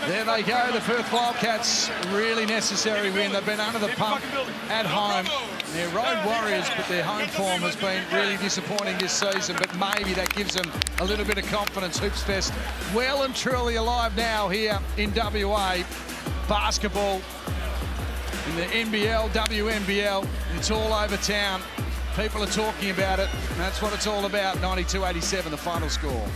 Speaker 1: There they go, the Perth Wildcats, really necessary win. They've been under the pump at home. They're road warriors, but their home form has been really disappointing this season, but maybe that gives them a little bit of confidence. Hoops Fest well and truly alive now here in WA. Basketball in the NBL, WNBL, it's all over town. People are talking about it, and that's what it's all about. 92-87, the final score.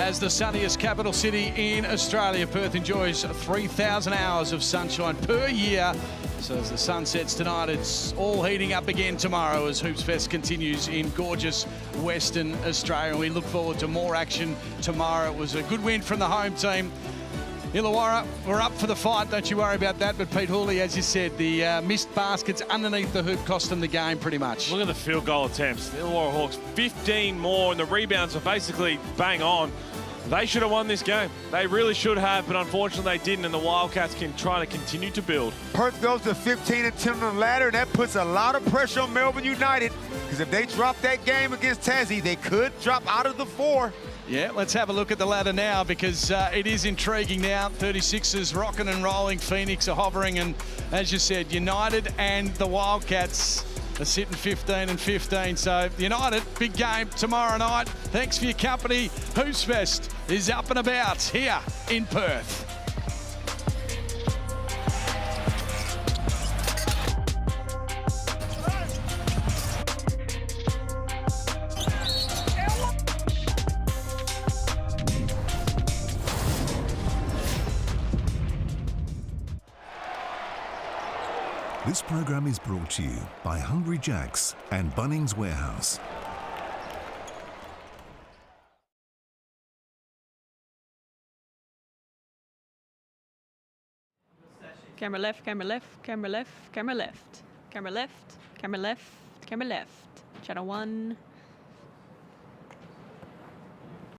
Speaker 1: as the sunniest capital city in Australia. Perth enjoys 3,000 hours of sunshine per year. So as the sun sets tonight, it's all heating up again tomorrow as Hoops Fest continues in gorgeous Western Australia. We look forward to more action tomorrow. It was a good win from the home team. Illawarra, we're up for the fight, don't you worry about that. But Pete Hooley, as you said, the missed baskets underneath the hoop cost them the game pretty much.
Speaker 3: Look at the field goal attempts. The Illawarra Hawks, 15 more, and the rebounds are basically bang on. They should have won this game. They really should have, but unfortunately they didn't, and the Wildcats can try to continue to build.
Speaker 2: Perth goes to 15-10 on the ladder, and that puts a lot of pressure on Melbourne United, because if they drop that game against Tassie, they could drop out of the 4.
Speaker 1: Yeah, let's have a look at the ladder now, because it is intriguing now. 36ers rocking and rolling, Phoenix are hovering, and as you said, United and the Wildcats are sitting 15 and 15. So United, big game tomorrow night. Thanks for your company. Hoops Fest is up and about here in Perth.
Speaker 12: This program is brought to you by Hungry Jack's and Bunnings Warehouse.
Speaker 13: Camera left, camera left, camera left, camera left, camera left, camera left, camera left. Channel 1.